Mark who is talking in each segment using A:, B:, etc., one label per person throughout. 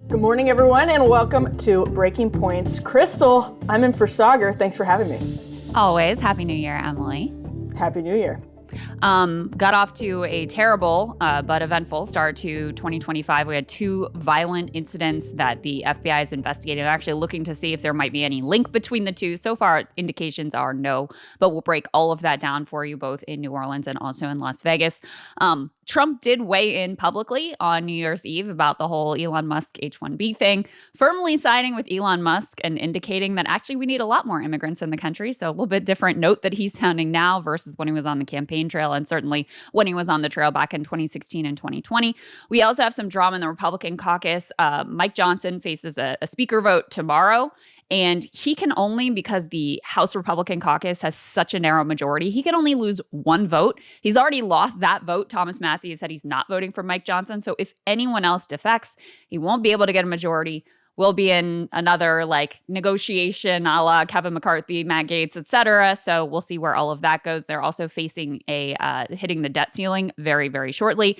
A: Good morning, everyone, and welcome to Breaking Points. Krystal, I'm in for Sagar. Thanks for having me.
B: Always. Happy New Year, Emily.
A: Happy New Year.
B: Got off to a terrible but eventful start to 2025. We had two violent incidents that the FBI is investigating. They're actually looking to see if there might be any link between the two. So far, indications are no, but we'll break all of that down for you, both in New Orleans and also in Las Vegas. Trump did weigh in publicly on New Year's Eve about the whole Elon Musk H-1B thing, firmly siding with Elon Musk and indicating that actually we need a lot more immigrants in the country. So a little bit different note that he's sounding now versus when he was on the campaign trail, and certainly when he was on the trail back in 2016 and 2020. We also have some drama in the Republican caucus. Mike Johnson faces a speaker vote tomorrow. And he can only, because the House Republican caucus has such a narrow majority, he can only lose one vote. He's already lost that vote. Thomas Massie has said he's not voting for Mike Johnson. So if anyone else defects, he won't be able to get a majority. We'll be in another negotiation a la Kevin McCarthy, Matt Gaetz, et cetera. So we'll see where all of that goes. They're also facing hitting the debt ceiling very, very shortly.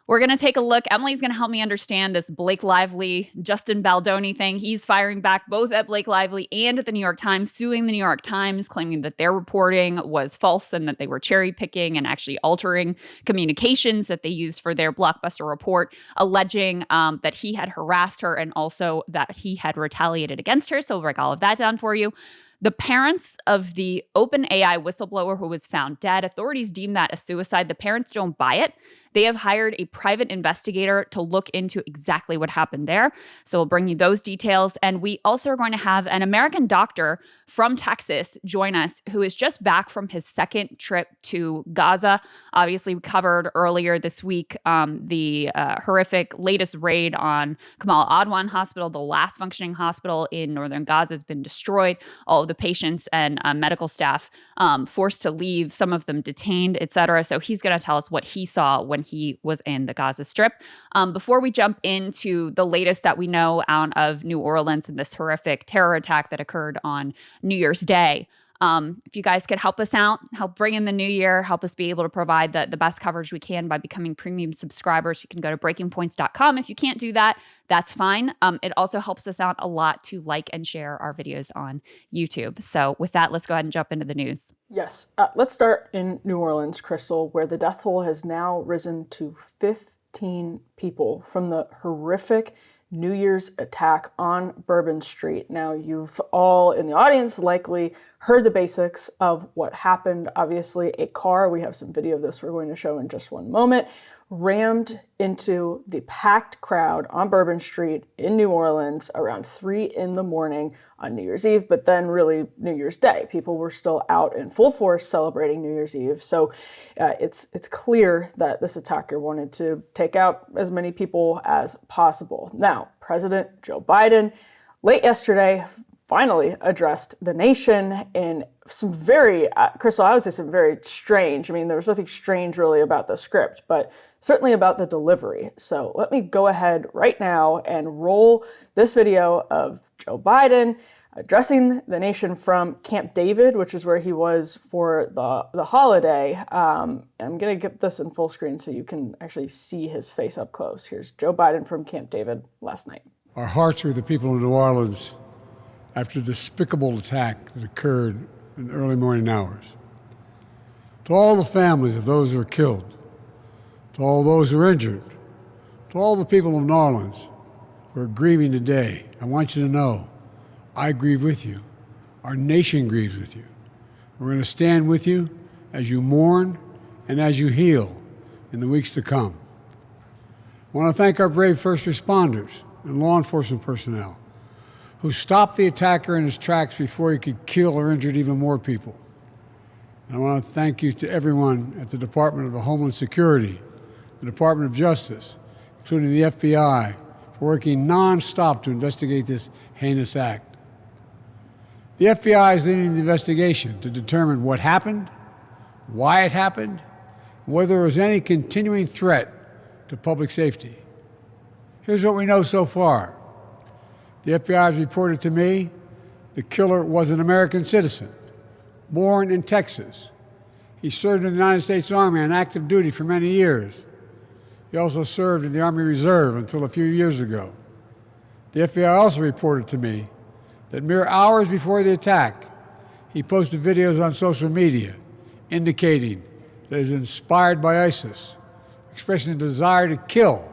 B: We're going to take a look. Emily's going to help me understand this Blake Lively, Justin Baldoni thing. He's firing back both at Blake Lively and at the New York Times, suing the New York Times, claiming that their reporting was false and that they were cherry picking and actually altering communications that they used for their blockbuster report, alleging that he had harassed her and also that he had retaliated against her. So we'll break all of that down for you. The parents of the OpenAI whistleblower who was found dead, authorities deem that a suicide. The parents don't buy it. They have hired a private investigator to look into exactly what happened there. So we'll bring you those details. And we also are going to have an American doctor from Texas join us who is just back from his second trip to Gaza. Obviously, we covered earlier this week the horrific latest raid on Kamal Adwan Hospital, the last functioning hospital in northern Gaza has been destroyed. All of the patients and medical staff forced to leave, some of them detained, et cetera. So he's going to tell us what he saw when he was in the Gaza Strip. Before we jump into the latest that we know out of New Orleans and this horrific terror attack that occurred on New Year's Day, if you guys could help us out, help bring in the new year, help us be able to provide the best coverage we can by becoming premium subscribers, you can go to breakingpoints.com. If you can't do that, that's fine. It also helps us out a lot to like and share our videos on YouTube. So with that, let's go ahead and jump into the news.
A: Yes. Let's start in New Orleans, Krystal, where the death toll has now risen to 15 people from the horrific New Year's attack on Bourbon Street. Now, you've all in the audience likely heard the basics of what happened. Obviously, a car, we have some video of this we're going to show in just one moment, rammed into the packed crowd on Bourbon Street in New Orleans around 3 in the morning on New Year's Eve, but then really New Year's Day. People were still out in full force celebrating New Year's Eve. So it's clear that this attacker wanted to take out as many people as possible. Now, President Joe Biden, late yesterday, finally addressed the nation in some very, Krystal, I would say some very strange, there was nothing strange really about the script, but certainly about the delivery. So let me go ahead right now and roll this video of Joe Biden addressing the nation from Camp David, which is where he was for the holiday. I'm going to get this in full screen so you can actually see his face up close. Here's Joe Biden from Camp David last night.
C: Our hearts are with the people of New Orleans after the despicable attack that occurred in the early morning hours. To all the families of those who were killed, to all those who are injured, to all the people of New Orleans who are grieving today, I want you to know, I grieve with you. Our nation grieves with you. We're going to stand with you as you mourn and as you heal in the weeks to come. I want to thank our brave first responders and law enforcement personnel who stopped the attacker in his tracks before he could kill or injure even more people. And I want to thank you to everyone at the Department of Homeland Security, the Department of Justice, including the FBI, for working nonstop to investigate this heinous act. The FBI is leading the investigation to determine what happened, why it happened, and whether there was any continuing threat to public safety. Here's what we know so far. The FBI has reported to me the killer was an American citizen, born in Texas. He served in the United States Army on active duty for many years. He also served in the Army Reserve until a few years ago. The FBI also reported to me that mere hours before the attack, he posted videos on social media indicating that he was inspired by ISIS, expressing a desire to kill.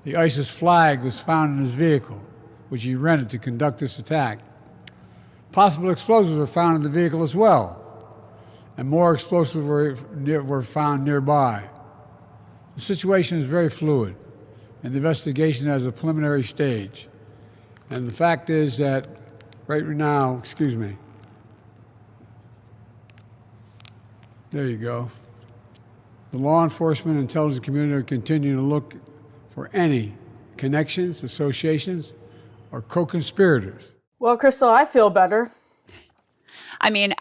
C: The ISIS flag was found in his vehicle, which he rented to conduct this attack. Possible explosives were found in the vehicle as well, and more explosives were found nearby. The situation is very fluid, and the investigation has a preliminary stage. And the fact is that right now, there you go. The law enforcement and intelligence community are continuing to look for any connections, associations, or co-conspirators.
A: Well, Krystal, I feel better.
B: I mean,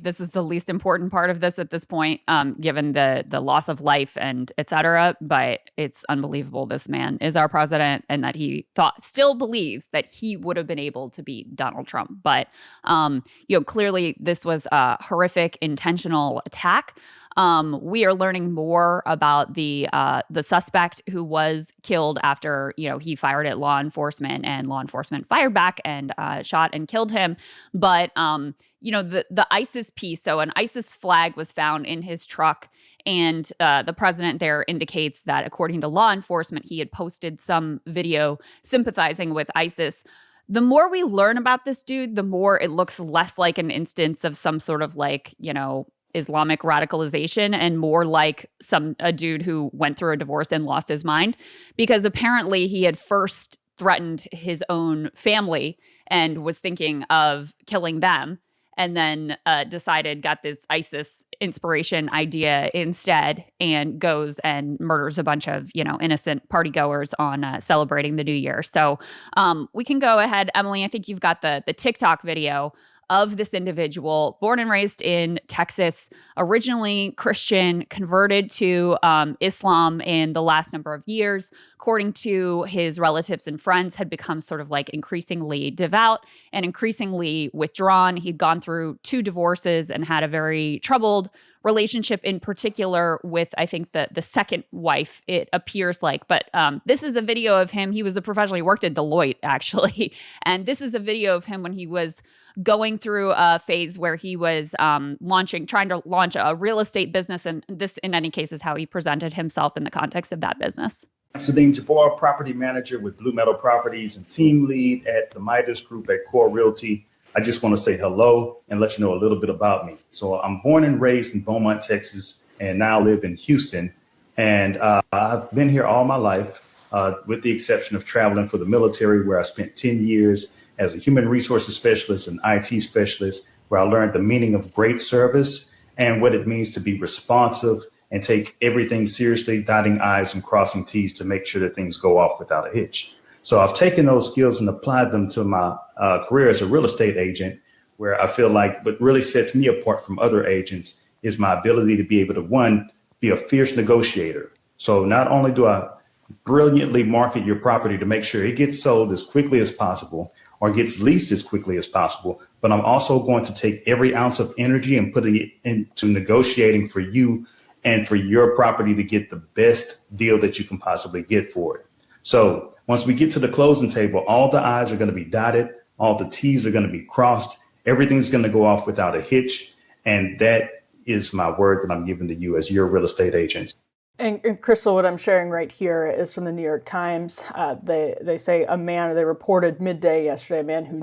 B: this is the least important part of this at this point, given the loss of life and et cetera. But it's unbelievable this man is our president and that he still believes that he would have been able to beat Donald Trump. But, clearly this was a horrific, intentional attack. We are learning more about the suspect who was killed after, he fired at law enforcement and law enforcement fired back and shot and killed him. But, the ISIS piece, so an ISIS flag was found in his truck, and the president there indicates that according to law enforcement, he had posted some video sympathizing with ISIS. The more we learn about this dude, the more it looks less like an instance of some sort of Islamic radicalization and more like a dude who went through a divorce and lost his mind, because apparently he had first threatened his own family and was thinking of killing them, and then got this ISIS inspiration idea instead, and goes and murders a bunch of, innocent partygoers on celebrating the new year. So we can go ahead. Emily, I think you've got the TikTok video of this individual, born and raised in Texas, originally Christian, converted to Islam in the last number of years. According to his relatives and friends, had become sort of increasingly devout and increasingly withdrawn. He'd gone through 2 divorces and had a very troubled relationship, in particular with, I think, the second wife, it appears like. But this is a video of him. He was a professional. He worked at Deloitte, actually. And this is a video of him when he was going through a phase where he was trying to launch a real estate business. And this, in any case, is how he presented himself in the context of that business.
D: Sadeem Jabbar, property manager with Blue Metal Properties and team lead at the Midas Group at Core Realty. I just want to say hello and let you know a little bit about me. So I'm born and raised in Beaumont, Texas, and now live in Houston. And I've been here all my life, with the exception of traveling for the military, where I spent 10 years as a human resources specialist and IT specialist, where I learned the meaning of great service and what it means to be responsive and take everything seriously, dotting I's and crossing T's to make sure that things go off without a hitch. So I've taken those skills and applied them to my career as a real estate agent, where I feel like what really sets me apart from other agents is my ability to be able to, one, be a fierce negotiator. So not only do I brilliantly market your property to make sure it gets sold as quickly as possible or gets leased as quickly as possible, but I'm also going to take every ounce of energy and putting it into negotiating for you and for your property to get the best deal that you can possibly get for it. So once we get to the closing table, all the I's are going to be dotted, all the T's are going to be crossed, everything's going to go off without a hitch. And that is my word that I'm giving to you as your real estate agent.
A: And Krystal, what I'm sharing right here is from the New York Times. They say they reported midday yesterday, a man who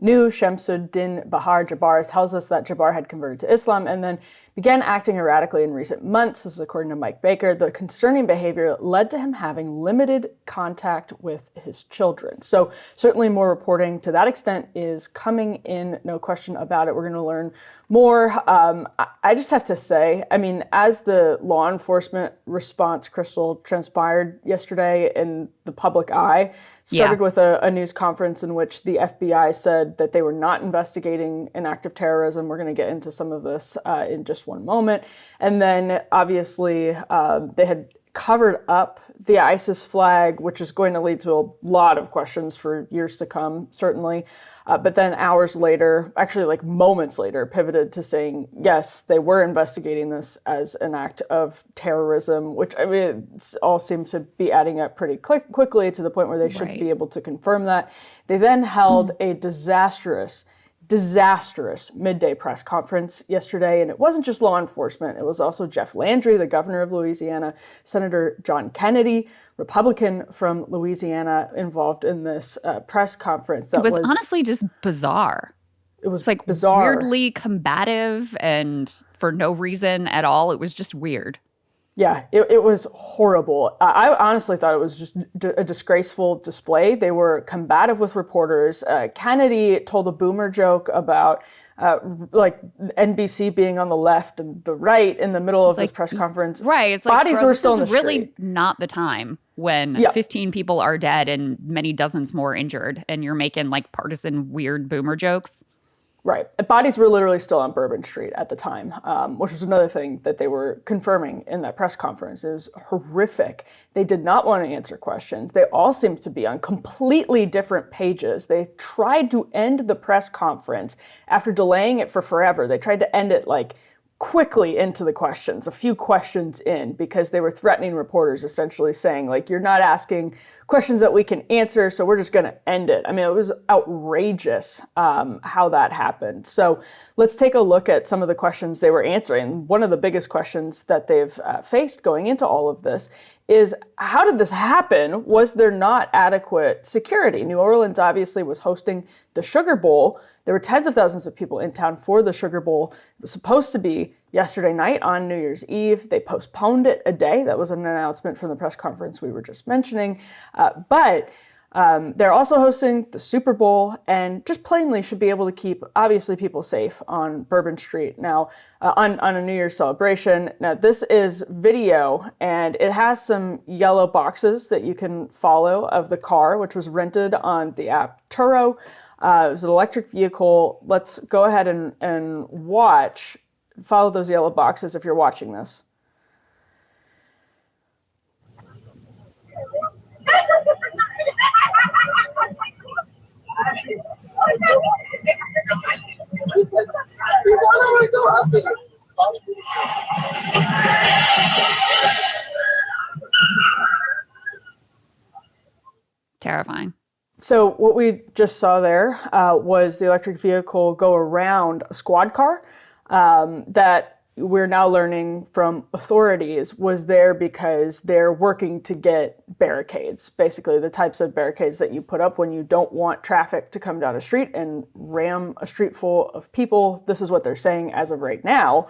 A: knew Shamsuddin Bahar Jabbar tells us that Jabbar had converted to Islam and then began acting erratically in recent months. This is according to Mike Baker. The concerning behavior led to him having limited contact with his children. So certainly more reporting to that extent is coming in, no question about it. We're going to learn more. I just have to say, I mean, as the law enforcement response, Krystal, transpired yesterday in the public eye, started with a news conference in which the FBI said that they were not investigating an act of terrorism. We're going to get into some of this in just one moment. And then obviously they had covered up the ISIS flag, which is going to lead to a lot of questions for years to come, certainly. But then hours later, actually like moments later, pivoted to saying, yes, they were investigating this as an act of terrorism, which I mean, it all seemed to be adding up pretty quickly to the point where they should be able to confirm that. They then held a disastrous midday press conference yesterday. And it wasn't just law enforcement. It was also Jeff Landry, the governor of Louisiana, Senator John Kennedy, Republican from Louisiana, involved in this press conference.
B: It was honestly just bizarre.
A: It was
B: like
A: bizarre.
B: Weirdly combative and for no reason at all. It was just weird.
A: Yeah, it was horrible. I honestly thought it was just a disgraceful display. They were combative with reporters. Kennedy told a boomer joke about like NBC being on the left and the right in the middle of this press conference.
B: Right. It's like,
A: bodies were still in the street.
B: Really not the time when 15 people are dead and many dozens more injured and you're making like partisan weird boomer jokes.
A: Right. Bodies were literally still on Bourbon Street at the time, which was another thing that they were confirming in that press conference. It was horrific. They did not want to answer questions. They all seemed to be on completely different pages. They tried to end the press conference after delaying it for forever. They tried to end it like quickly into the questions, a few questions in, because they were threatening reporters, essentially saying, like, you're not asking questions that we can answer, so we're just going to end it. I mean, it was outrageous how that happened. So let's take a look at some of the questions they were answering. One of the biggest questions that they've faced going into all of this is, how did this happen? Was there not adequate security? New Orleans obviously was hosting the Sugar Bowl. There were tens of thousands of people in town for the Sugar Bowl. It was supposed to be yesterday night on New Year's Eve. They postponed it a day. That was an announcement from the press conference we were just mentioning. But they're also hosting the Super Bowl and just plainly should be able to keep, obviously, people safe on Bourbon Street now on a New Year's celebration. Now, this is video, and it has some yellow boxes that you can follow of the car, which was rented on the app TSHOW. It was an electric vehicle. Let's go ahead and follow those yellow boxes if you're watching this.
B: Terrifying.
A: So what we just saw there was the electric vehicle go around a squad car that we're now learning from authorities was there because they're working to get barricades, basically the types of barricades that you put up when you don't want traffic to come down a street and ram a street full of people. This is what they're saying as of right now.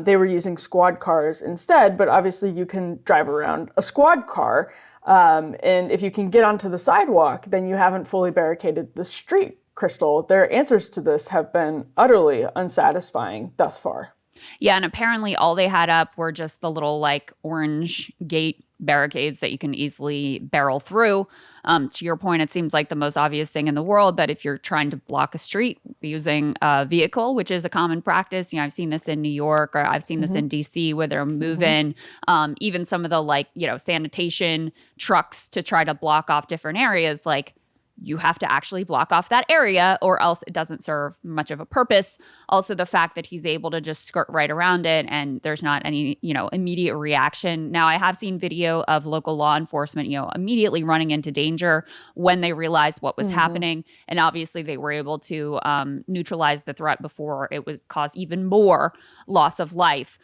A: They were using squad cars instead, but obviously you can drive around a squad car. And if you can get onto the sidewalk, then you haven't fully barricaded the street, Krystal. Their answers to this have been utterly unsatisfying thus far.
B: Yeah, and apparently all they had up were just the little like orange gate barricades that you can easily barrel through. To your point, it seems like the most obvious thing in the world that if you're trying to block a street using a vehicle, which is a common practice, you know, I've seen this in New York or I've seen this in DC where they're moving even some of the like, you know, sanitation trucks to try to block off different areas. Like, you have to actually block off that area or else it doesn't serve much of a purpose. Also, the fact that he's able to just skirt right around it and there's not any, you know, immediate reaction. Now, I have seen video of local law enforcement, you know, immediately running into danger when they realized what was happening. And obviously they were able to neutralize the threat before it would cause even more loss of life.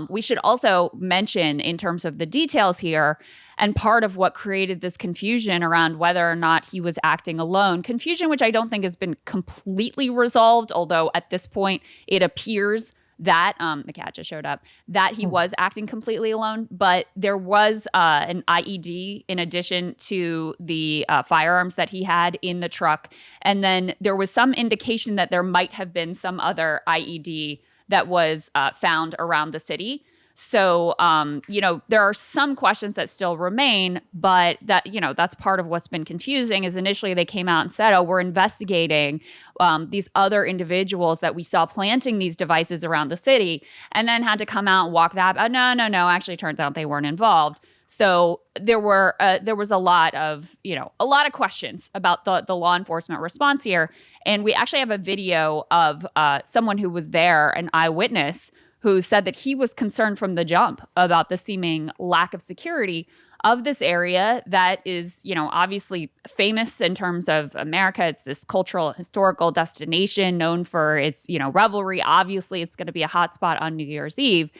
B: We should also mention in terms of the details here, and part of what created this confusion around whether or not he was acting alone, confusion which I don't think has been completely resolved, although at this point it appears that, the cat just showed up, that he was acting completely alone. But there was an IED in addition to the firearms that he had in the truck. And then there was some indication that there might have been some other IED that was found around the city. So, you know, there are some questions that still remain, but that, you know, that's part of what's been confusing is initially they came out and said, oh, we're investigating these other individuals that we saw planting these devices around the city, and then had to come out and walk that. No, actually, it turns out they weren't involved. So there was a lot of questions about the law enforcement response here. And we actually have a video of someone who was there, an eyewitness, who said that he was concerned from the jump about the seeming lack of security of this area that is, obviously famous in terms of America. It's this cultural, historical destination known for its, revelry. Obviously, it's going to be a hotspot on New Year's Eve.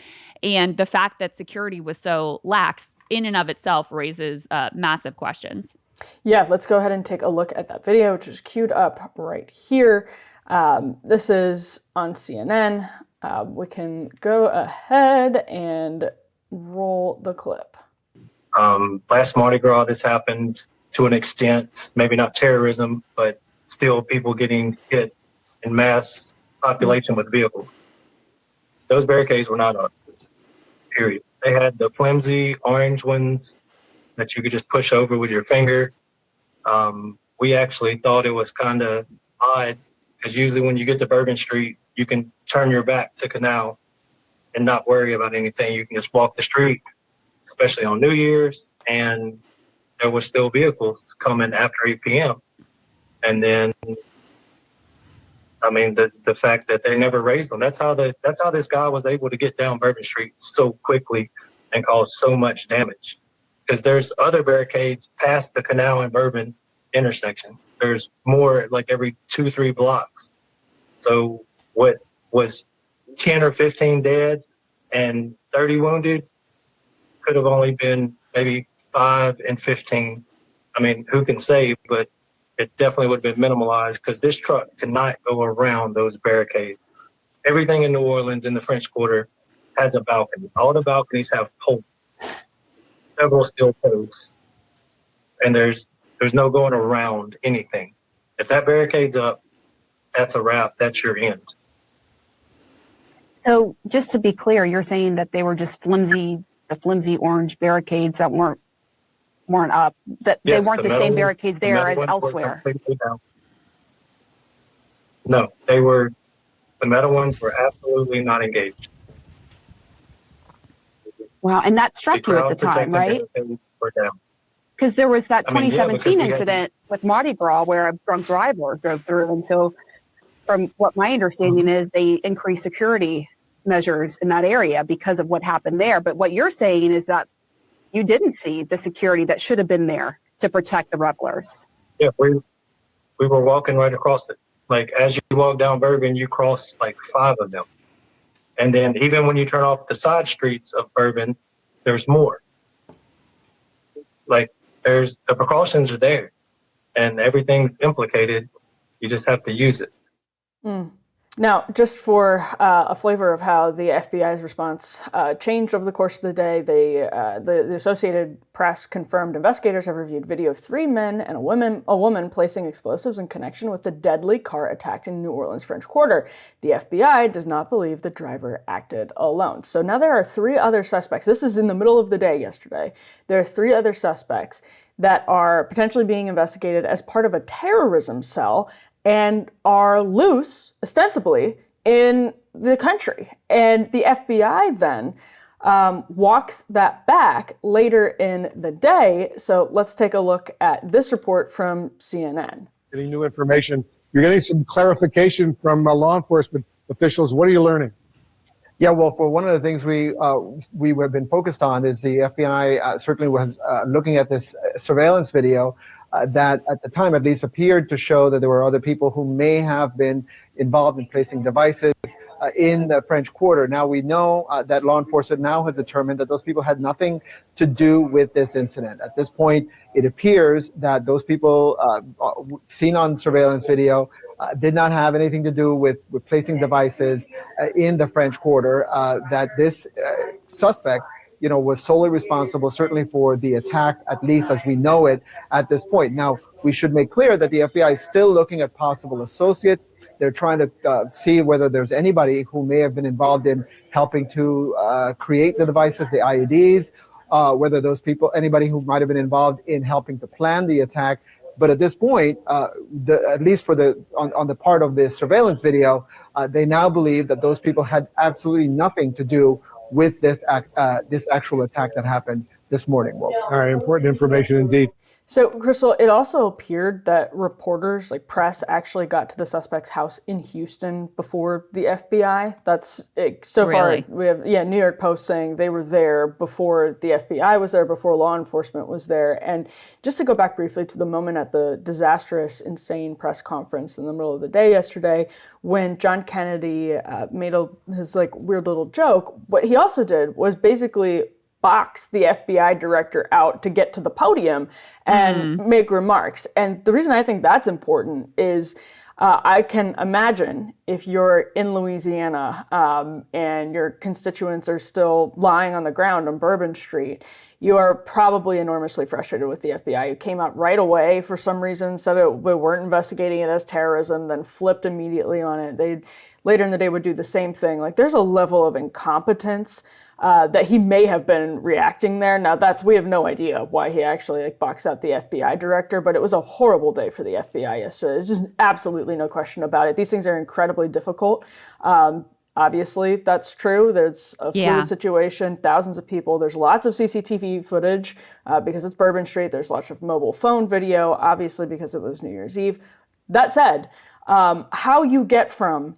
B: And the fact that security was so lax in and of itself raises massive questions.
A: Yeah, let's go ahead and take a look at that video, which is queued up right here. This is on CNN. We can go ahead and roll the clip.
E: Last Mardi Gras, this happened to an extent, maybe not terrorism, but still people getting hit in mass population with vehicles. Those barricades were not up, period. They had the flimsy orange ones that you could just push over with your finger. We actually thought it was kind of odd because usually when you get to Bourbon Street, you can turn your back to Canal and not worry about anything. You can just walk the street, especially on New Year's, and there were still vehicles coming after 8 p.m. And then, I mean, the fact that they never raised them, that's how this guy was able to get down Bourbon Street so quickly and cause so much damage. Because there's other barricades past the Canal and Bourbon intersection. There's more like every 2-3 blocks. So what was 10 or 15 dead and 30 wounded could have only been maybe 5 and 15. I mean, who can say, but it definitely would have been minimalized because this truck cannot go around those barricades. Everything in New Orleans in the French Quarter has a balcony. All the balconies have poles, several steel posts, and there's no going around anything. If that barricade's up, that's a wrap. That's your end.
F: So just to be clear, you're saying that they were just the flimsy orange barricades that weren't up, that
E: Yes,
F: they weren't the same barricades there as elsewhere.
E: No, the metal ones were absolutely not engaged.
F: Wow, and that struck you at the time, right? Because there was that 2017 incident with Mardi Gras where a drunk driver drove through. And so from what my understanding is, they increased security measures in that area because of what happened there. But what you're saying is that you didn't see the security that should have been there to protect the revelers.
E: Yeah, we were walking right across it. Like as you walk down Bourbon, you cross like 5 of them. And then even when you turn off the side streets of Bourbon, there's more. Like the precautions are there and everything's implicated. You just have to use it.
A: Now, just for a flavor of how the FBI's response changed over the course of the day, the Associated Press confirmed investigators have reviewed video of 3 men and a woman placing explosives in connection with the deadly car attack in New Orleans French Quarter. The FBI does not believe the driver acted alone. So now there are 3 other suspects. This is in the middle of the day yesterday. There are 3 other suspects that are potentially being investigated as part of a terrorism cell and are loose, ostensibly, in the country. And the FBI then walks that back later in the day. So let's take a look at this report from CNN.
G: Getting new information. You're getting some clarification from law enforcement officials. What are you learning?
H: Yeah, well, for one of the things we have been focused on is the FBI certainly was looking at this surveillance video that at the time at least appeared to show that there were other people who may have been involved in placing devices in the French Quarter. Now we know that law enforcement now has determined that those people had nothing to do with this incident. At this point, it appears that those people seen on surveillance video did not have anything to do with placing devices in the French Quarter, that this suspect was solely responsible, certainly for the attack, at least as we know it at this point. Now, we should make clear that the FBI is still looking at possible associates. They're trying to see whether there's anybody who may have been involved in helping to create the devices, the IEDs, whether those people, anybody who might have been involved in helping to plan the attack. But at this point, at least for on the part of the surveillance video, they now believe that those people had absolutely nothing to do with this actual attack that happened this morning.
G: All right, important information indeed.
A: So, Krystal, it also appeared that reporters, like press, actually got to the suspect's house in Houston before the FBI. That's so
B: Really?
A: far. We have New York Post saying they were there before the FBI was there, before law enforcement was there. And just to go back briefly to the moment at the disastrous, insane press conference in the middle of the day yesterday, when John Kennedy made his like weird little joke, what he also did was basically box the FBI director out to get to the podium and make remarks. And the reason I think that's important is I can imagine if you're in Louisiana and your constituents are still lying on the ground on Bourbon Street, you are probably enormously frustrated with the FBI, who came out right away for some reason, said we weren't investigating it as terrorism, then flipped immediately on it. They later in the day would do the same thing. Like, there's a level of incompetence that he may have been reacting there. Now, we have no idea why he actually boxed out the FBI director, but it was a horrible day for the FBI yesterday. There's just absolutely no question about it. These things are incredibly difficult. Obviously, that's true. There's a fluid situation, thousands of people. There's lots of CCTV footage because it's Bourbon Street. There's lots of mobile phone video, obviously, because it was New Year's Eve. That said, how you get from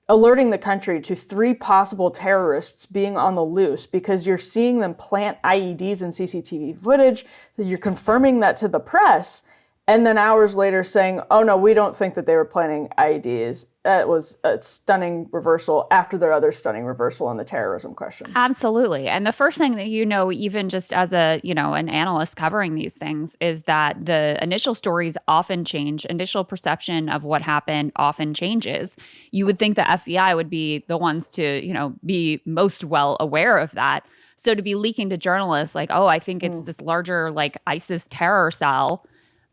A: alerting the country to 3 possible terrorists being on the loose because you're seeing them plant IEDs in CCTV footage, you're confirming that to the press, and then hours later saying, oh no, we don't think that they were planning IEDs. That was a stunning reversal after their other stunning reversal on the terrorism question.
B: Absolutely. And the first thing that even just as an analyst covering these things, is that the initial stories often change. Initial perception of what happened often changes. You would think the FBI would be the ones to, be most well aware of that. So to be leaking to journalists like, oh, I think it's this larger ISIS terror cell,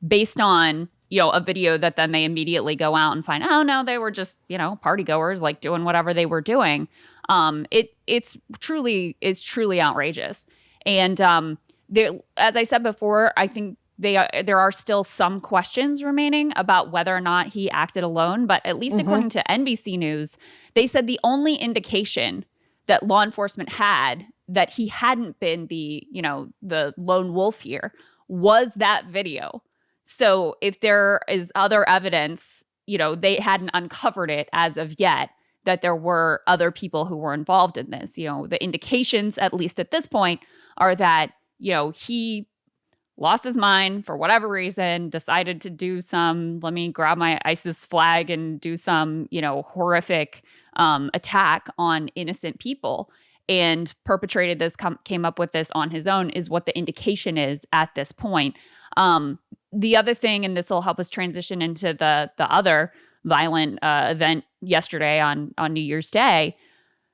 B: based on, a video that then they immediately go out and find, oh no, they were just, party goers, doing whatever they were doing. It's truly outrageous. And as I said before, I think there are still some questions remaining about whether or not he acted alone. But at least according to NBC News, they said the only indication that law enforcement had that he hadn't been the lone wolf here was that video. So if there is other evidence, they hadn't uncovered it as of yet, that there were other people who were involved in this. The indications, at least at this point, are that, he lost his mind for whatever reason, decided to do let me grab my ISIS flag and do some, horrific attack on innocent people, and perpetrated this, came up with this on his own, is what the indication is at this point. The other thing, and this will help us transition into the other violent event yesterday on New Year's Day.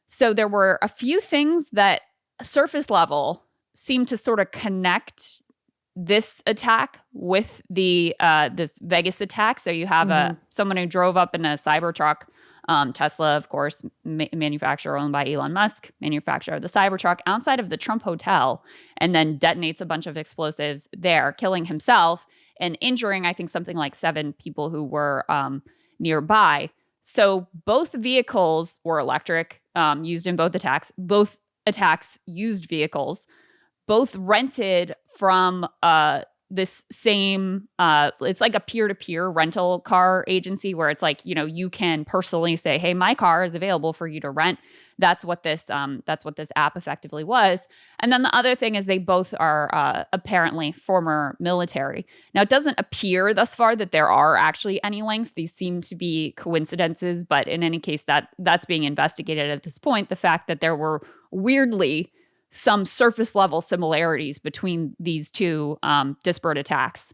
B: So there were a few things that surface level seemed to sort of connect this attack with the this Vegas attack. So you have someone who drove up in a Cybertruck. Tesla, of course, manufacturer owned by Elon Musk, manufacturer of the Cybertruck, outside of the Trump Hotel, and then detonates a bunch of explosives there, killing himself and injuring, I think, something like 7 people who were nearby. So both vehicles were electric, used in both attacks. Both attacks used vehicles, both rented from this same, it's like a peer-to-peer rental car agency where it's you can personally say, hey, my car is available for you to rent. That's what this app effectively was. And then the other thing is they both are apparently former military. Now, it doesn't appear thus far that there are actually any links. These seem to be coincidences, but in any case, that's being investigated at this point. The fact that there were weirdly some surface level similarities between these two disparate attacks.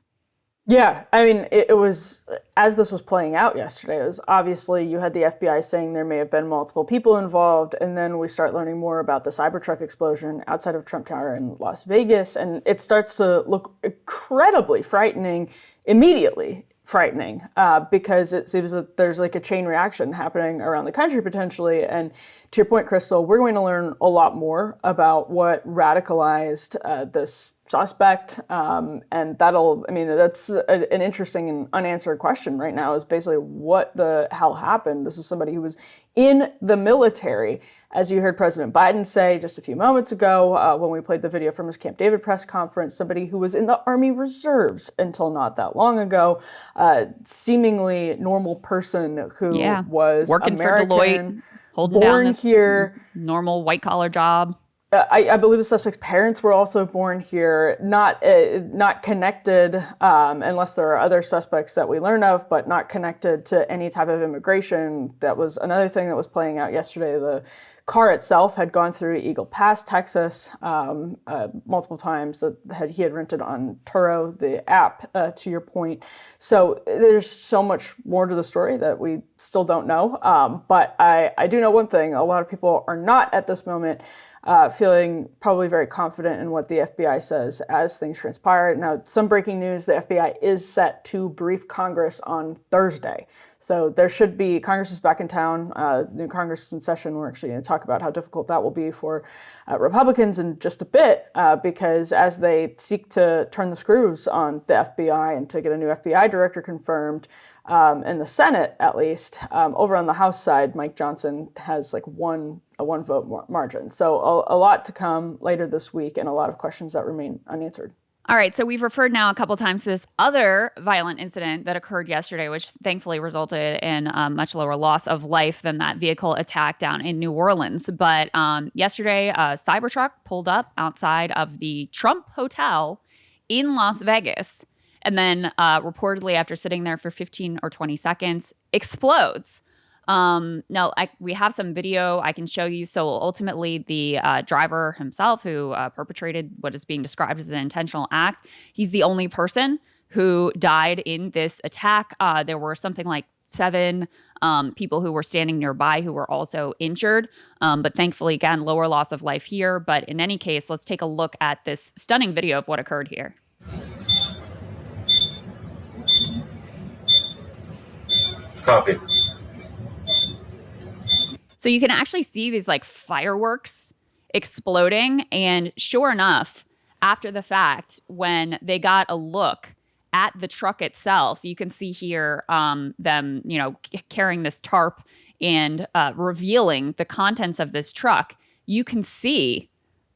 A: Yeah, I mean, it was, as this was playing out yesterday, it was obviously you had the FBI saying there may have been multiple people involved, and then we start learning more about the Cybertruck explosion outside of Trump Tower in Las Vegas, and it starts to look incredibly frightening, immediately frightening, because it seems that there's a chain reaction happening around the country potentially. And to your point, Krystal, we're going to learn a lot more about what radicalized this suspect. And that's an interesting and unanswered question right now, is basically what the hell happened. This is somebody who was in the military, as you heard President Biden say just a few moments ago when we played the video from his Camp David press conference, somebody who was in the Army Reserves until not that long ago, seemingly normal person who was
B: working
A: American,
B: for Deloitte, holding
A: born
B: down this
A: here,
B: normal white collar job.
A: I believe the suspect's parents were also born here, not connected, unless there are other suspects that we learn of, but not connected to any type of immigration. That was another thing that was playing out yesterday. The car itself had gone through Eagle Pass, Texas, multiple times. That he had rented on Turo, the app, to your point. So there's so much more to the story that we still don't know. But I do know one thing: a lot of people are not at this moment feeling probably very confident in what the FBI says as things transpire. Now, some breaking news: the FBI is set to brief Congress on Thursday. So Congress is back in town. New Congress is in session. We're actually going to talk about how difficult that will be for Republicans in just a bit, because as they seek to turn the screws on the FBI and to get a new FBI director confirmed, in the Senate, at least, over on the House side, Mike Johnson has a one vote margin. So a lot to come later this week, and a lot of questions that remain unanswered.
B: All right, so we've referred now a couple times to this other violent incident that occurred yesterday, which thankfully resulted in a much lower loss of life than that vehicle attack down in New Orleans. But yesterday, a Cybertruck pulled up outside of the Trump Hotel in Las Vegas, and then reportedly, after sitting there for 15 or 20 seconds, explodes. We have some video I can show you. So ultimately, the driver himself, who perpetrated what is being described as an intentional act, he's the only person who died in this attack. There were something like 7 people who were standing nearby who were also injured. But thankfully, again, lower loss of life here. But in any case, let's take a look at this stunning video of what occurred here.
I: Copy.
B: So you can actually see these fireworks exploding. And sure enough, after the fact, when they got a look at the truck itself, you can see here them, carrying this tarp and revealing the contents of this truck. You can see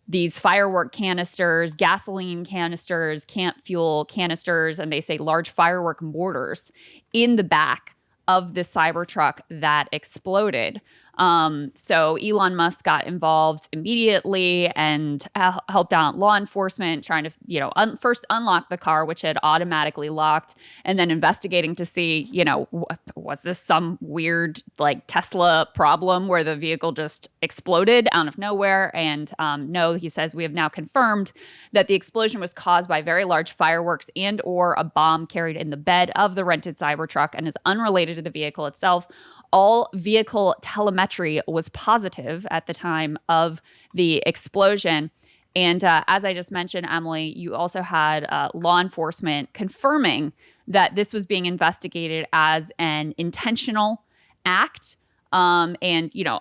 B: these firework canisters, gasoline canisters, camp fuel canisters, and they say large firework mortars in the back of the Cybertruck that exploded. So Elon Musk got involved immediately and helped out law enforcement trying to, first unlock the car, which had automatically locked, and then investigating to see, was this some weird Tesla problem where the vehicle just exploded out of nowhere? And no, he says we have now confirmed that the explosion was caused by very large fireworks and or a bomb carried in the bed of the rented Cybertruck and is unrelated to the vehicle itself. All vehicle telemetry was positive at the time of the explosion. And as I just mentioned, Emily, you also had law enforcement confirming that this was being investigated as an intentional act. And,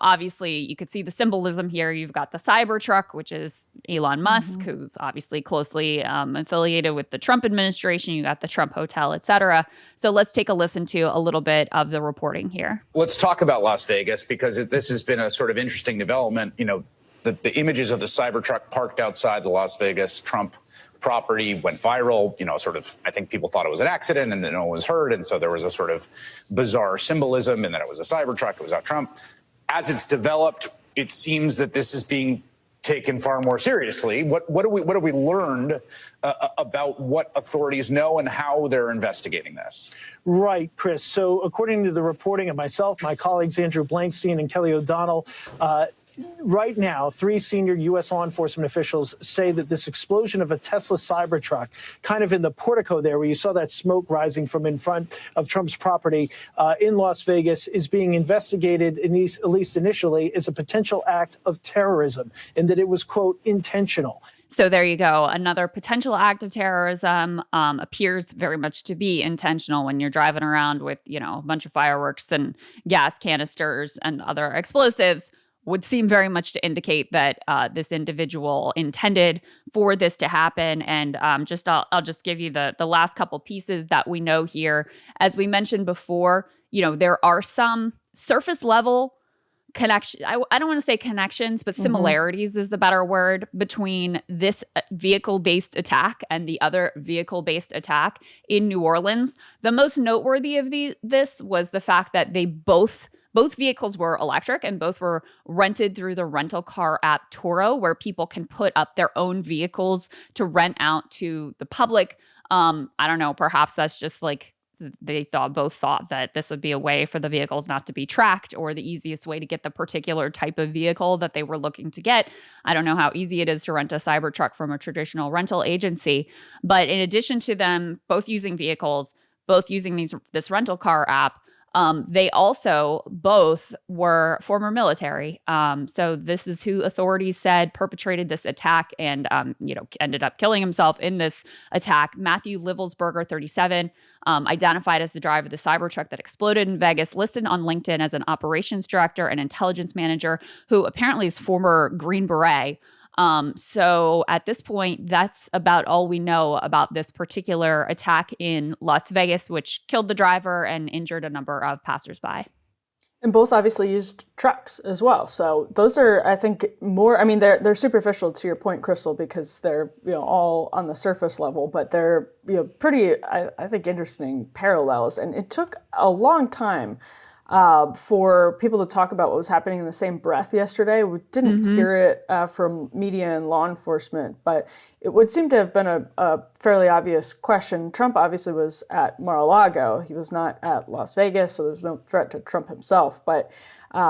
B: obviously you could see the symbolism here. You've got the Cybertruck, which is Elon Musk, who's obviously closely affiliated with the Trump administration. You got the Trump Hotel, et cetera. So let's take a listen to a little bit of the reporting here.
J: Let's talk about Las Vegas, because this has been a sort of interesting development. The images of the Cybertruck parked outside the Las Vegas Trump property went viral. I think people thought it was an accident and then no one was hurt. And so there was a sort of bizarre symbolism, and then it was a Cybertruck, it was not Trump. As it's developed, it seems that this is being taken far more seriously. What have we learned about what authorities know and how they're investigating this?
K: Right, Chris. So according to the reporting of myself, my colleagues Andrew Blankstein and Kelly O'Donnell, right now, 3 senior U.S. law enforcement officials say that this explosion of a Tesla Cybertruck, kind of in the portico there where you saw that smoke rising from in front of Trump's property in Las Vegas, is being investigated, at least initially, as a potential act of terrorism, and that it was, quote, intentional.
B: So there you go. Another potential act of terrorism appears very much to be intentional when you're driving around with, a bunch of fireworks and gas canisters and other explosives. would seem very much to indicate that this individual intended for this to happen. And I'll just give you the last couple pieces that we know here. As we mentioned before, there are some surface level connection. I don't want to say connections, but similarities is the better word between this vehicle-based attack and the other vehicle-based attack in New Orleans. The most noteworthy of this was the fact that they both vehicles were electric and both were rented through the rental car app Turo, where people can put up their own vehicles to rent out to the public. I don't know, perhaps that's just like they both thought that this would be a way for the vehicles not to be tracked, or the easiest way to get the particular type of vehicle that they were looking to get. I don't know how easy it is to rent a Cybertruck from a traditional rental agency, but in addition to them both using vehicles, both using this rental car app, they also both were former military. So this is who authorities said perpetrated this attack and, ended up killing himself in this attack. Matthew Livelsberger, 37, identified as the driver of the Cybertruck that exploded in Vegas, listed on LinkedIn as an operations director and intelligence manager, who apparently is former Green Beret. So at this point, that's about all we know about this particular attack in Las Vegas, which killed the driver and injured a number of passersby.
A: And both obviously used trucks as well. So those are, I think, more, I mean, they're superficial to your point, Krystal, because they're, all on the surface level, but they're, pretty, I think, interesting parallels. And it took a long time for people to talk about what was happening in the same breath yesterday. We didn't hear it from media and law enforcement, but it would seem to have been a fairly obvious question. Trump obviously was at Mar-a-Lago. He was not at Las Vegas, so there's no threat to Trump himself. But we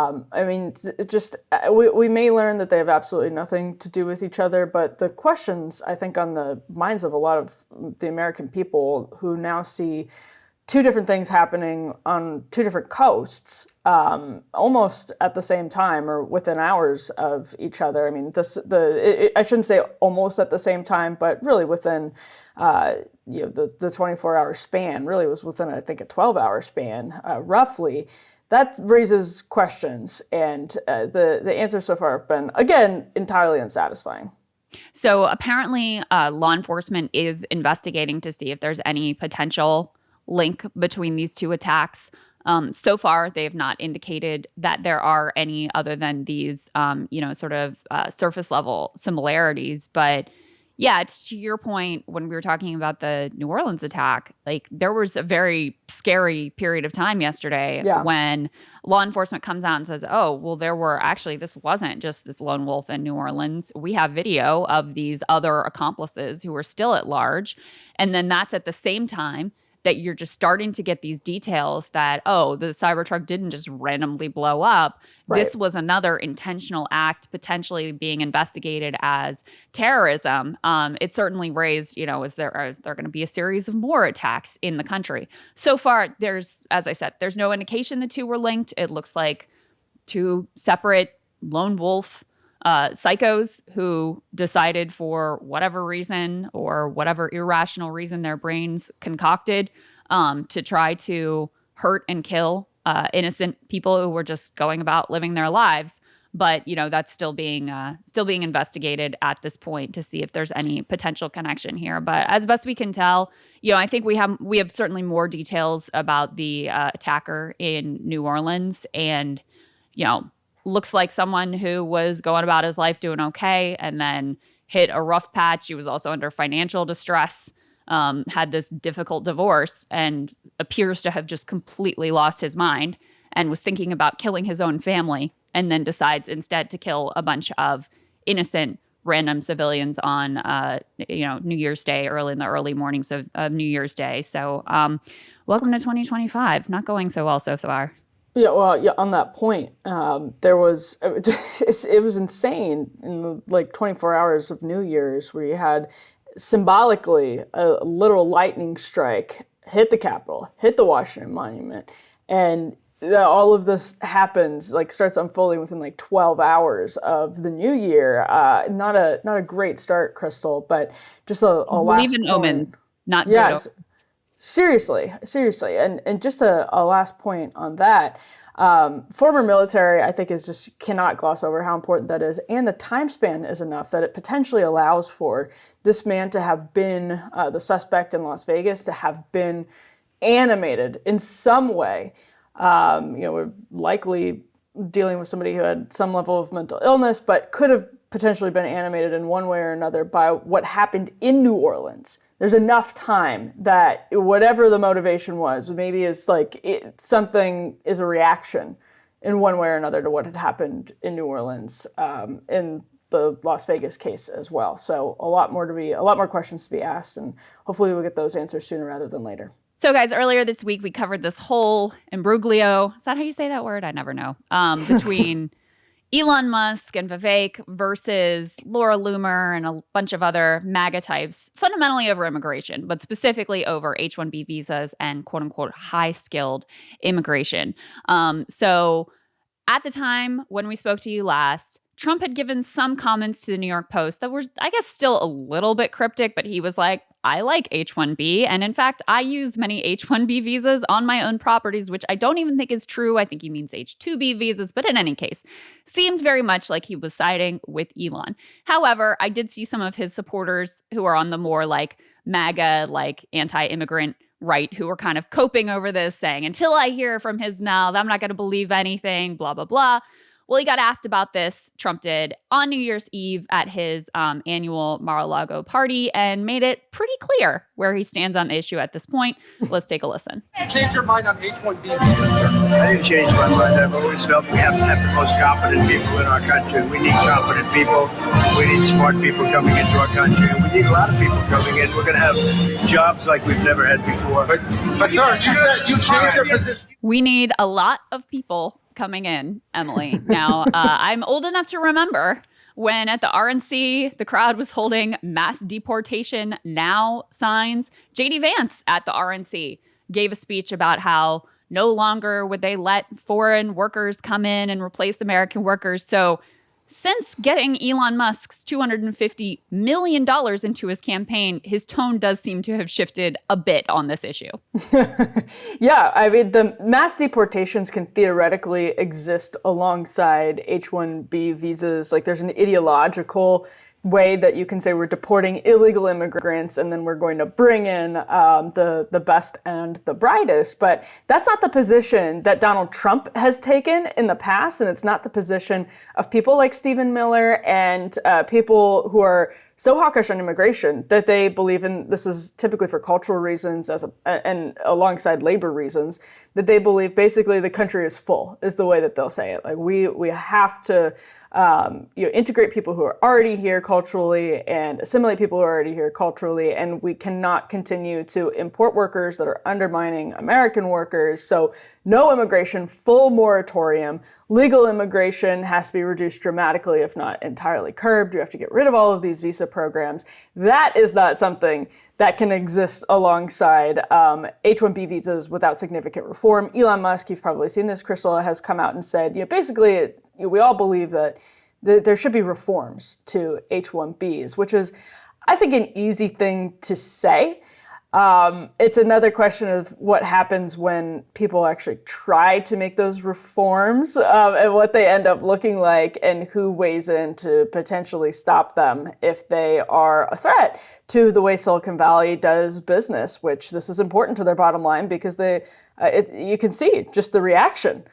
A: may learn that they have absolutely nothing to do with each other, but the questions, I think, on the minds of a lot of the American people who now see two different things happening on two different coasts, almost at the same time or within hours of each other. I mean, I shouldn't say almost at the same time, but really within, the 24-hour span. Really was within, I think, a 12-hour span, roughly. That raises questions, and the answers so far have been, again, entirely unsatisfying.
B: So apparently, law enforcement is investigating to see if there's any potential link between these two attacks. So far, they have not indicated that there are any other than these, surface level similarities. But yeah, it's to your point when we were talking about the New Orleans attack, like there was a very scary period of time yesterday when law enforcement comes out and says, oh, well, this wasn't just this lone wolf in New Orleans. We have video of these other accomplices who are still at large. And then that's at the same time that you're just starting to get these details that, oh, the Cybertruck didn't just randomly blow up. Right. This was another intentional act potentially being investigated as terrorism. It certainly raised, are there going to be a series of more attacks in the country? So far, as I said, there's no indication the two were linked. It looks like two separate lone wolf psychos who decided for whatever reason or whatever irrational reason their brains concocted to try to hurt and kill innocent people who were just going about living their lives. But that's still being investigated at this point to see if there's any potential connection here. But as best we can tell, I think we have certainly more details about the attacker in New Orleans, and looks like someone who was going about his life doing okay and then hit a rough patch. He was also under financial distress, had this difficult divorce, and appears to have just completely lost his mind and was thinking about killing his own family, and then decides instead to kill a bunch of innocent random civilians on New Year's Day, in the early mornings of New Year's Day. So welcome to 2025. Not going so well so far.
A: Yeah, well, on that point, it was insane in the 24 hours of New Year's where you had symbolically a literal lightning strike hit the Capitol, hit the Washington Monument, and all of this happens, starts unfolding within 12 hours of the new year. Not a great start, Krystal, but just a last
B: leave an omen, not
A: yes.
B: good.
A: Seriously. And just a last point on that. Former military, I think, is just cannot gloss over how important that is. And the time span is enough that it potentially allows for this man to have been, the suspect in Las Vegas, to have been animated in some way. We're likely dealing with somebody who had some level of mental illness, but could have potentially been animated in one way or another by what happened in New Orleans. There's enough time that whatever the motivation was, maybe it's like something is a reaction in one way or another to what had happened in New Orleans, in the Las Vegas case as well. So a lot more questions to be asked, and hopefully we'll get those answers sooner rather than later.
B: So, guys, earlier this week, we covered this whole imbroglio. Is that how you say that word? I never know. Between Elon Musk and Vivek versus Laura Loomer and a bunch of other MAGA types, fundamentally over immigration, but specifically over H-1B visas and quote-unquote high-skilled immigration. So at the time when we spoke to you last, Trump had given some comments to the New York Post that were, I guess, still a little bit cryptic, but he was like, I like H-1B. And in fact, I use many H-1B visas on my own properties, which I don't even think is true. I think he means H-2B visas. But in any case, seemed very much like he was siding with Elon. However, I did see some of his supporters who are on the more like MAGA, like anti-immigrant right, who were kind of coping over this, saying, until I hear from his mouth, I'm not going to believe anything, blah, blah, blah. Well, he got asked about this, Trump did, on New Year's Eve at his annual Mar-a-Lago party, and made it pretty clear where he stands on the issue at this point. Let's take a listen.
L: Change your mind on H-1B visas, sir? I didn't change my mind. I've always felt we have to have the most competent people in our country. We need competent people. We need smart people coming into our country. And we need a lot of people coming in. We're going to have jobs like we've never had before. But sir, you said you changed your position.
B: We need a lot of people coming in, Emily. Now, I'm old enough to remember when at the RNC, the crowd was holding mass deportation now signs. J.D. Vance at the RNC gave a speech about how no longer would they let foreign workers come in and replace American workers. So since getting Elon Musk's $250 million into his campaign, his tone does seem to have shifted a bit on this issue.
A: Yeah, I mean, the mass deportations can theoretically exist alongside H-1B visas. Like, there's an ideological way that you can say we're deporting illegal immigrants and then we're going to bring in the best and the brightest. But that's not the position that Donald Trump has taken in the past, and it's not the position of people like Stephen Miller and people who are so hawkish on immigration that they believe in, this is typically for cultural reasons and alongside labor reasons, that they believe basically the country is full, is the way that they'll say it. Like, we have to integrate people who are already here culturally and assimilate people who are already here culturally, and we cannot continue to import workers that are undermining American workers. So no immigration, full moratorium. Legal immigration has to be reduced dramatically, if not entirely curbed. You have to get rid of all of these visa programs. That is not something that can exist alongside H-1B visas without significant reform. Elon Musk, you've probably seen this, Krystal, has come out and said, basically, we all believe that there should be reforms to H-1Bs, which is, I think, an easy thing to say. It's another question of what happens when people actually try to make those reforms and what they end up looking like and who weighs in to potentially stop them if they are a threat to the way Silicon Valley does business, which this is important to their bottom line because you can see just the reaction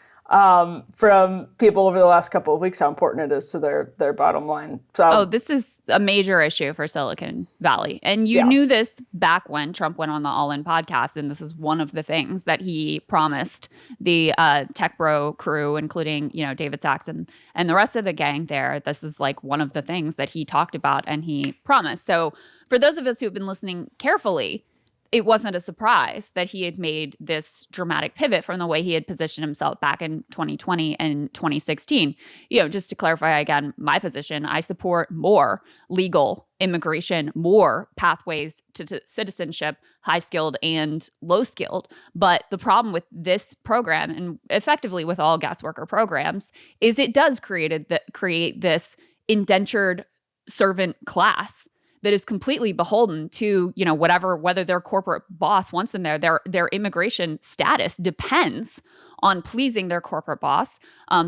A: from people over the last couple of weeks, how important it is to their bottom line. So,
B: this is a major issue for Silicon Valley. And you knew this back when Trump went on the All In podcast. And this is one of the things that he promised the tech bro crew, including, David Sachs and the rest of the gang there. This is like one of the things that he talked about and he promised. So for those of us who've been listening carefully, it wasn't a surprise that he had made this dramatic pivot from the way he had positioned himself back in 2020 and 2016. Just to clarify again, my position, I support more legal immigration, more pathways to citizenship, high-skilled and low-skilled. But the problem with this program, and effectively with all guest worker programs, is it does create this indentured servant class that is completely beholden to, whether their corporate boss wants them there. Their immigration status depends on pleasing their corporate boss.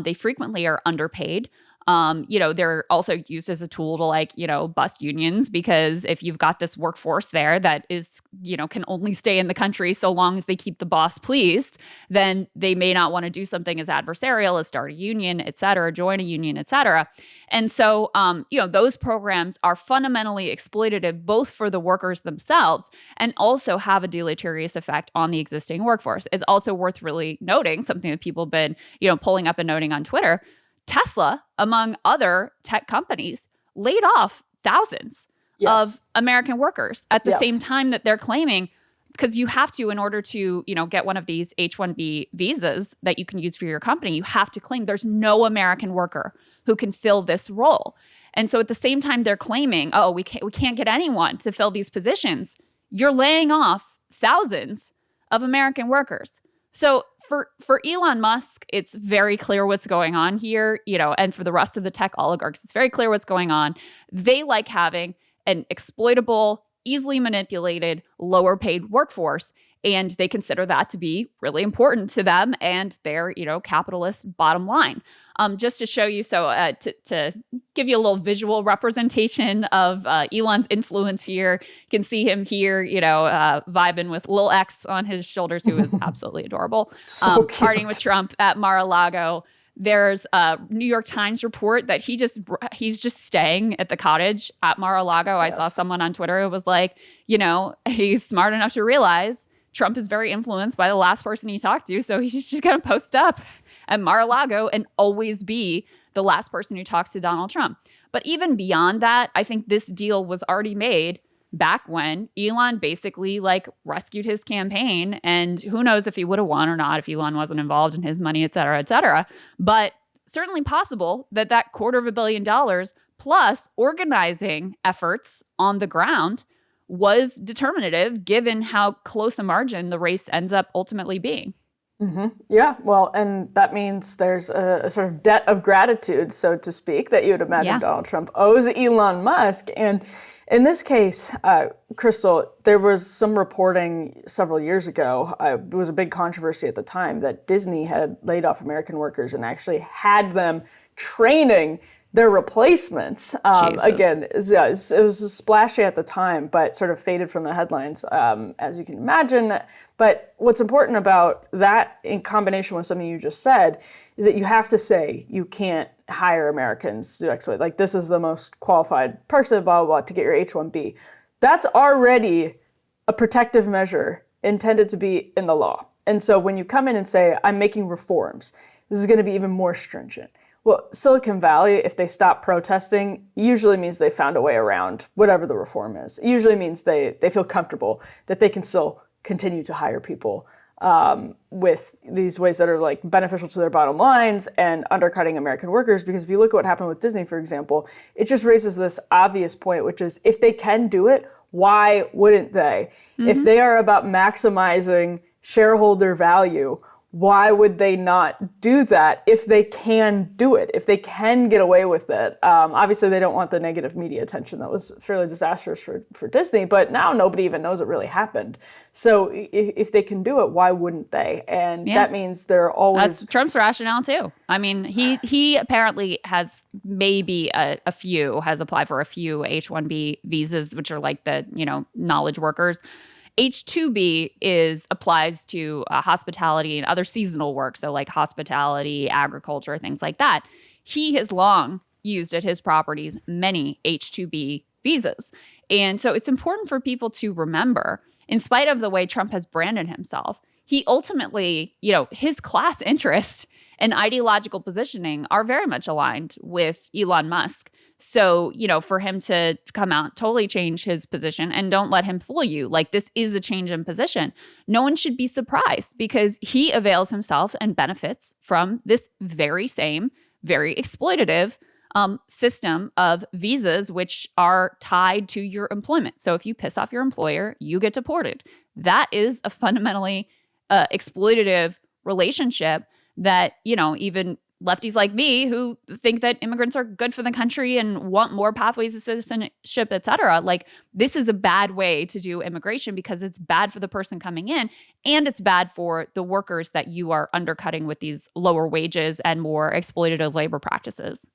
B: They frequently are underpaid. They're also used as a tool to bust unions, because if you've got this workforce there that is, can only stay in the country so long as they keep the boss pleased, then they may not want to do something as adversarial as start a union, et cetera, join a union, et cetera. And so, those programs are fundamentally exploitative, both for the workers themselves and also have a deleterious effect on the existing workforce. It's also worth really noting, something that people have been, pulling up and noting on Twitter. Tesla, among other tech companies, laid off thousands of American workers at the same time that they're claiming, because you have to, in order to, get one of these H-1B visas that you can use for your company, you have to claim there's no American worker who can fill this role. And so at the same time they're claiming, oh, we can't get anyone to fill these positions, you're laying off thousands of American workers. So for Elon Musk, it's very clear what's going on here, and for the rest of the tech oligarchs, it's very clear what's going on. They like having an exploitable, easily manipulated, lower paid workforce, and they consider that to be really important to them and their, capitalist bottom line. Just to show you, to give you a little visual representation of Elon's influence here, you can see him here, vibing with Lil X on his shoulders, who is absolutely adorable, partying with Trump at Mar-a-Lago. There's a New York Times report that he's just staying at the cottage at Mar-a-Lago. I saw someone on Twitter who was like, he's smart enough to realize Trump is very influenced by the last person he talked to, so he's just going to post up at Mar-a-Lago and always be the last person who talks to Donald Trump. But even beyond that, I think this deal was already made back when Elon basically rescued his campaign, and who knows if he would have won or not if Elon wasn't involved in his money, et cetera, et cetera. But certainly possible that $250 million plus organizing efforts on the ground was determinative, given how close a margin the race ends up ultimately being.
A: Mm-hmm. Yeah, well, and that means there's a sort of debt of gratitude, so to speak, that you would imagine Donald Trump owes Elon Musk. And in this case, Krystal, there was some reporting several years ago, it was a big controversy at the time, that Disney had laid off American workers and actually had them training their replacements. Again, it was splashy at the time, but sort of faded from the headlines, as you can imagine. But what's important about that, in combination with something you just said, is that you have to say you can't hire Americans to do X, Y. Like, this is the most qualified person, blah, blah, blah, to get your H-1B. That's already a protective measure intended to be in the law. And so when you come in and say, I'm making reforms, this is going to be even more stringent. Well, Silicon Valley, if they stop protesting, usually means they found a way around whatever the reform is. It usually means they feel comfortable that they can still continue to hire people with these ways that are beneficial to their bottom lines and undercutting American workers. Because if you look at what happened with Disney, for example, it just raises this obvious point, which is if they can do it, why wouldn't they? Mm-hmm. If they are about maximizing shareholder value, why would they not do that if they can do it, if they can get away with it? Obviously, they don't want the negative media attention that was fairly disastrous for Disney, but now nobody even knows it really happened. So if they can do it, why wouldn't they? And that means they're always...
B: That's Trump's rationale, too. I mean, he apparently has maybe has applied for a few H-1B visas, which are the, knowledge workers. H-2B applies to hospitality and other seasonal work, so like hospitality, agriculture, things like that. He has long used at his properties many H-2B visas. And so it's important for people to remember, in spite of the way Trump has branded himself, he ultimately, his class interests and ideological positioning are very much aligned with Elon Musk. So, for him to come out, totally change his position, and don't let him fool you. This is a change in position. No one should be surprised, because he avails himself and benefits from this very same, very exploitative system of visas, which are tied to your employment. So if you piss off your employer, you get deported. That is a fundamentally exploitative relationship that, even lefties like me who think that immigrants are good for the country and want more pathways to citizenship, et cetera. Like, this is a bad way to do immigration because it's bad for the person coming in and it's bad for the workers that you are undercutting with these lower wages and more exploitative labor practices.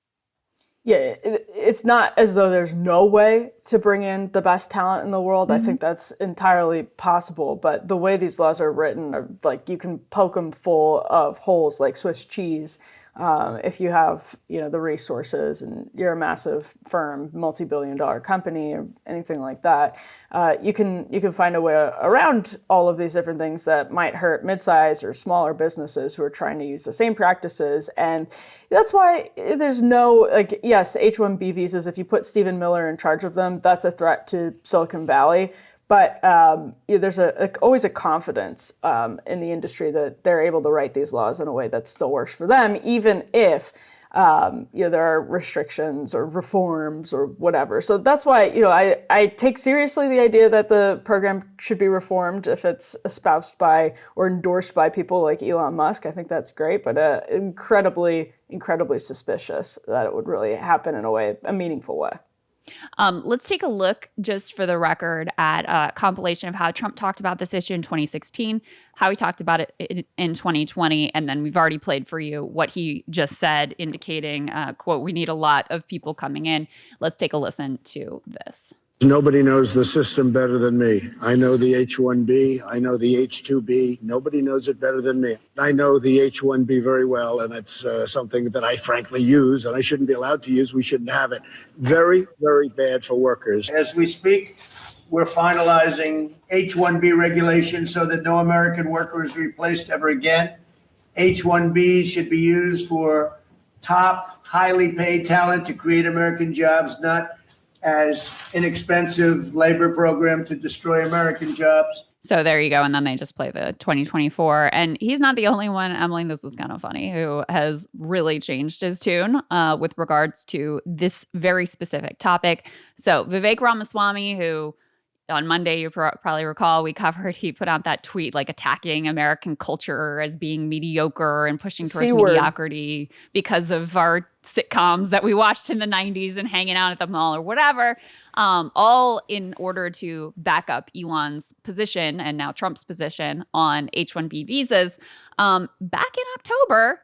A: Yeah, it's not as though there's no way to bring in the best talent in the world. I think that's entirely possible. But the way these laws are written, are like you can poke them full of holes like Swiss cheese. If you have, the resources and you're a massive firm, multi-billion-dollar company or anything like that, you can find a way around all of these different things that might hurt mid-sized or smaller businesses who are trying to use the same practices. And that's why there's no, yes, H-1B visas, if you put Stephen Miller in charge of them, that's a threat to Silicon Valley. But there's always a confidence in the industry that they're able to write these laws in a way that still works for them, even if there are restrictions or reforms or whatever. So that's why I take seriously the idea that the program should be reformed if it's espoused by or endorsed by people like Elon Musk. I think that's great, but incredibly suspicious that it would really happen in a meaningful way.
B: Let's take a look, just for the record, at a compilation of how Trump talked about this issue in 2016, how he talked about it in 2020, and then we've already played for you what he just said, indicating, quote, "We need a lot of people coming in." Let's take a listen to this.
M: Nobody knows the system better than me. I know the H-1B. I know the H-2B. Nobody knows it better than me. I know the H-1B very well, and it's something that I frankly use, and I shouldn't be allowed to use. We shouldn't have it. Very, very bad for workers.
L: As we speak, we're finalizing H-1B regulations so that no American worker is replaced ever again. H-1Bs should be used for top, highly paid talent to create American jobs, not as inexpensive labor program to destroy American jobs.
B: So there you go. And then they just play the 2024. And he's not the only one, Emily, this was kind of funny, who has really changed his tune with regards to this very specific topic. So Vivek Ramaswamy, who on Monday, you probably recall, we covered, he put out that tweet like attacking American culture as being mediocre and pushing towards mediocrity because of our sitcoms that we watched in the 90s and hanging out at the mall or whatever, all in order to back up Elon's position and now Trump's position on H-1B visas. Back in October,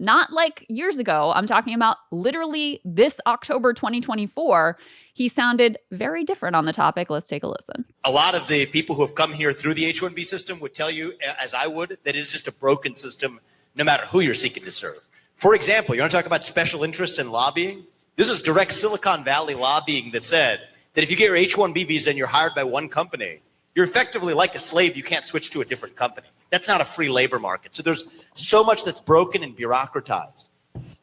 B: not like years ago, I'm talking about literally this October 2024, he sounded very different on the topic. Let's take a listen.
N: A lot of the people who have come here through the H-1B system would tell you, as I would, that it is just a broken system no matter who you're seeking to serve. For example, you want to talk about special interests and lobbying? This is direct Silicon Valley lobbying that said that if you get your H-1B visa and you're hired by one company, you're effectively like a slave. You can't switch to a different company. That's not a free labor market. So there's so much that's broken and bureaucratized.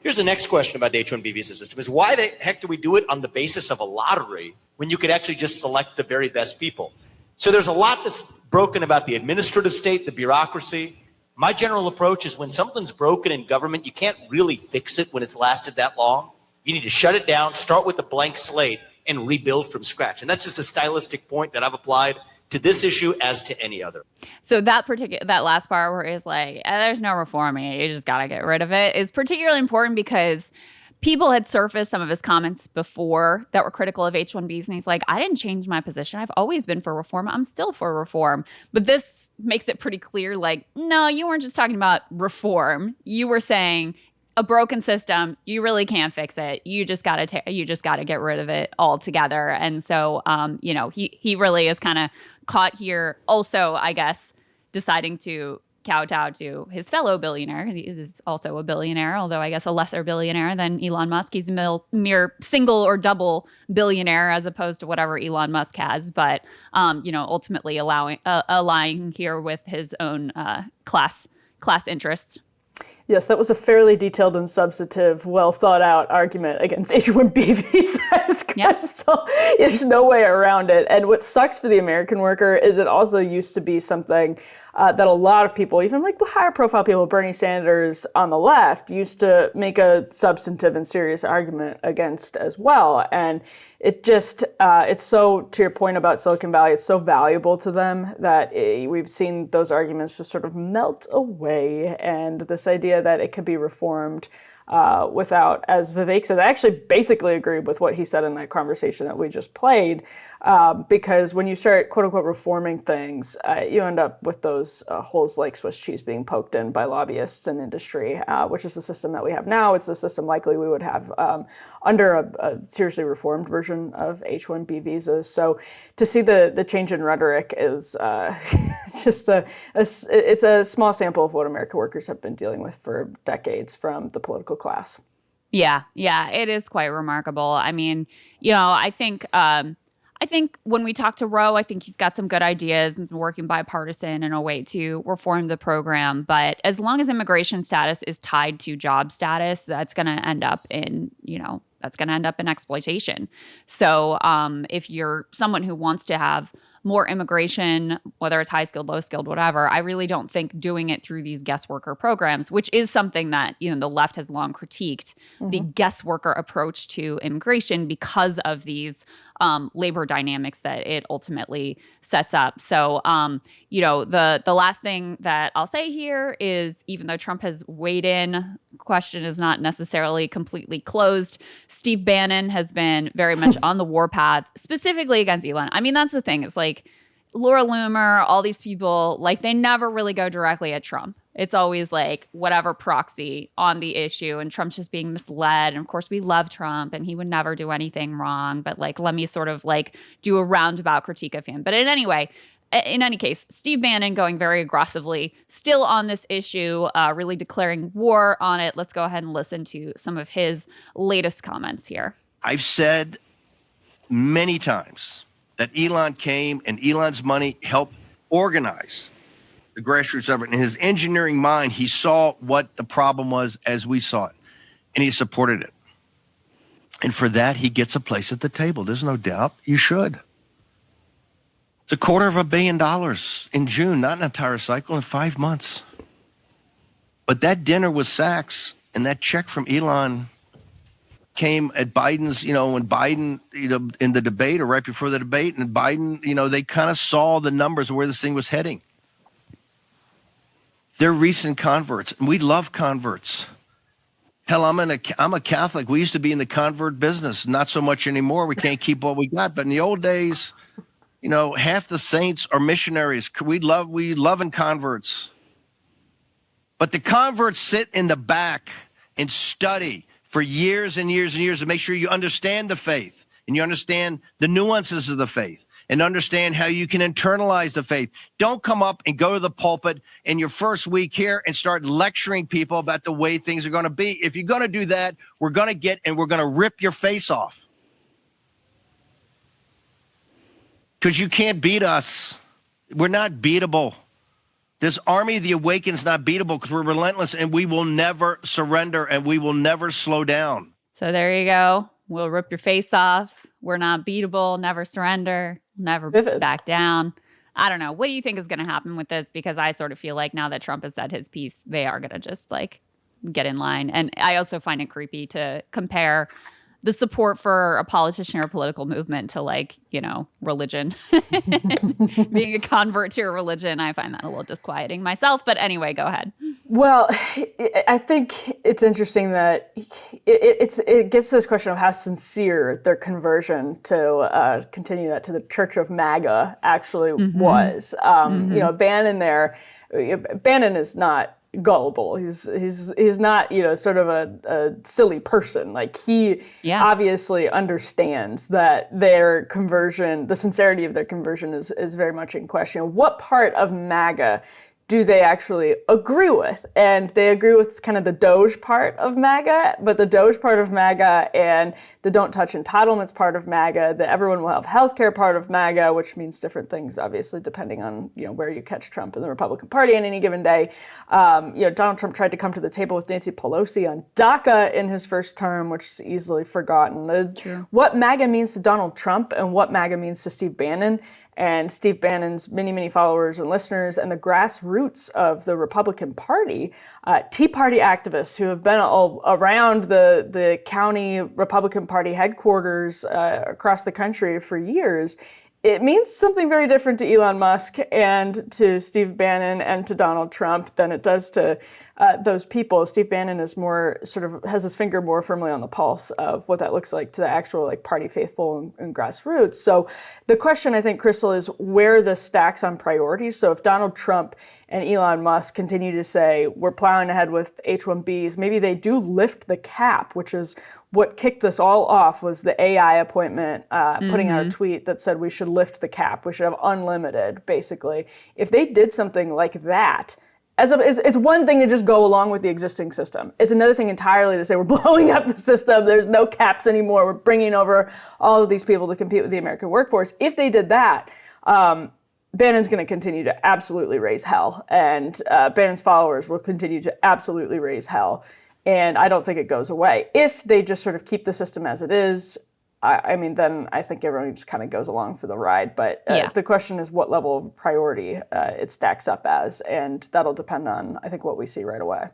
N: Here's the next question about the H-1B visa system is why the heck do we do it on the basis of a lottery when you could actually just select the very best people? So there's a lot that's broken about the administrative state, the bureaucracy. My general approach is when something's broken in government, you can't really fix it when it's lasted that long. You need to shut it down, start with a blank slate, and rebuild from scratch. And that's just a stylistic point that I've applied to this issue as to any other.
B: So that last part where it's like, there's no reform here, you just got to get rid of it, is particularly important because people had surfaced some of his comments before that were critical of H-1Bs. And he's like, I didn't change my position. I've always been for reform. I'm still for reform. But this makes it pretty clear, like, no, you weren't just talking about reform. You were saying a broken system, you really can't fix it. You just got to get rid of it altogether. And so, he really is kind of caught here also, I guess, deciding to kowtow to his fellow billionaire. He is also a billionaire, although I guess a lesser billionaire than Elon Musk. He's a mere single or double billionaire as opposed to whatever Elon Musk has. But, ultimately aligning here with his own class interests.
A: Yes, that was a fairly detailed and substantive, well thought out argument against H-1B visas, Krystal. Yep. There's no way around it. And what sucks for the American worker is it also used to be something that a lot of people, even like higher profile people, Bernie Sanders on the left, used to make a substantive and serious argument against as well. And it just, it's so, to your point about Silicon Valley, it's so valuable to them that we've seen those arguments just sort of melt away. And this idea that it could be reformed without, as Vivek said, I actually basically agreed with what he said in that conversation that we just played, because when you start, quote unquote, reforming things, you end up with those holes like Swiss cheese being poked in by lobbyists and industry, which is the system that we have now. It's the system likely we would have under a seriously reformed version of H-1B visas. So to see the change in rhetoric is just it's a small sample of what American workers have been dealing with for decades from the political class.
B: Yeah, it is quite remarkable. I mean, I think when we talk to Roe, I think he's got some good ideas and working bipartisan in a way to reform the program. But as long as immigration status is tied to job status, that's going to end up in, exploitation. So if you're someone who wants to have more immigration, whether it's high skilled, low skilled, whatever, I really don't think doing it through these guest worker programs, which is something that, the left has long critiqued, the guest worker approach to immigration because of these labor dynamics that it ultimately sets up. So, the last thing that I'll say here is, even though Trump has weighed in, question is not necessarily completely closed. Steve Bannon has been very much on the warpath, specifically against Elon. I mean, that's the thing. It's like Laura Loomer, all these people, like, they never really go directly at Trump. It's always like whatever proxy on the issue, and Trump's just being misled. And of course, we love Trump and he would never do anything wrong. But like, let me sort of like do a roundabout critique of him. But in any case, Steve Bannon going very aggressively still on this issue, really declaring war on it. Let's go ahead and listen to some of his latest comments here.
O: I've said many times that Elon came and Elon's money helped organize the grassroots effort. In his engineering mind, he saw what the problem was as we saw it, and he supported it. And for that, he gets a place at the table. There's no doubt. You should. It's $250 million in June, not an entire cycle, in 5 months. But that dinner with Sachs and that check from Elon came at Biden's, when Biden, in the debate or right before the debate, and Biden, they kind of saw the numbers of where this thing was heading. They're recent converts, and we love converts. Hell, I'm a Catholic. We used to be in the convert business, not so much anymore. We can't keep what we got. But in the old days, half the saints are missionaries. We love in converts. But the converts sit in the back and study for years and years and years to make sure you understand the faith and you understand the nuances of the faith and understand how you can internalize the faith. Don't come up and go to the pulpit in your first week here and start lecturing people about the way things are going to be. If you're going to do that, we're going to rip your face off. Because you can't beat us. We're not beatable. This army of the awakened is not beatable because we're relentless and we will never surrender and we will never slow down.
B: So there you go. We'll rip your face off. We're not beatable, never surrender, never back down. I don't know. What do you think is going to happen with this? Because I sort of feel like now that Trump has said his piece, they are going to just like get in line. And I also find it creepy to compare the support for a politician or a political movement to religion. Being a convert to a religion, I find that a little disquieting myself. But anyway, go ahead.
A: Well, I think it's interesting that it gets to this question of how sincere their conversion to continue that to the Church of MAGA actually was. Bannon is not gullible. He's not, sort of a silly person. Like he obviously understands that their conversion, the sincerity of their conversion is very much in question. What part of MAGA do they actually agree with? And they agree with kind of the Doge part of MAGA, but the Doge part of MAGA and the don't touch entitlements part of MAGA, the everyone will have healthcare part of MAGA, which means different things, obviously, depending on where you catch Trump in the Republican Party on any given day. Donald Trump tried to come to the table with Nancy Pelosi on DACA in his first term, which is easily forgotten. What MAGA means to Donald Trump and what MAGA means to Steve Bannon and Steve Bannon's many, many followers and listeners and the grassroots of the Republican Party, Tea Party activists who have been all around the county Republican Party headquarters across the country for years, it means something very different to Elon Musk and to Steve Bannon and to Donald Trump than it does to those people. Steve Bannon is more sort of has his finger more firmly on the pulse of what that looks like to the actual like party faithful and grassroots. So the question, I think, Krystal, is where this stacks on priorities. So if Donald Trump and Elon Musk continue to say we're plowing ahead with H-1Bs, maybe they do lift the cap, which is what kicked this all off was the AI appointment putting out a tweet that said we should lift the cap, we should have unlimited, basically. If they did something like that, it's one thing to just go along with the existing system. It's another thing entirely to say we're blowing up the system, there's no caps anymore, we're bringing over all of these people to compete with the American workforce. If they did that, Bannon's going to continue to absolutely raise hell, and Bannon's followers will continue to absolutely raise hell. And I don't think it goes away. If they just sort of keep the system as it is, I mean, then I think everyone just kind of goes along for the ride. But the question is what level of priority it stacks up as. And that'll depend on, I think, what we see right away.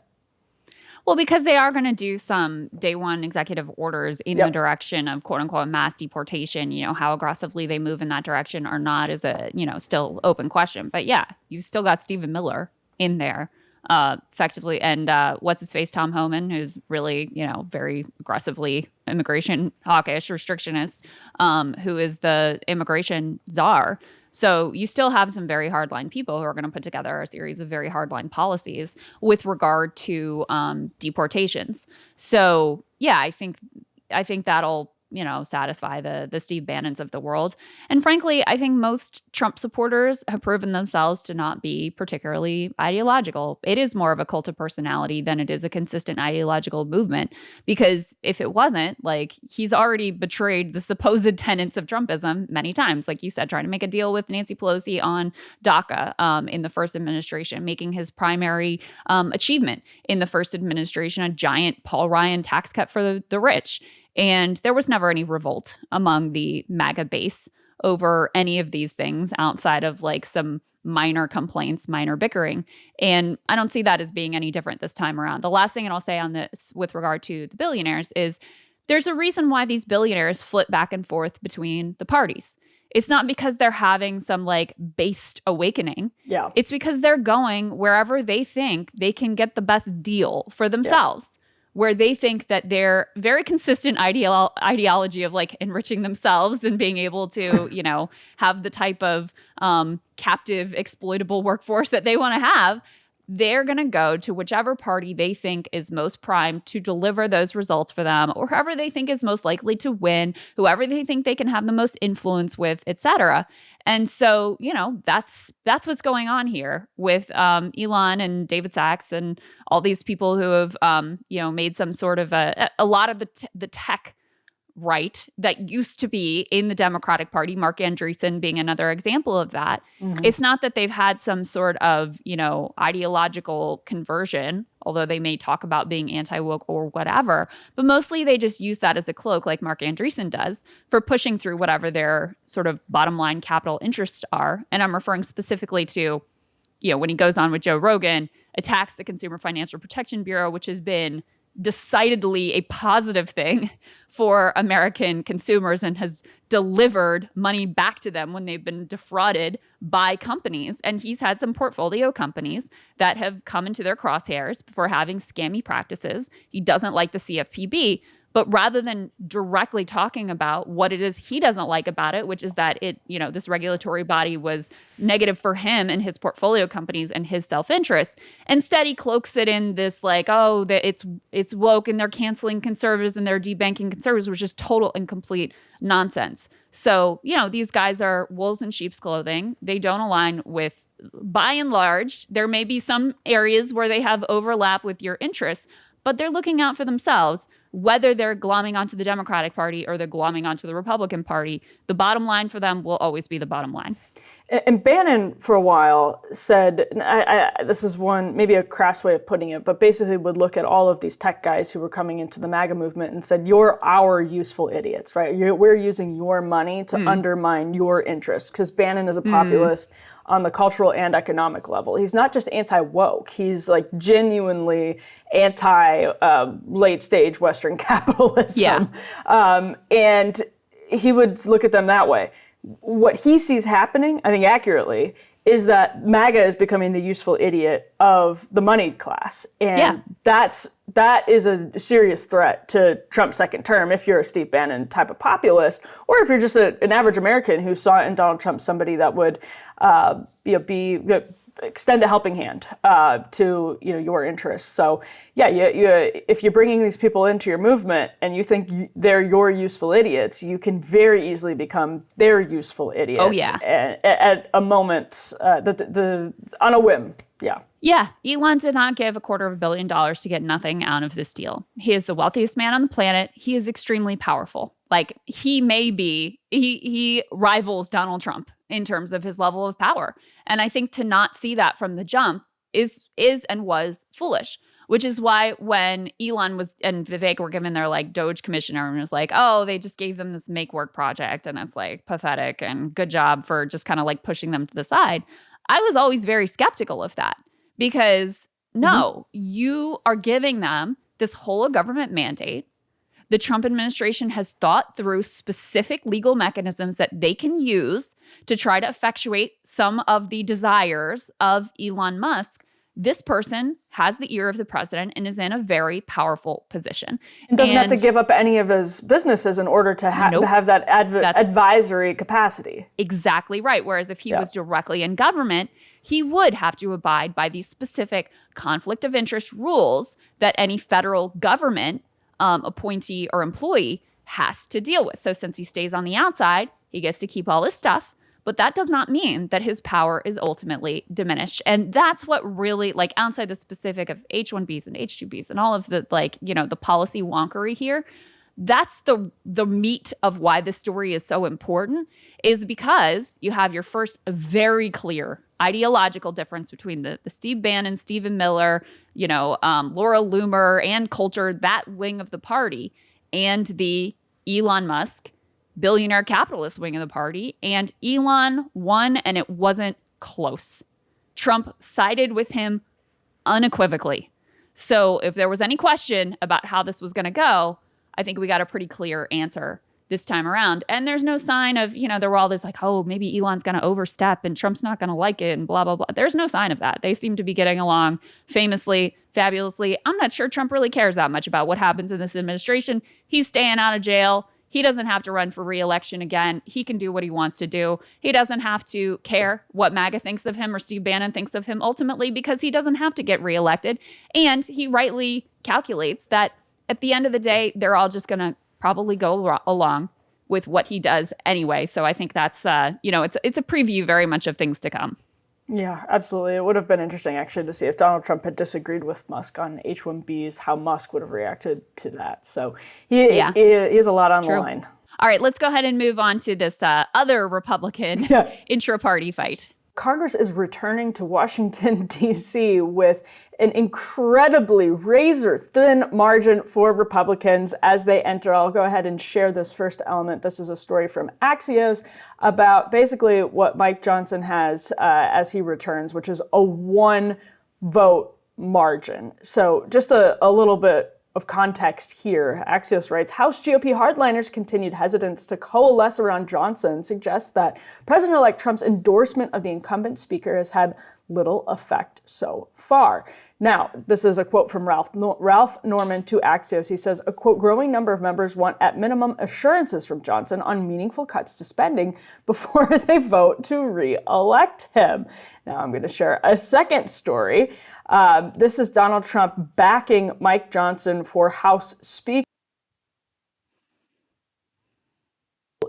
B: Well, because they are going to do some day one executive orders in the direction of quote unquote mass deportation. You know, how aggressively they move in that direction or not is a, still open question. But yeah, you've still got Stephen Miller in there. Effectively, and what's his face, Tom Homan, who's really, very aggressively immigration hawkish, restrictionist, who is the immigration czar. So you still have some very hardline people who are going to put together a series of very hardline policies with regard to deportations. So yeah, I think that'll satisfy the Steve Bannons of the world. And frankly, I think most Trump supporters have proven themselves to not be particularly ideological. It is more of a cult of personality than it is a consistent ideological movement. Because if it wasn't, like, he's already betrayed the supposed tenets of Trumpism many times. Like you said, trying to make a deal with Nancy Pelosi on DACA in the first administration, making his primary achievement in the first administration a giant Paul Ryan tax cut for the rich. And there was never any revolt among the MAGA base over any of these things outside of like some minor complaints, minor bickering. And I don't see that as being any different this time around. The last thing that I'll say on this with regard to the billionaires is there's a reason why these billionaires flip back and forth between the parties. It's not because they're having some like based awakening. Yeah. It's because they're going wherever they think they can get the best deal for themselves. Where they think that their very consistent ideology of like enriching themselves and being able to, have the type of captive exploitable workforce that they want to have, they're going to go to whichever party they think is most primed to deliver those results for them, or whoever they think is most likely to win, whoever they think they can have the most influence with, et cetera. And so, that's what's going on here with Elon and David Sachs and all these people who have, made some sort of a lot of the tech right that used to be in the Democratic Party, Mark Andreessen being another example of that. Mm-hmm. It's not that they've had some sort of, ideological conversion, although they may talk about being anti-woke or whatever, but mostly they just use that as a cloak like Mark Andreessen does for pushing through whatever their sort of bottom line capital interests are. And I'm referring specifically to, when he goes on with Joe Rogan, attacks the Consumer Financial Protection Bureau, which has been decidedly a positive thing for American consumers and has delivered money back to them when they've been defrauded by companies. And he's had some portfolio companies that have come into their crosshairs for having scammy practices. He doesn't like the CFPB. But rather than directly talking about what it is he doesn't like about it, which is that it, this regulatory body was negative for him and his portfolio companies and his self-interest, instead he cloaks it in this like, oh, that it's woke and they're canceling conservatives and they're debanking conservatives, which is total and complete nonsense. So, these guys are wolves in sheep's clothing. They don't align with, by and large, there may be some areas where they have overlap with your interests, but they're looking out for themselves, whether they're glomming onto the Democratic Party or they're glomming onto the Republican Party. The bottom line for them will always be the bottom line.
A: And Bannon, for a while, said, this is one, maybe a crass way of putting it, but basically would look at all of these tech guys who were coming into the MAGA movement and said, you're our useful idiots, right? We're using your money to undermine your interests, because Bannon is a populist on the cultural and economic level. He's not just anti-woke. He's like genuinely anti-late stage Western capitalism. Yeah. And he would look at them that way. what he sees happening, I think accurately, is that MAGA is becoming the useful idiot of the moneyed class. And that is a serious threat to Trump's second term if you're a Steve Bannon type of populist, or if you're just an average American who saw in Donald Trump somebody that would extend a helping hand to your interests. So if you're bringing these people into your movement and you think they're your useful idiots, you can very easily become their useful idiots.
B: Oh yeah,
A: at a moment, on a whim.
B: Yeah, Elon did not give $250 million to get nothing out of this deal. He is the wealthiest man on the planet. He is extremely powerful. Like he rivals Donald Trump in terms of his level of power. And I think to not see that from the jump is and was foolish, which is why when Elon and Vivek were given their like Doge commissioner and was like, oh, they just gave them this make work project. And it's like pathetic and good job for just kind of like pushing them to the side. I was always very skeptical of that. Because no, you are giving them this whole government mandate. The Trump administration has thought through specific legal mechanisms that they can use to try to effectuate some of the desires of Elon Musk. This person has the ear of the president and is in a very powerful position.
A: And doesn't have to give up any of his businesses in order to have that advisory capacity.
B: Exactly right. Whereas if he was directly in government, he would have to abide by these specific conflict of interest rules that any federal government appointee or employee has to deal with. So since he stays on the outside, he gets to keep all his stuff. But that does not mean that his power is ultimately diminished. And that's what really, like, outside the specific of H-1Bs and H-2Bs and all of the, like, the policy wonkery here, that's the meat of why this story is so important, is because you have your first very clear ideological difference between the Steve Bannon, Stephen Miller, Laura Loomer, and Coulter, that wing of the party, and the Elon Musk billionaire capitalist wing of the party. And Elon won, and it wasn't close. Trump sided with him unequivocally. So if there was any question about how this was going to go, I think we got a pretty clear answer this time around. And there's no sign of, there were all this like, oh, maybe Elon's going to overstep and Trump's not going to like it and blah, blah, blah. There's no sign of that. They seem to be getting along famously, fabulously. I'm not sure Trump really cares that much about what happens in this administration. He's staying out of jail. He doesn't have to run for re-election again. He can do what he wants to do. He doesn't have to care what MAGA thinks of him or Steve Bannon thinks of him ultimately, because he doesn't have to get reelected. And he rightly calculates that at the end of the day, they're all just going to probably go along with what he does anyway. So I think that's, it's a preview very much of things to come.
A: Yeah, absolutely. It would have been interesting, actually, to see if Donald Trump had disagreed with Musk on H-1Bs, how Musk would have reacted to that. So he has a lot on the line.
B: All right, let's go ahead and move on to this other Republican intra-party fight.
A: Congress is returning to Washington, D.C. with an incredibly razor-thin margin for Republicans as they enter. I'll go ahead and share this first element. This is a story from Axios about basically what Mike Johnson has as he returns, which is a one-vote margin. So just a little bit of context here. Axios writes, House GOP hardliners' continued hesitance to coalesce around Johnson suggests that President-elect Trump's endorsement of the incumbent speaker has had little effect so far. Now, this is a quote from Ralph Norman to Axios. He says, a, quote, growing number of members want at minimum assurances from Johnson on meaningful cuts to spending before they vote to re-elect him. Now, I'm going to share a second story. This is Donald Trump backing Mike Johnson for House Speaker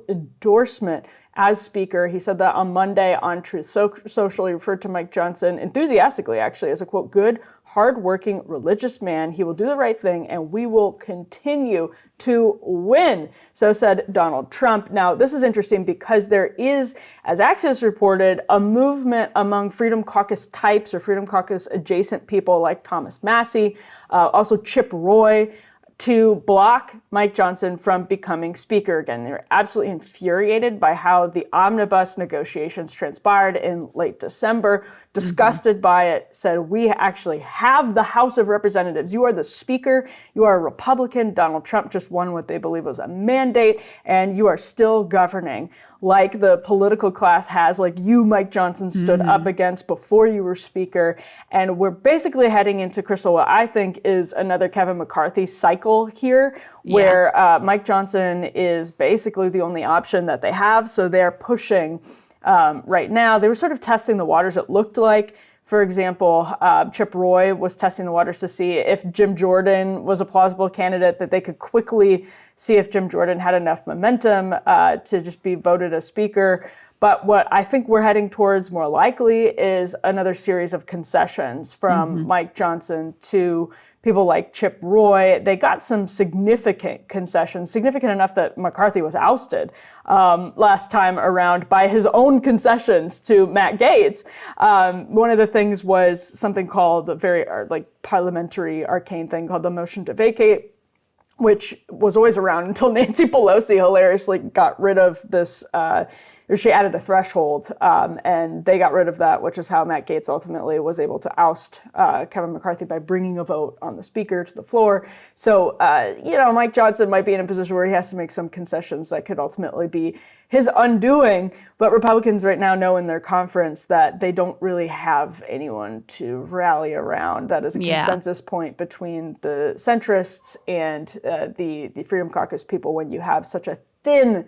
A: endorsement as Speaker. He said that on Monday on Truth Social. He referred to Mike Johnson enthusiastically, actually, as a, quote, good, hardworking, religious man. He will do the right thing, and we will continue to win. So said Donald Trump. Now, this is interesting because there is, as Axios reported, a movement among Freedom Caucus types or Freedom Caucus adjacent people like Thomas Massie, also Chip Roy, to block Mike Johnson from becoming Speaker again. They're absolutely infuriated by how the omnibus negotiations transpired in late December disgusted by it, said, we actually have the House of Representatives. You are the Speaker. You are a Republican. Donald Trump just won what they believe was a mandate, and you are still governing like the political class has, like you, Mike Johnson, stood up against before you were Speaker. And we're basically heading into, Krystal, what I think is another Kevin McCarthy cycle here, where Mike Johnson is basically the only option that they have. So they're pushing right now. They were sort of testing the waters, it looked like. For example, Chip Roy was testing the waters to see if Jim Jordan was a plausible candidate, that they could quickly see if Jim Jordan had enough momentum to just be voted as Speaker. But what I think we're heading towards more likely is another series of concessions from Mike Johnson to people like Chip Roy. They got some significant concessions, significant enough that McCarthy was ousted last time around by his own concessions to Matt Gaetz. One of the things was something called a very parliamentary arcane thing called the motion to vacate, which was always around until Nancy Pelosi hilariously got rid of this, she added a threshold, and they got rid of that, which is how Matt Gaetz ultimately was able to oust Kevin McCarthy by bringing a vote on the Speaker to the floor. So, Mike Johnson might be in a position where he has to make some concessions that could ultimately be his undoing. But Republicans right now know in their conference that they don't really have anyone to rally around. That is a consensus point between the centrists and the Freedom Caucus people when you have such a thin,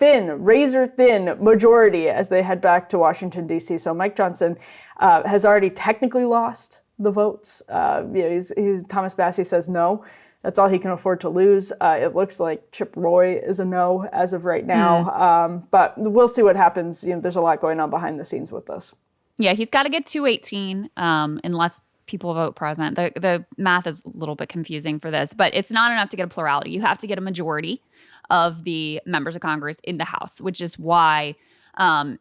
A: razor-thin majority as they head back to Washington, D.C. So Mike Johnson has already technically lost the votes. Thomas Massie says no. That's all he can afford to lose. It looks like Chip Roy is a no as of right now. But we'll see what happens. There's a lot going on behind the scenes with this.
B: Yeah, he's got to get 218 unless people vote present. The math is a little bit confusing for this, but it's not enough to get a plurality. You have to get a majority of the members of Congress in the House, which is why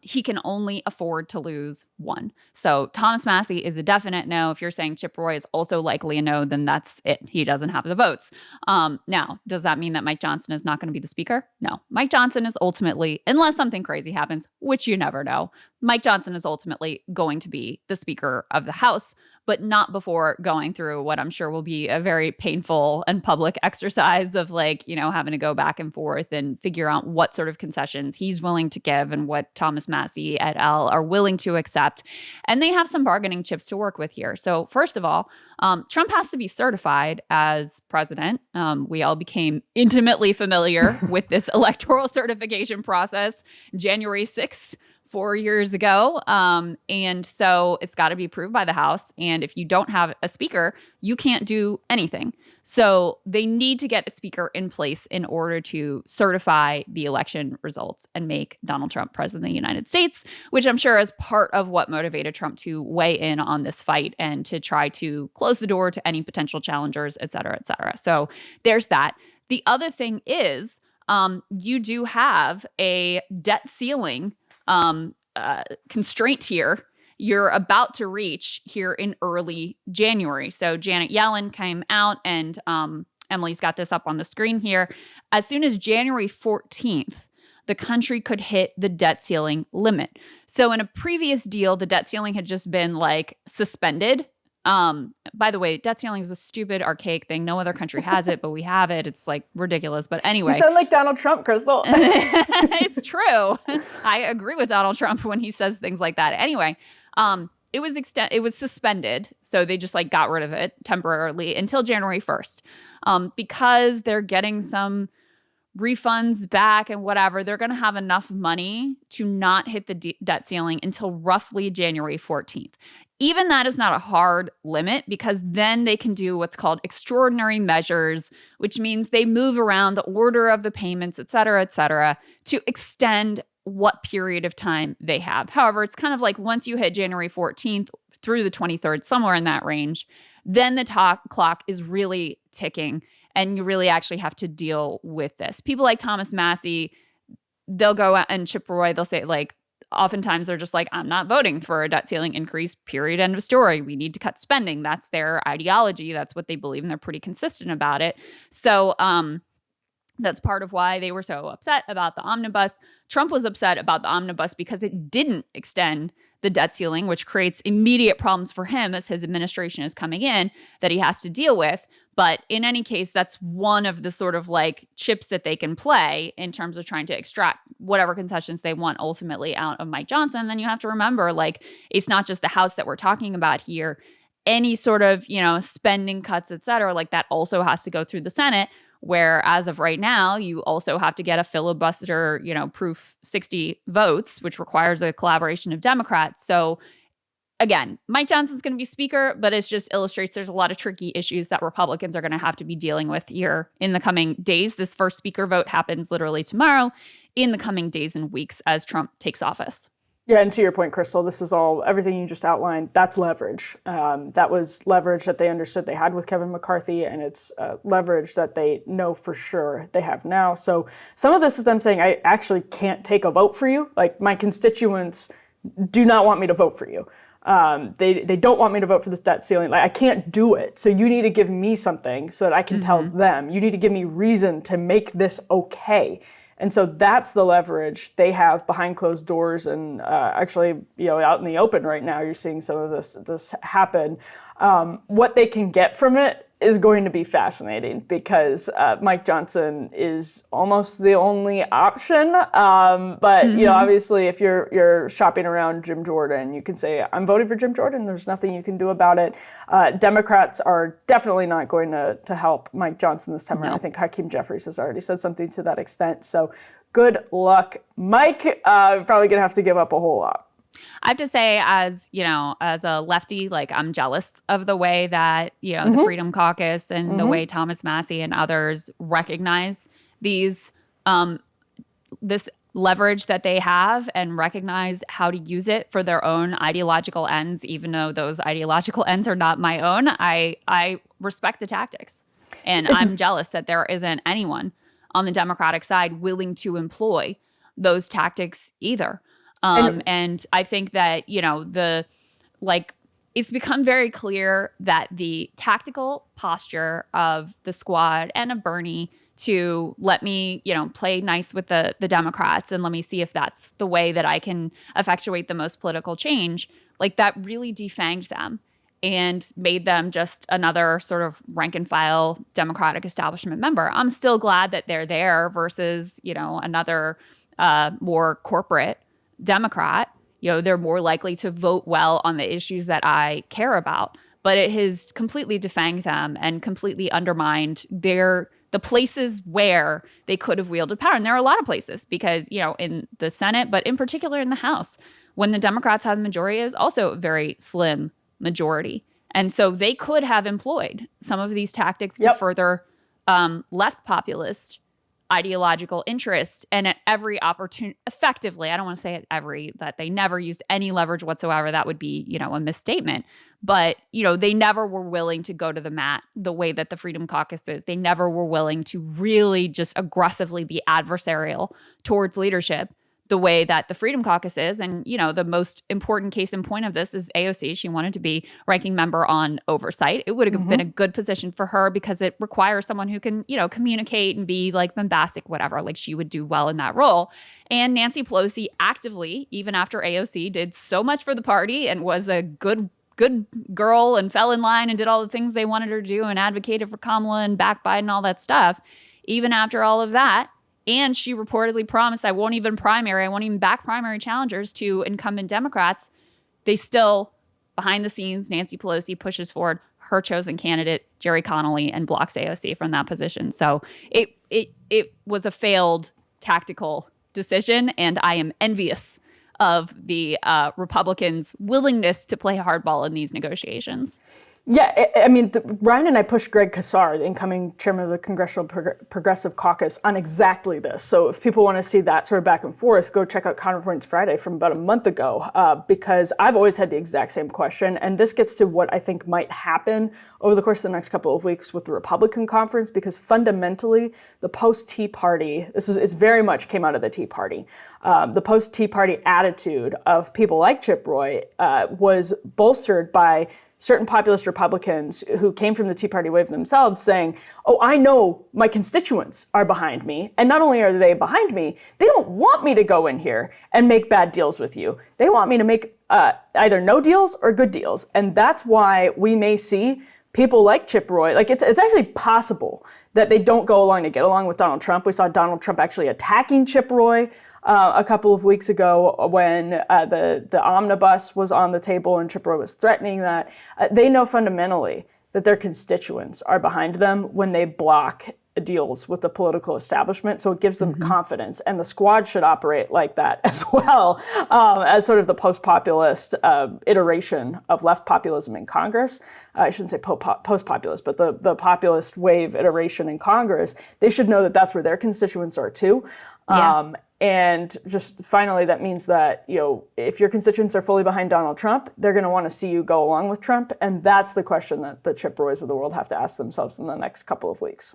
B: he can only afford to lose one. So Thomas Massie is a definite no. If you're saying Chip Roy is also likely a no, then that's it. He doesn't have the votes. Now, does that mean that Mike Johnson is not going to be the Speaker? No. Mike Johnson is ultimately, unless something crazy happens, which you never know, Mike Johnson is ultimately going to be the Speaker of the House, but not before going through what I'm sure will be a very painful and public exercise of having to go back and forth and figure out what sort of concessions he's willing to give and what Thomas Massie et al. Are willing to accept. And they have some bargaining chips to work with here. So first of all, Trump has to be certified as president. We all became intimately familiar with this electoral certification process January 6th. 4 years ago. And so it's got to be approved by the House. And if you don't have a speaker, you can't do anything. So they need to get a speaker in place in order to certify the election results and make Donald Trump president of the United States, which I'm sure is part of what motivated Trump to weigh in on this fight and to try to close the door to any potential challengers, et cetera, et cetera. So there's that. The other thing is you do have a debt ceiling constraint here you're about to reach here in early January. So Janet Yellen came out and Emily's got this up on the screen here. As soon as January 14th, the country could hit the debt ceiling limit. So in a previous deal, the debt ceiling had just been suspended. By the way, debt ceiling is a stupid, archaic thing. No other country has it, but we have it. It's ridiculous. But anyway.
A: You sound like Donald Trump, Krystal.
B: It's true. I agree with Donald Trump when he says things like that. Anyway, it was suspended. So they just got rid of it temporarily until January 1st. Because they're getting some refunds back and whatever, they're going to have enough money to not hit the debt ceiling until roughly January 14th. Even that is not a hard limit because then they can do what's called extraordinary measures, which means they move around the order of the payments, et cetera, to extend what period of time they have. However, it's kind of once you hit January 14th through the 23rd, somewhere in that range, then the clock is really ticking and you really actually have to deal with this. People like Thomas Massie, they'll go out, and Chip Roy, they'll say oftentimes they're just I'm not voting for a debt ceiling increase, period, end of story. We need to cut spending. That's their ideology. That's what they believe, and they're pretty consistent about it. So that's part of why they were so upset about the omnibus. Trump was upset about the omnibus because it didn't extend the debt ceiling, which creates immediate problems for him as his administration is coming in that he has to deal with. But in any case, that's one of the sort of like chips that they can play in terms of trying to extract whatever concessions they want ultimately out of Mike Johnson. Then you have to remember, like, it's not just the House that we're talking about here. Any sort of, spending cuts, et cetera, like that also has to go through the Senate, where as of right now, you also have to get a filibuster, proof 60 votes, which requires a collaboration of Democrats. So again, Mike Johnson's going to be speaker, but it just illustrates there's a lot of tricky issues that Republicans are going to have to be dealing with here in the coming days. This first speaker vote happens literally tomorrow, in the coming days and weeks as Trump takes office.
A: Yeah, and to your point, Krystal, this is all, everything you just outlined, that's leverage. That was leverage that they understood they had with Kevin McCarthy, and it's leverage that they know for sure they have now. So some of this is them saying, I actually can't take a vote for you. Like, my constituents do not want me to vote for you. They don't want me to vote for this debt ceiling. Like, I can't do it. So you need to give me something so that I can tell them. You need to give me reason to make this okay. And so that's the leverage they have behind closed doors. And actually, out in the open right now, you're seeing some of this happen. What they can get from it is going to be fascinating, because Mike Johnson is almost the only option. But obviously, if you're shopping around Jim Jordan, you can say, I'm voting for Jim Jordan. There's nothing you can do about it. Democrats are definitely not going to help Mike Johnson this time around. I think Hakeem Jeffries has already said something to that extent. So good luck, Mike. Probably gonna have to give up a whole lot.
B: I have to say, as a lefty, like, I'm jealous of the way that, the Freedom Caucus and the way Thomas Massie and others recognize these, this leverage that they have and recognize how to use it for their own ideological ends, even though those ideological ends are not my own. I respect the tactics, and I'm jealous that there isn't anyone on the Democratic side willing to employ those tactics either. And I think that, it's become very clear that the tactical posture of the squad and of Bernie to let me, play nice with the Democrats and let me see if that's the way that I can effectuate the most political change, like, that really defanged them and made them just another sort of rank and file Democratic establishment member. I'm still glad that they're there versus, another more corporate Democrat. They're more likely to vote well on the issues that I care about. But it has completely defanged them and completely undermined the places where they could have wielded power. And there are a lot of places, because, in the Senate, but in particular in the House, when the Democrats have the majority, is also a very slim majority. And so they could have employed some of these tactics to further left populist ideological interests, and at every opportunity, effectively, I don't want to say at every, that they never used any leverage whatsoever. That would be, a misstatement. But, they never were willing to go to the mat the way that the Freedom Caucus is. They never were willing to really just aggressively be adversarial towards leadership the way that the Freedom Caucus is. And, the most important case in point of this is AOC. She wanted to be ranking member on oversight. It would have been a good position for her, because it requires someone who can, communicate and be like bombastic, whatever. Like, she would do well in that role. And Nancy Pelosi actively, even after AOC did so much for the party and was a good girl and fell in line and did all the things they wanted her to do and advocated for Kamala and backed Biden and all that stuff, even after all of that, and she reportedly promised, I won't even back primary challengers to incumbent Democrats, they still, behind the scenes, Nancy Pelosi pushes forward her chosen candidate, Jerry Connolly, and blocks AOC from that position. So it was a failed tactical decision, and I am envious of the Republicans' willingness to play hardball in these negotiations.
A: Yeah, I mean, Ryan and I pushed Greg Casar, the incoming chairman of the Congressional Progressive Caucus, on exactly this. So if people want to see that sort of back and forth, go check out Counterpoints Friday from about a month ago, because I've always had the exact same question. And this gets to what I think might happen over the course of the next couple of weeks with the Republican conference, because fundamentally, the post-Tea Party, this is very much came out of the Tea Party. The post-Tea Party attitude of people like Chip Roy was bolstered by certain populist Republicans who came from the Tea Party wave themselves saying, oh, I know my constituents are behind me. And not only are they behind me, they don't want me to go in here and make bad deals with you. They want me to make either no deals or good deals. And that's why we may see people like Chip Roy, like it's actually possible that they don't go along to get along with Donald Trump. We saw Donald Trump actually attacking Chip Roy a couple of weeks ago when the omnibus was on the table and Chip Roy was threatening that. They know fundamentally that their constituents are behind them when they block deals with the political establishment. So it gives them confidence. And the squad should operate like that as well, as sort of the post-populist iteration of left populism in Congress. I shouldn't say post-populist, but the populist wave iteration in Congress. They should know that that's where their constituents are too.
B: Yeah.
A: And just finally, that means that, if your constituents are fully behind Donald Trump, they're going to want to see you go along with Trump. And that's the question that the Chip Roys of the world have to ask themselves in the next couple of weeks.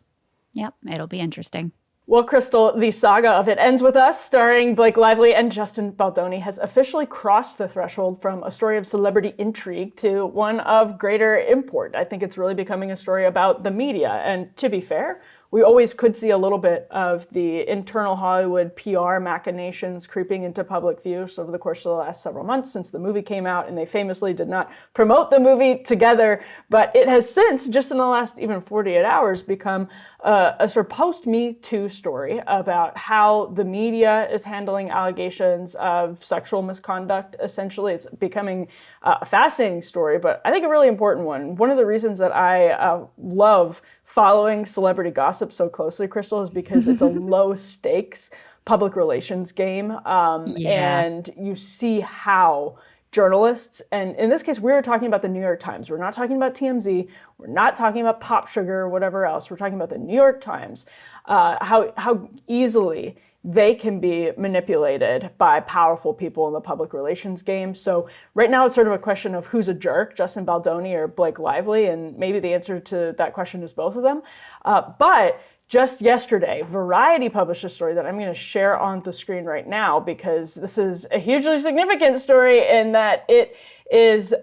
B: Yep, it'll be interesting.
A: Well, Krystal, the saga of It Ends With Us, starring Blake Lively and Justin Baldoni, has officially crossed the threshold from a story of celebrity intrigue to one of greater import. I think it's really becoming a story about the media. And to be fair, we always could see a little bit of the internal Hollywood PR machinations creeping into public view over the course of the last several months since the movie came out, and they famously did not promote the movie together. But it has since, just in the last even 48 hours, become a sort of post-Me Too story about how the media is handling allegations of sexual misconduct. Essentially, it's becoming a fascinating story, but I think a really important one. One of the reasons that I love following celebrity gossip so closely, Krystal, is because it's a low stakes public relations game. And you see how journalists, and in this case, we're talking about the New York Times. We're not talking about TMZ. We're not talking about Pop Sugar or whatever else. We're talking about the New York Times, how easily they can be manipulated by powerful people in the public relations game. So right now it's sort of a question of who's a jerk, Justin Baldoni or Blake Lively, and maybe the answer to that question is both of them. But just yesterday, Variety published a story that I'm going to share on the screen right now because this is a hugely significant story in that it is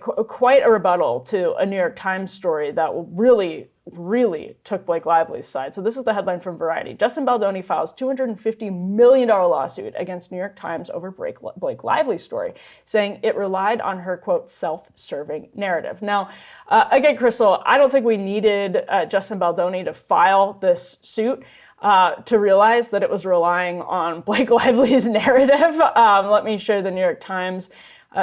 A: quite a rebuttal to a New York Times story that really took Blake Lively's side. So this is the headline from Variety. Justin Baldoni files $250 million lawsuit against New York Times over Blake Lively's story, saying it relied on her, quote, self-serving narrative. Now, again, Krystal, I don't think we needed Justin Baldoni to file this suit to realize that it was relying on Blake Lively's narrative. Let me share the New York Times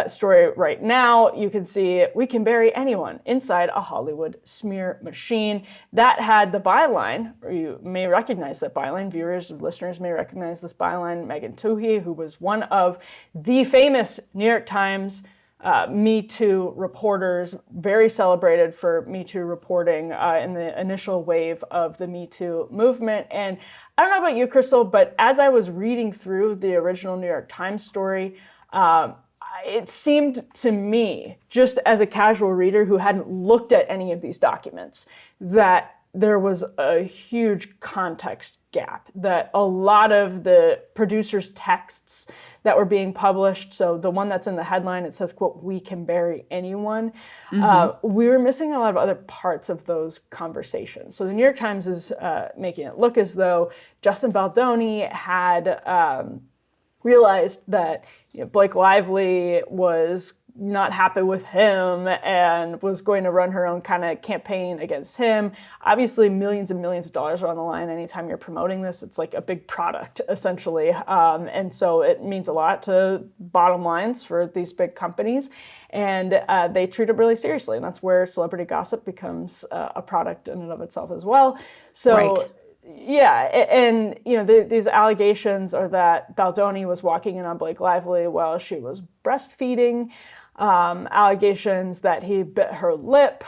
A: story right now. You can see, we can bury anyone inside a Hollywood smear machine. That had the byline, or you may recognize that byline, viewers and listeners may recognize this byline, Megan Twohey, who was one of the famous New York Times Me Too reporters, very celebrated for Me Too reporting in the initial wave of the Me Too movement. And I don't know about you, Krystal, but as I was reading through the original New York Times story, it seemed to me, just as a casual reader who hadn't looked at any of these documents, that there was a huge context gap, that a lot of the producers' texts that were being published, so the one that's in the headline, it says, quote, we can bury anyone. We were missing a lot of other parts of those conversations. So the New York Times is making it look as though Justin Baldoni had realized that Blake Lively was not happy with him and was going to run her own kind of campaign against him. Obviously, millions and millions of dollars are on the line anytime you're promoting this. It's like a big product, essentially. And so it means a lot to bottom lines for these big companies. And they treat it really seriously. And that's where celebrity gossip becomes a product in and of itself as well. So. Right. Yeah, and these allegations are that Baldoni was walking in on Blake Lively while she was breastfeeding, allegations that he bit her lip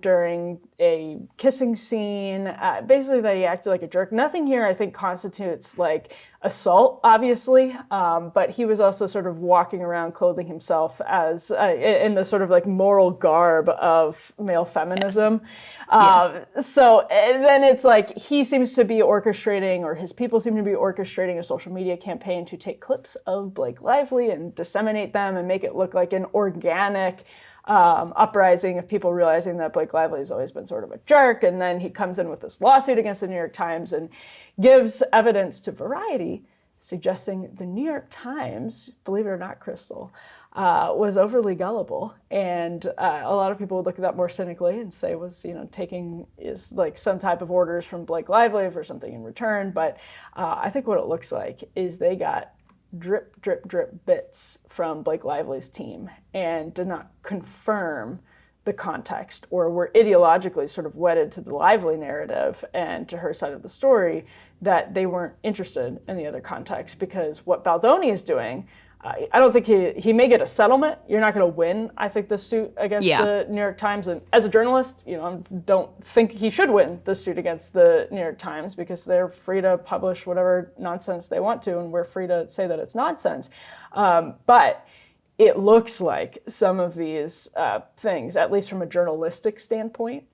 A: during a kissing scene, basically that he acted like a jerk. Nothing here, I think, constitutes like assault, obviously, but he was also sort of walking around clothing himself as in the sort of like moral garb of male feminism. Yes. So then it's like he seems to be orchestrating, or his people seem to be orchestrating, a social media campaign to take clips of Blake Lively and disseminate them and make it look like an organic uprising of people realizing that Blake Lively has always been sort of a jerk. And then he comes in with this lawsuit against the New York Times and gives evidence to Variety suggesting the New York Times, believe it or not, Krystal, was overly gullible. And a lot of people would look at that more cynically and say was, taking is like some type of orders from Blake Lively for something in return. But I think what it looks like is they got drip, drip, drip bits from Blake Lively's team and did not confirm the context, or were ideologically sort of wedded to the Lively narrative and to her side of the story, that they weren't interested in the other context. Because what Baldoni is doing, I don't think he may get a settlement. You're not going to win, I think, the suit against the New York Times. And as a journalist, I don't think he should win the suit against the New York Times, because they're free to publish whatever nonsense they want to, and we're free to say that it's nonsense. But it looks like some of these things, at least from a journalistic standpoint,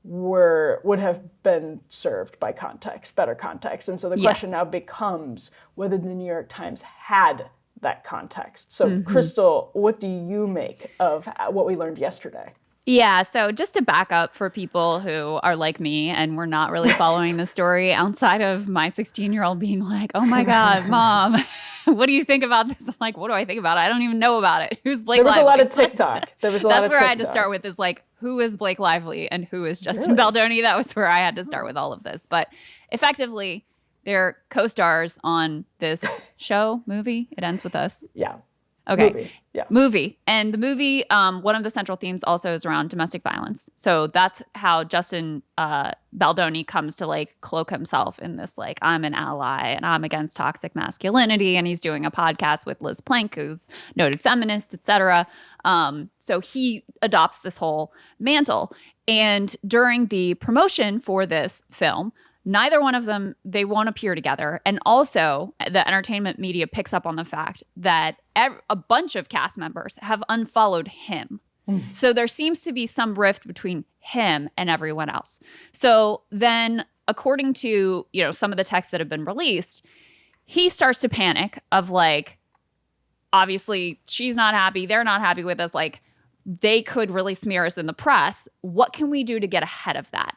A: would have been served by context, better context. And so the question now becomes whether the New York Times had that context. So Krystal, what do you make of what we learned yesterday?
B: Yeah, so just to back up for people who are like me and we're not really following the story outside of my 16-year-old being like, oh my God, Mom, what do you think about this? I'm like, what do I think about it? I don't even know about it. Who's Blake Lively?
A: There was a lot of TikTok.
B: That's where I had to start with, is like, who is Blake Lively and who is Justin Baldoni? That was where I had to start with all of this. But effectively, they're co-stars on this movie. It Ends With Us.
A: Yeah.
B: Okay. Movie. And the movie, one of the central themes also is around domestic violence. So that's how Justin Baldoni comes to like cloak himself in this, like, I'm an ally and I'm against toxic masculinity. And he's doing a podcast with Liz Plank, who's noted feminist, etc. So he adopts this whole mantle. And during the promotion for this film, neither one of them, they won't appear together. And also, the entertainment media picks up on the fact that a bunch of cast members have unfollowed him. So there seems to be some rift between him and everyone else. So then, according to, some of the texts that have been released, he starts to panic of like, obviously, she's not happy. They're not happy with us. Like, they could really smear us in the press. What can we do to get ahead of that?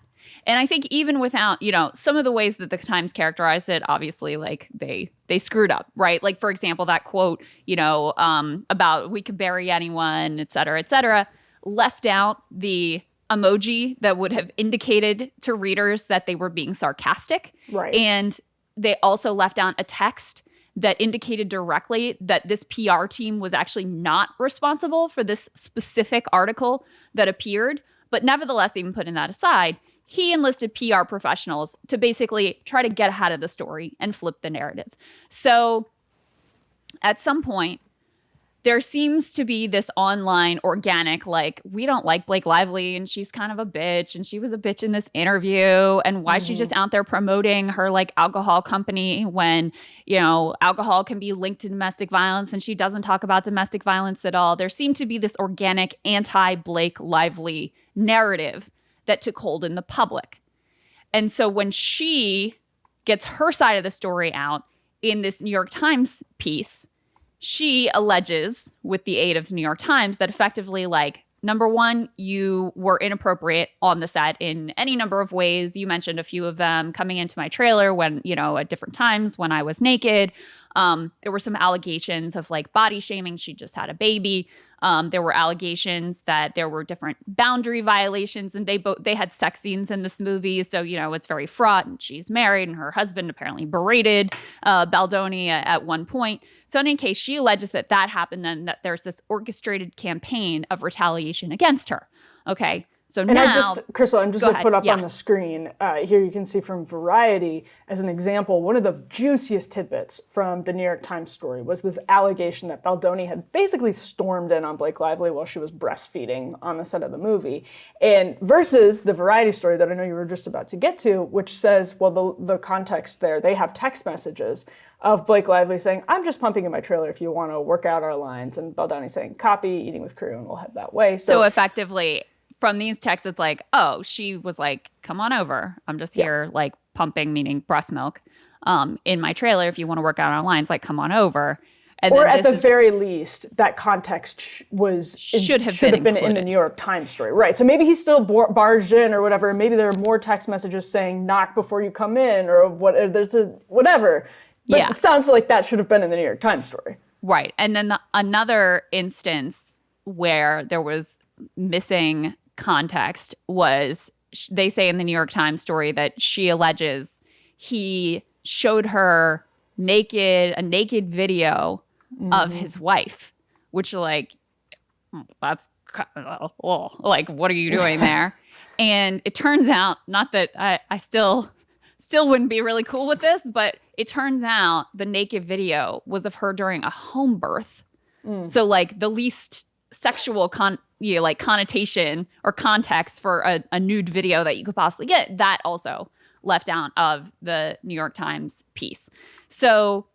B: And I think even without, some of the ways that the Times characterized it, obviously, like, they screwed up, right? Like, for example, that quote, about we could bury anyone, et cetera, left out the emoji that would have indicated to readers that they were being sarcastic.
A: Right.
B: And they also left out a text that indicated directly that this PR team was actually not responsible for this specific article that appeared. But nevertheless, even putting that aside, he enlisted PR professionals to basically try to get ahead of the story and flip the narrative. So at some point, there seems to be this online organic, like, we don't like Blake Lively and she's kind of a bitch and she was a bitch in this interview, and why is she just out there promoting her like alcohol company when, alcohol can be linked to domestic violence and she doesn't talk about domestic violence at all. There seemed to be this organic anti-Blake Lively narrative that took hold in the public. And so when she gets her side of the story out in this New York Times piece, she alleges, with the aid of the New York Times, that effectively, like, number one, you were inappropriate on the set in any number of ways. You mentioned a few of them, coming into my trailer when, at different times when I was naked. There were some allegations of like body shaming. She just had a baby. There were allegations that there were different boundary violations, and they had sex scenes in this movie. So, it's very fraught, and she's married, and her husband apparently berated Baldoni at one point. So in any case, she alleges that happened, and that there's this orchestrated campaign of retaliation against her. Okay. So
A: and
B: now,
A: Krystal, I'm just going to put up on the screen here, you can see from Variety as an example, one of the juiciest tidbits from the New York Times story was this allegation that Baldoni had basically stormed in on Blake Lively while she was breastfeeding on the set of the movie. And versus the Variety story that I know you were just about to get to, which says, well, the context there, they have text messages of Blake Lively saying, I'm just pumping in my trailer if you want to work out our lines. And Baldoni saying, copy, eating with crew, and we'll head that way.
B: So effectively, from these texts, it's like, oh, she was like, come on over. I'm just here, like, pumping, meaning breast milk, in my trailer. If you want to work out our lines, like, come on over. And
A: or
B: then
A: at the very least, that context should have been in the New York Times story. Right. So maybe he still barged in or whatever. And maybe there are more text messages saying knock before you come in or whatever. But it sounds like that should have been in the New York Times story.
B: Right. And then another instance where there was missing context was they say in the New York Times story that she alleges he showed her a naked video of his wife, which that's like, what are you doing there? And it turns out, not that I still wouldn't be really cool with this, but it turns out the naked video was of her during a home birth. So like the least sexual connotation or context for a nude video that you could possibly get, that also left out of the New York Times piece. So,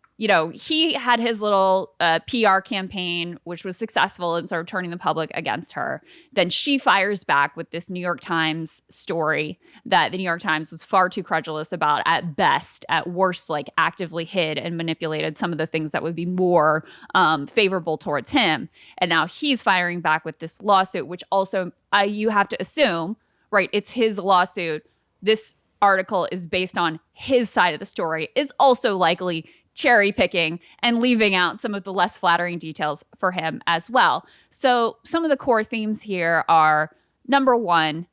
B: he had his little PR campaign, which was successful in sort of turning the public against her. Then she fires back with this New York Times story that the New York Times was far too credulous about at best, at worst, like actively hid and manipulated some of the things that would be more favorable towards him. And now he's firing back with this lawsuit, which also you have to assume, right, it's his lawsuit. This article is based on his side of the story, is also likely cherry picking and leaving out some of the less flattering details for him as well. So some of the core themes here are, number one,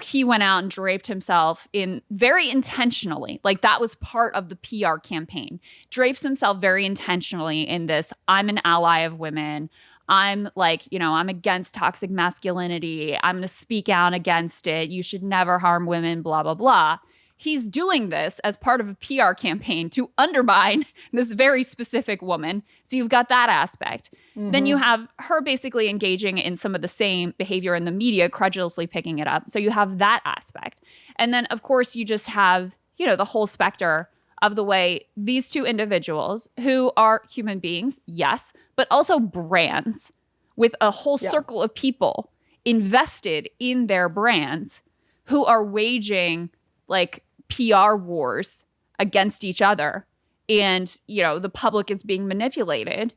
B: he went out and draped himself in very intentionally, like that was part of the PR campaign, drapes himself very intentionally in this, I'm an ally of women. I'm I'm against toxic masculinity. I'm going to speak out against it. You should never harm women, blah, blah, blah. He's doing this as part of a PR campaign to undermine this very specific woman. So you've got that aspect. Mm-hmm. Then you have her basically engaging in some of the same behavior in the media, credulously picking it up. So you have that aspect. And then, of course, you just have, the whole specter of the way these two individuals, who are human beings, yes, but also brands with a whole circle of people invested in their brands who are waging PR wars against each other. And, the public is being manipulated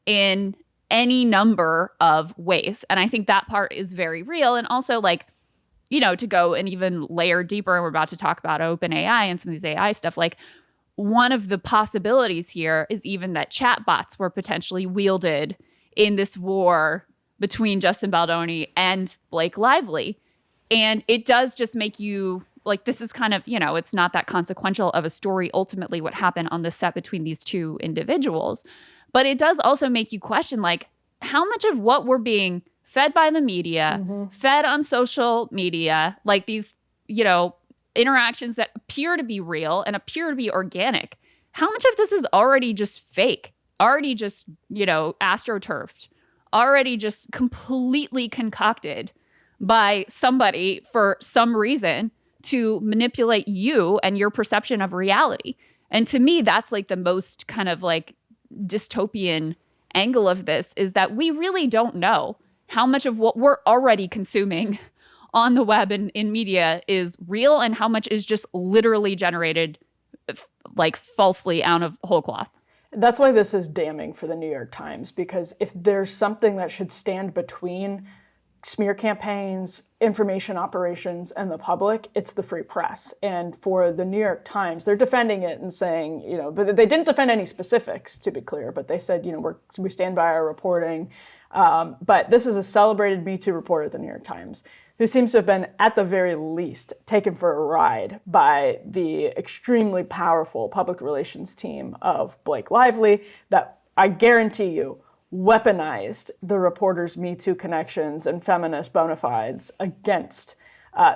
B: in any number of ways. And I think that part is very real. And also to go and even layer deeper, and we're about to talk about OpenAI and some of these AI stuff, one of the possibilities here is even that chatbots were potentially wielded in this war between Justin Baldoni and Blake Lively. And it does just make you this is kind of, it's not that consequential of a story, ultimately, what happened on the set between these two individuals. But it does also make you question, how much of what we're being fed by the media, fed on social media, these, interactions that appear to be real and appear to be organic, how much of this is already just fake, already just, astroturfed, already just completely concocted by somebody for some reason to manipulate you and your perception of reality. And to me, that's the most kind of dystopian angle of this, is that we really don't know how much of what we're already consuming on the web and in media is real and how much is just literally generated falsely out of whole cloth.
A: That's why this is damning for the New York Times, because if there's something that should stand between smear campaigns, information operations, and the public, it's the free press. And for the New York Times, they're defending it and saying, but they didn't defend any specifics, to be clear, but they said, we stand by our reporting. But this is a celebrated Me Too reporter at the New York Times who seems to have been, at the very least, taken for a ride by the extremely powerful public relations team of Blake Lively that, I guarantee you, weaponized the reporter's Me Too connections and feminist bona fides against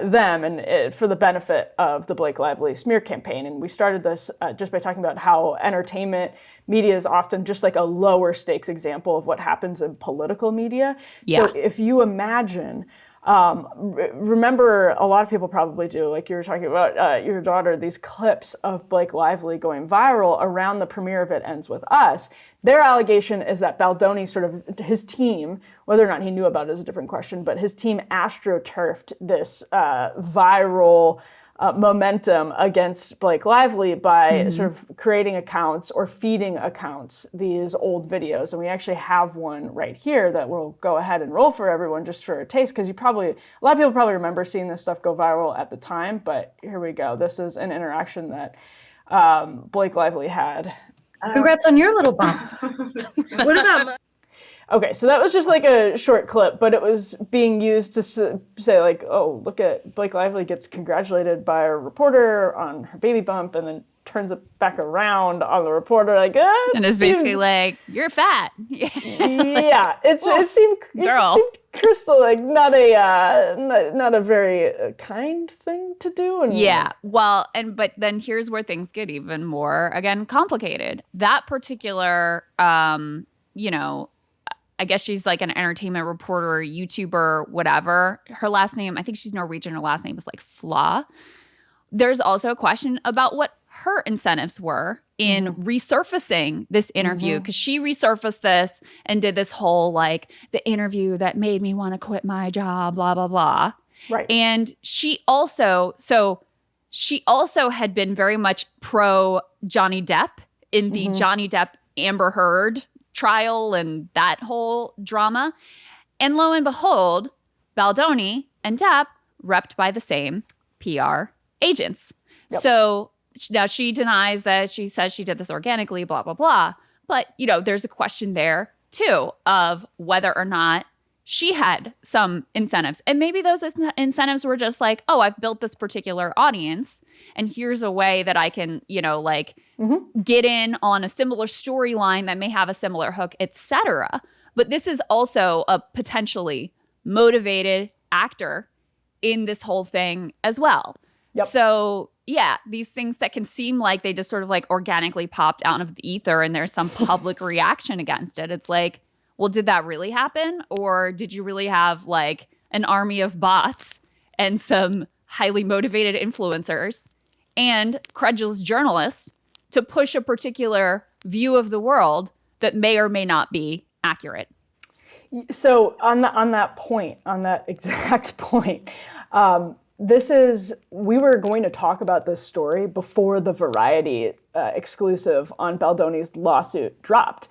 A: them and for the benefit of the Blake Lively smear campaign. And we started this just by talking about how entertainment media is often just a lower stakes example of what happens in political media. Yeah. So if you imagine, remember, a lot of people probably do, you were talking about your daughter, these clips of Blake Lively going viral around the premiere of It Ends With Us. Their allegation is that Baldoni his team, whether or not he knew about it is a different question, but his team astroturfed this viral momentum against Blake Lively by sort of creating accounts or feeding accounts these old videos. And we actually have one right here that we'll go ahead and roll for everyone just for a taste, because a lot of people probably remember seeing this stuff go viral at the time, but here we go. This is an interaction that Blake Lively had.
P: Congrats on your little bump. What about
A: Okay, so that was just like a short clip, but it was being used to say like, oh, look at Blake Lively gets congratulated by a reporter on her baby bump, and then turns it back around on the reporter like,
B: and is basically like, you're fat.
A: Yeah, it seemed Krystal like not a very kind thing to do. And
B: yeah, well, but then here's where things get even more again complicated. That particular, I guess she's like an entertainment reporter, YouTuber, whatever. Her last name, I think she's Norwegian. Her last name is like Fla. There's also a question about what her incentives were in resurfacing this interview, because she resurfaced this and did this whole like the interview that made me want to quit my job, blah, blah, blah.
A: Right.
B: And she also had been very much pro Johnny Depp in the Johnny Depp Amber Heard trial and that whole drama. And lo and behold, Baldoni and Depp repped by the same PR agents. Yep. So now she denies that. She says she did this organically, blah, blah, blah. But, there's a question there too of whether or not she had some incentives. And maybe those incentives were just like, oh, I've built this particular audience, and here's a way that I can, get in on a similar storyline that may have a similar hook, etc. But this is also a potentially motivated actor in this whole thing as well. Yep. So yeah, these things that can seem like they just sort of like organically popped out of the ether and there's some public reaction against it. It's like, well, did that really happen? Or did you really have like an army of bots and some highly motivated influencers and credulous journalists to push a particular view of the world that may or may not be accurate?
A: So on that exact point, we were going to talk about this story before the Variety exclusive on Baldoni's lawsuit dropped.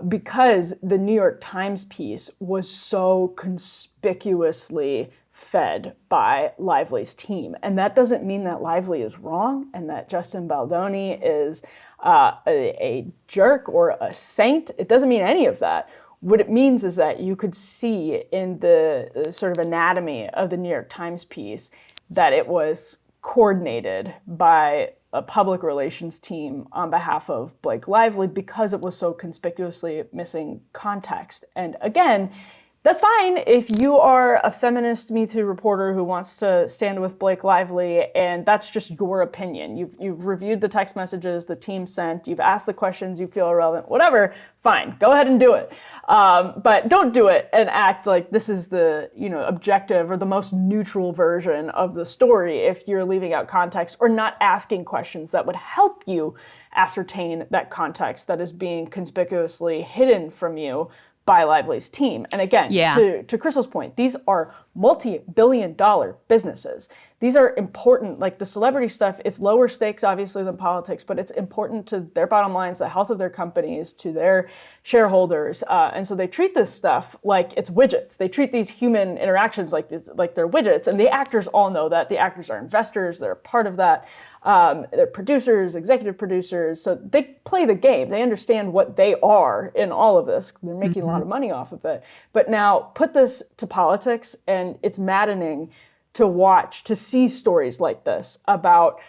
A: Because the New York Times piece was so conspicuously fed by Lively's team. And that doesn't mean that Lively is wrong and that Justin Baldoni is a jerk or a saint. It doesn't mean any of that. What it means is that you could see in the sort of anatomy of the New York Times piece that it was coordinated by a public relations team on behalf of Blake Lively because it was so conspicuously missing context. And again, that's fine if you are a feminist Me Too reporter who wants to stand with Blake Lively and that's just your opinion. You've reviewed the text messages the team sent, you've asked the questions you feel are relevant, whatever, fine, go ahead and do it. But don't do it and act like this is the objective or the most neutral version of the story if you're leaving out context or not asking questions that would help you ascertain that context that is being conspicuously hidden from you by Lively's team. And again, to Krystal's point, these are multi-billion-dollar businesses. These are important, like the celebrity stuff, it's lower stakes obviously than politics, but it's important to their bottom lines, the health of their companies, to their shareholders. And so they treat this stuff like it's widgets. They treat these human interactions like they're widgets. And the actors all know that. The actors are investors, they're a part of that. They're producers, executive producers, so they play the game. They understand what they are in all of this. They're making a lot of money off of it. But now put this to politics, and it's maddening to see stories like this about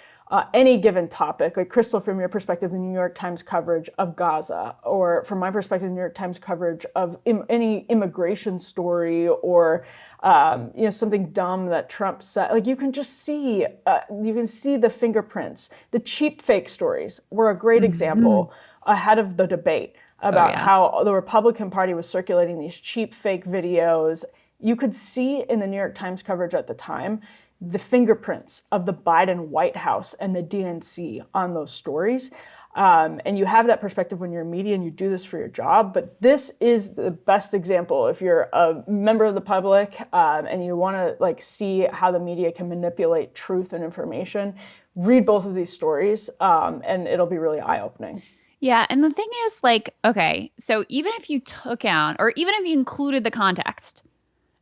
A: any given topic. Like Krystal, from your perspective, the New York Times coverage of Gaza, or from my perspective, the New York Times coverage of any immigration story, or something dumb that Trump said. Like you can just see, the fingerprints. The cheap fake stories were a great example ahead of the debate about how the Republican Party was circulating these cheap fake videos. You could see in the New York Times coverage at the time the fingerprints of the Biden White House and the DNC on those stories. And you have that perspective when you're in media and you do this for your job. But this is the best example. If you're a member of the public and you want to like see how the media can manipulate truth and information, read both of these stories and it'll be really eye-opening.
B: Yeah. And the thing is, like, okay, so even if you took out, or even if you included the context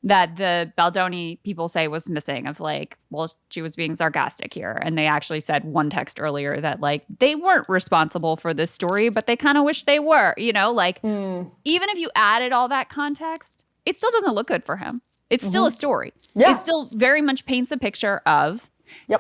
B: that the Baldoni people say was missing of like, well, she was being sarcastic here. And they actually said one text earlier that like they weren't responsible for this story, but they kind of wish they were, you know, like even if you added all that context, it still doesn't look good for him. It's still a story.
A: Yeah.
B: It still very much paints a picture of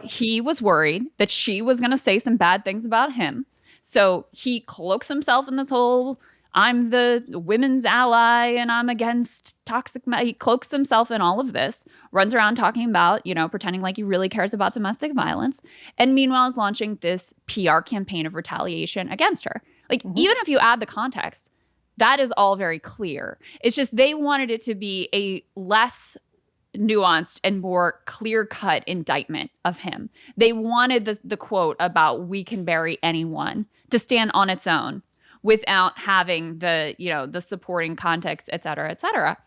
B: he was worried that she was going to say some bad things about him. So he cloaks himself in this whole, I'm the women's ally and I'm against toxic. He cloaks himself in all of this, runs around talking about, you know, pretending like he really cares about domestic violence. And meanwhile is launching this PR campaign of retaliation against her. Like, even if you add the context, that is all very clear. It's just they wanted it to be a less nuanced and more clear-cut indictment of him. They wanted the quote about "we can bury anyone" to stand on its own without having the, you know, the supporting context, et cetera, et cetera.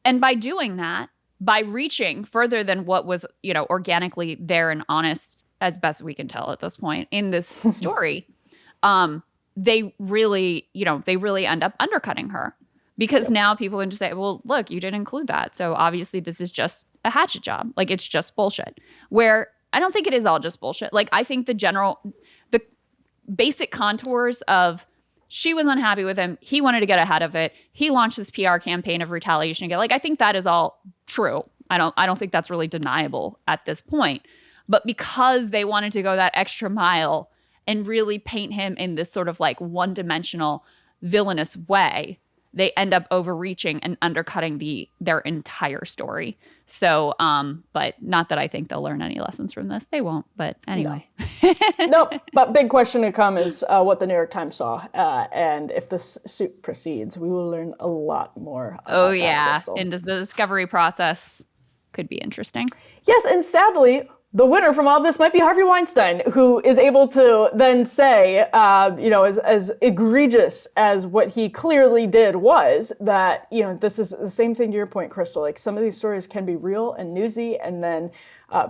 B: And by doing that, by reaching further than what was, you know, organically there and honest, as best we can tell at this point in this story, they really, you know, they really end up undercutting her. Because now people can just say, well, look, you didn't include that. So obviously this is just a hatchet job. Like, it's just bullshit. Where I don't think it is all just bullshit. Like, I think the basic contours of she was unhappy with him. He wanted to get ahead of it. He launched this PR campaign of retaliation again. Like, I think that is all true. I don't think that's really deniable at this point. But because they wanted to go that extra mile and really paint him in this sort of like one-dimensional villainous way, they end up overreaching and undercutting their entire story. So, but not that I think they'll learn any lessons from this. They won't, but anyway.
A: No, but big question to come is what the New York Times saw. And if this suit proceeds, we will learn a lot more.
B: Oh, yeah. And the discovery process could be interesting.
A: Yes, and sadly, the winner from all of this might be Harvey Weinstein, who is able to then say, you know, as egregious as what he clearly did was, that, you know, this is the same thing to your point, Krystal. Like, some of these stories can be real and newsy, and then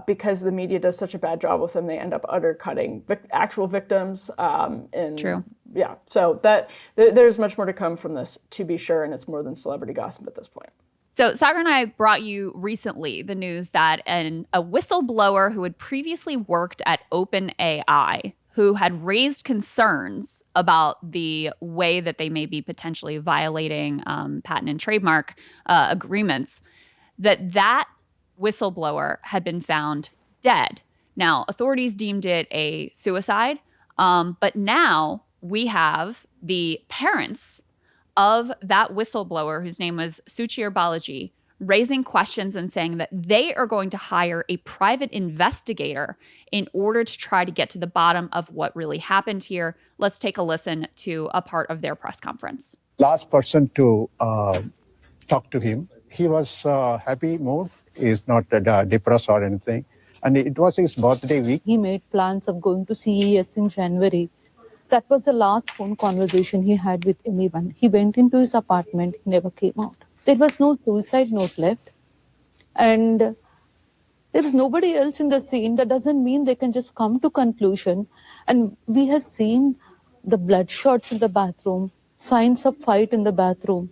A: because the media does such a bad job with them, they end up undercutting actual victims.
B: True.
A: Yeah, so that there's much more to come from this, to be sure, and it's more than celebrity gossip at this point.
B: So Sagar and I brought you recently the news that a whistleblower who had previously worked at OpenAI, who had raised concerns about the way that they may be potentially violating patent and trademark agreements, that whistleblower had been found dead. Now, authorities deemed it a suicide, but now we have the parents of that whistleblower, whose name was Suchir Balaji, raising questions and saying that they are going to hire a private investigator in order to try to get to the bottom of what really happened here. Let's take a listen to a part of their press conference.
Q: Last person to talk to him, he was happy mood. He's not depressed or anything. And it was his birthday week.
R: He made plans of going to CES in January. That was the last phone conversation he had with anyone. He went into his apartment, he never came out. There was no suicide note left. And there is nobody else in the scene. That doesn't mean they can just come to conclusion. And we have seen the bloodshots in the bathroom, signs of fight in the bathroom.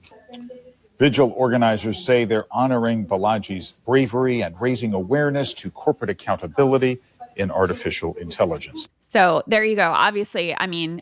S: Vigil organizers say they're honoring Balaji's bravery and raising awareness to corporate accountability in artificial intelligence.
B: So there you go. Obviously, I mean,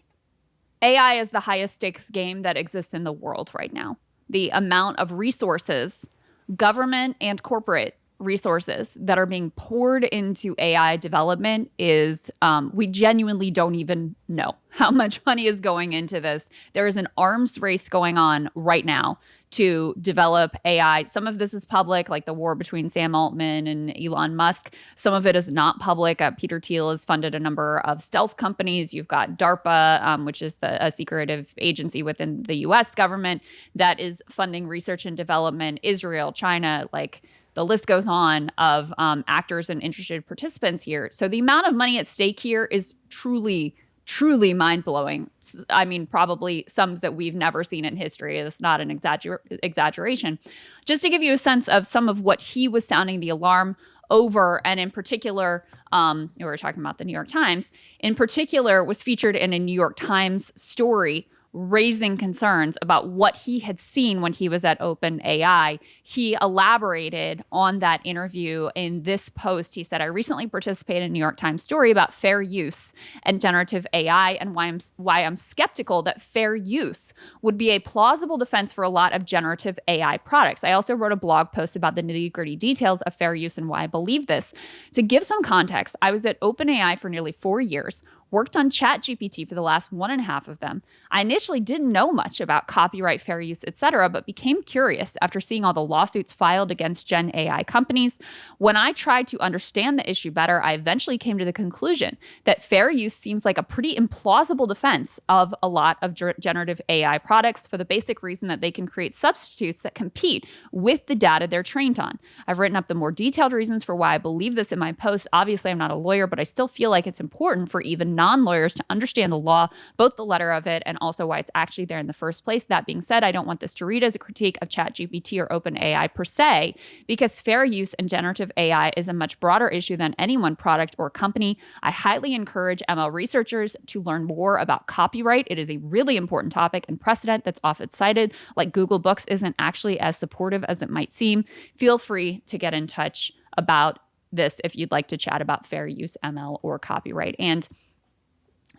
B: AI is the highest stakes game that exists in the world right now. The amount of resources, government and corporate resources, that are being poured into AI development is, we genuinely don't even know how much money is going into this. There is an arms race going on right now to develop AI. Some of this is public, like the war between Sam Altman and Elon Musk. Some of it is not public. Peter Thiel has funded a number of stealth companies. You've got DARPA, which is a secretive agency within the US government that is funding research and development. Israel, China, like the list goes on of actors and interested participants here. So the amount of money at stake here is truly truly mind-blowing. I mean, probably sums that we've never seen in history. It's not an exaggeration. Just to give you a sense of some of what he was sounding the alarm over, and in particular, we were talking about the New York Times, in particular was featured in a New York Times story raising concerns about what he had seen when he was at OpenAI. He elaborated on that interview in this post. He said, I recently participated in a New York Times story about fair use and generative AI and why I'm skeptical that fair use would be a plausible defense for a lot of generative AI products. I also wrote a blog post about the nitty-gritty details of fair use and why I believe this. To give some context, I was at OpenAI for nearly 4 years, worked on ChatGPT for the last 1.5 of them. I initially didn't know much about copyright, fair use, etc., but became curious after seeing all the lawsuits filed against Gen AI companies. When I tried to understand the issue better, I eventually came to the conclusion that fair use seems like a pretty implausible defense of a lot of generative AI products for the basic reason that they can create substitutes that compete with the data they're trained on. I've written up the more detailed reasons for why I believe this in my post. Obviously, I'm not a lawyer, but I still feel like it's important for even non-lawyers to understand the law, both the letter of it and also why it's actually there in the first place. That being said, I don't want this to read as a critique of ChatGPT or OpenAI per se, because fair use and generative AI is a much broader issue than any one product or company. I highly encourage ML researchers to learn more about copyright. It is a really important topic and precedent that's often cited, like Google Books isn't actually as supportive as it might seem. Feel free to get in touch about this if you'd like to chat about fair use, ML, or copyright. And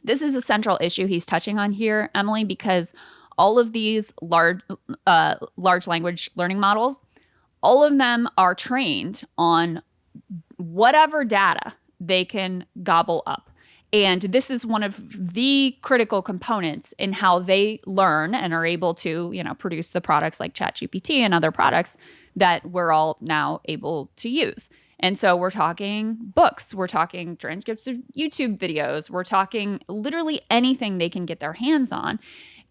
B: this is a central issue he's touching on here, Emily, because all of these large language learning models, all of them are trained on whatever data they can gobble up. And this is one of the critical components in how they learn and are able to, produce the products like ChatGPT and other products that we're all now able to use. And so we're talking books, we're talking transcripts of YouTube videos, we're talking literally anything they can get their hands on.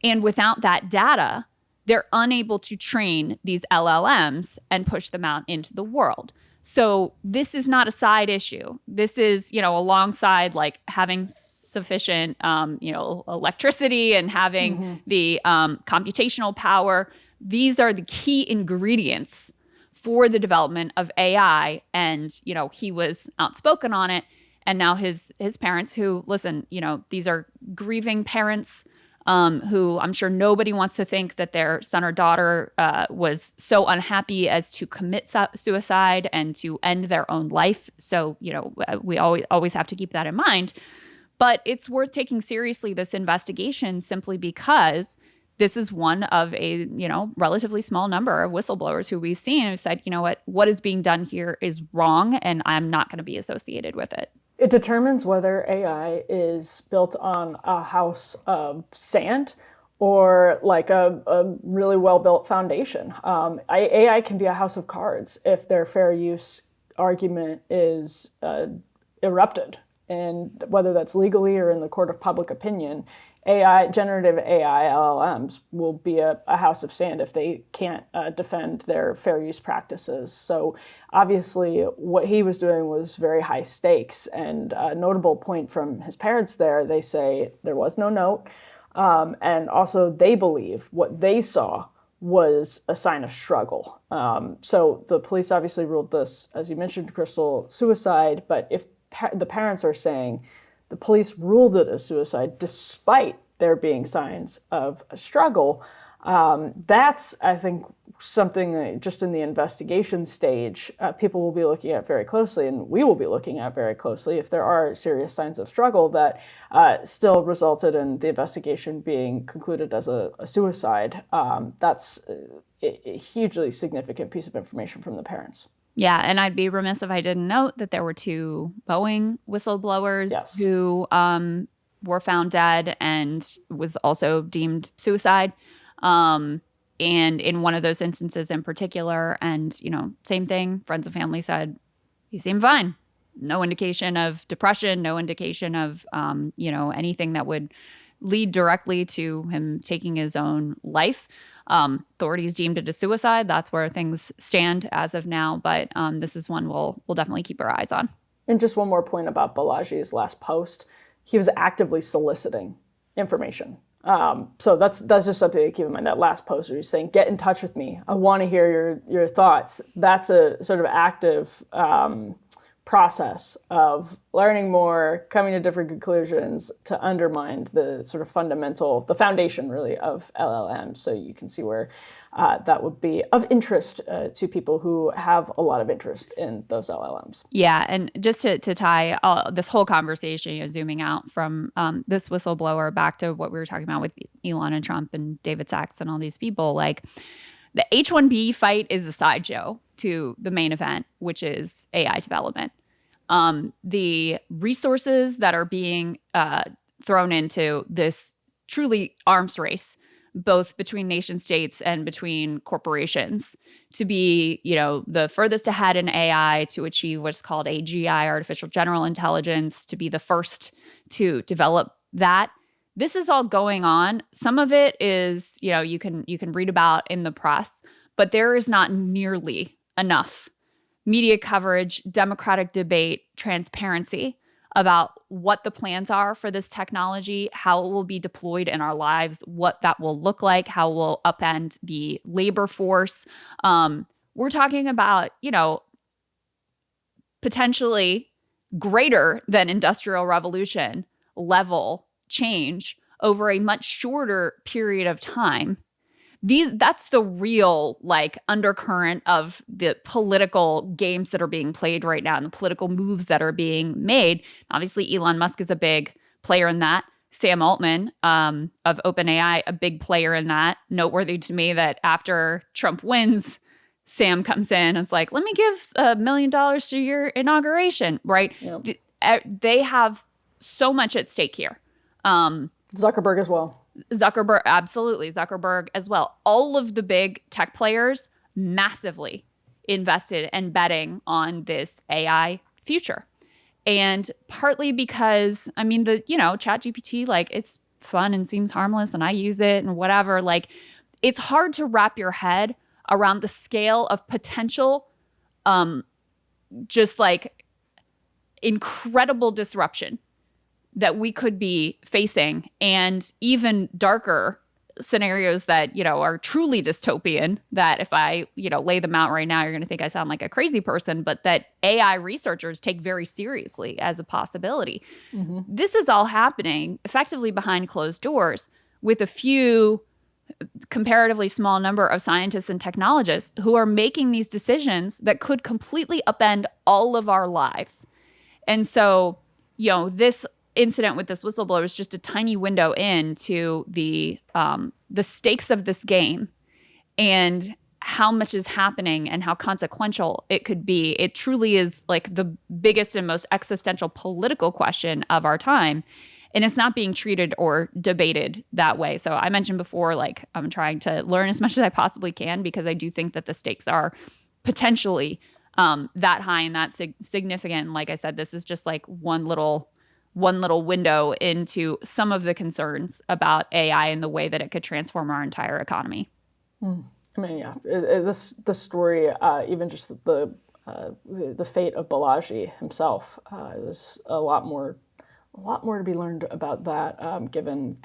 B: And without that data, they're unable to train these LLMs and push them out into the world. So this is not a side issue. This is, alongside like having sufficient, electricity and having the computational power. These are the key ingredients for the development of AI. And, he was outspoken on it. And now his parents who, listen, these are grieving parents who I'm sure nobody wants to think that their son or daughter was so unhappy as to commit suicide and to end their own life. So, we always have to keep that in mind. But it's worth taking seriously this investigation simply because this is one of a, relatively small number of whistleblowers who we've seen who said, what is being done here is wrong, and I'm not going to be associated with it.
A: It determines whether AI is built on a house of sand or like a really well-built foundation. AI can be a house of cards if their fair use argument is erupted. And whether that's legally or in the court of public opinion, generative AI LLMs will be a house of sand if they can't defend their fair use practices. So obviously what he was doing was very high stakes, and a notable point from his parents there, they say there was no note. And also they believe what they saw was a sign of struggle. So the police obviously ruled this, as you mentioned, Krystal, suicide, but if the parents are saying the police ruled it a suicide despite there being signs of a struggle, that's, I think, something that just in the investigation stage, people will be looking at very closely, and we will be looking at very closely if there are serious signs of struggle that still resulted in the investigation being concluded as a suicide. That's a hugely significant piece of information from the parents.
B: Yeah, and I'd be remiss if I didn't note that there were 2 Boeing whistleblowers who were found dead and was also deemed suicide. And in one of those instances in particular, and, same thing, friends and family said, he seemed fine. No indication of depression, no indication of, anything that would lead directly to him taking his own life. Authorities deemed it a suicide. That's where things stand as of now. But this is one we'll definitely keep our eyes on.
A: And just one more point about Balaji's last post. he was actively soliciting information. So that's just something to keep in mind. That last post where he's saying, "Get in touch with me. I want to hear your thoughts." That's a sort of active process of learning more, coming to different conclusions to undermine the sort of the foundation really of LLMs. So you can see where that would be of interest to people who have a lot of interest in those LLMs.
B: Yeah, and just to tie this whole conversation, zooming out from this whistleblower back to what we were talking about with Elon and Trump and David Sachs and all these people, like the H-1B fight is a sideshow to the main event, which is AI development. The resources that are being thrown into this truly arms race, both between nation states and between corporations, to be, the furthest ahead in AI, to achieve what's called AGI, artificial general intelligence, to be the first to develop that. This is all going on. Some of it is, you can read about in the press, but there is not nearly enough media coverage, democratic debate, transparency about what the plans are for this technology, how it will be deployed in our lives, what that will look like, how it will upend the labor force. We're talking about, potentially greater than Industrial Revolution level change over a much shorter period of time. That's the real undercurrent of the political games that are being played right now and the political moves that are being made. Obviously, Elon Musk is a big player in that. Sam Altman of OpenAI, a big player in that. Noteworthy to me that after Trump wins, Sam comes in and is like, let me give $1 million to your inauguration, right? Yep. They have so much at stake here.
A: Zuckerberg as well.
B: Absolutely. Zuckerberg as well. All of the big tech players massively invested and betting on this AI future. And partly because, ChatGPT, it's fun and seems harmless and I use it and whatever. It's hard to wrap your head around the scale of potential, incredible disruption that we could be facing, and even darker scenarios that, are truly dystopian, that if I, lay them out right now, you're going to think I sound like a crazy person, but that AI researchers take very seriously as a possibility. Mm-hmm. This is all happening effectively behind closed doors with a few comparatively small number of scientists and technologists who are making these decisions that could completely upend all of our lives. And so, this incident with this whistleblower is just a tiny window into the stakes of this game and how much is happening and how consequential it could be. It truly is the biggest and most existential political question of our time. And it's not being treated or debated that way. So I mentioned before, I'm trying to learn as much as I possibly can, because I do think that the stakes are potentially that high and that significant. And like I said, this is just one little window into some of the concerns about AI and the way that it could transform our entire economy.
A: This story, even just the fate of Balaji himself, there's a lot more to be learned about that, given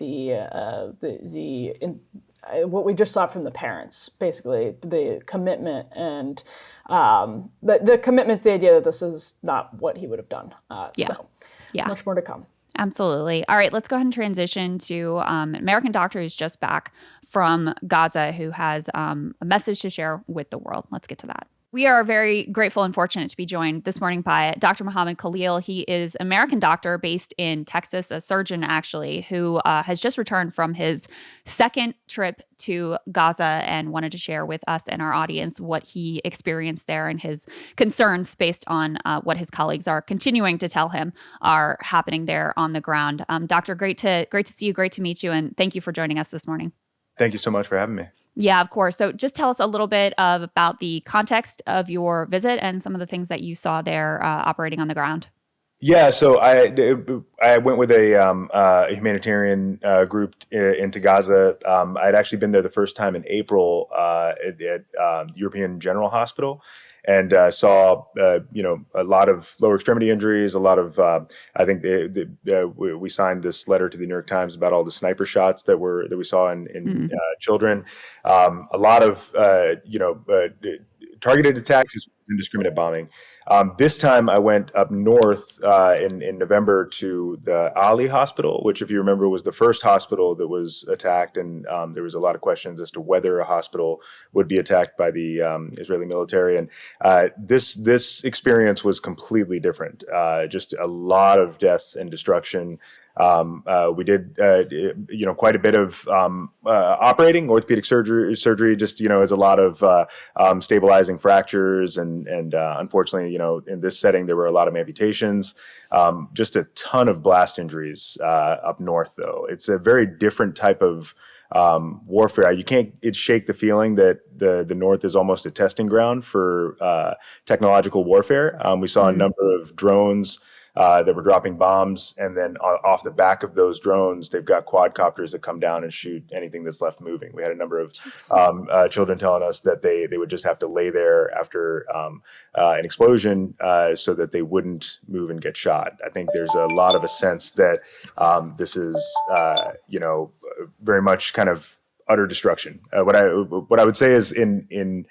A: what we just saw from the parents, basically the commitment and the commitment to the idea that this is not what he would have done.
B: Yeah.
A: Much more to come.
B: Absolutely. All right, let's go ahead and transition to an American doctor who's just back from Gaza, who has a message to share with the world. Let's get to that. We are very grateful and fortunate to be joined this morning by Dr. Mohammed Khalil. He is an American doctor based in Texas, a surgeon actually, who has just returned from his second trip to Gaza and wanted to share with us and our audience what he experienced there and his concerns based on what his colleagues are continuing to tell him are happening there on the ground. Doctor, great to see you, great to meet you, and thank you for joining us this morning.
T: Thank you so much for having me.
B: Yeah, of course. So just tell us a little bit about the context of your visit and some of the things that you saw there operating on the ground.
T: Yeah, so I went with a humanitarian group into Gaza. I'd actually been there the first time in April at European General Hospital. and saw a lot of lower extremity injuries, a lot of I think we signed this letter to the New York Times about all the sniper shots that we saw in children, a lot of targeted attacks is indiscriminate bombing. This time I went up north in November to the Ali Hospital, which, if you remember, was the first hospital that was attacked. And there was a lot of questions as to whether a hospital would be attacked by the Israeli military. And this experience was completely different. Just a lot of death and destruction. We did, quite a bit of operating orthopedic surgery. Just is a lot of stabilizing fractures, and unfortunately, in this setting there were a lot of amputations. Just a ton of blast injuries up north, though. It's a very different type of warfare. You can't shake the feeling that the North is almost a testing ground for technological warfare. We saw a number of drones that were dropping bombs, and then off the back of those drones, they've got quadcopters that come down and shoot anything that's left moving. We had a number of children telling us that they would just have to lay there after an explosion so that they wouldn't move and get shot. I think there's a lot of a sense that this is, very much kind of utter destruction. What I would say is in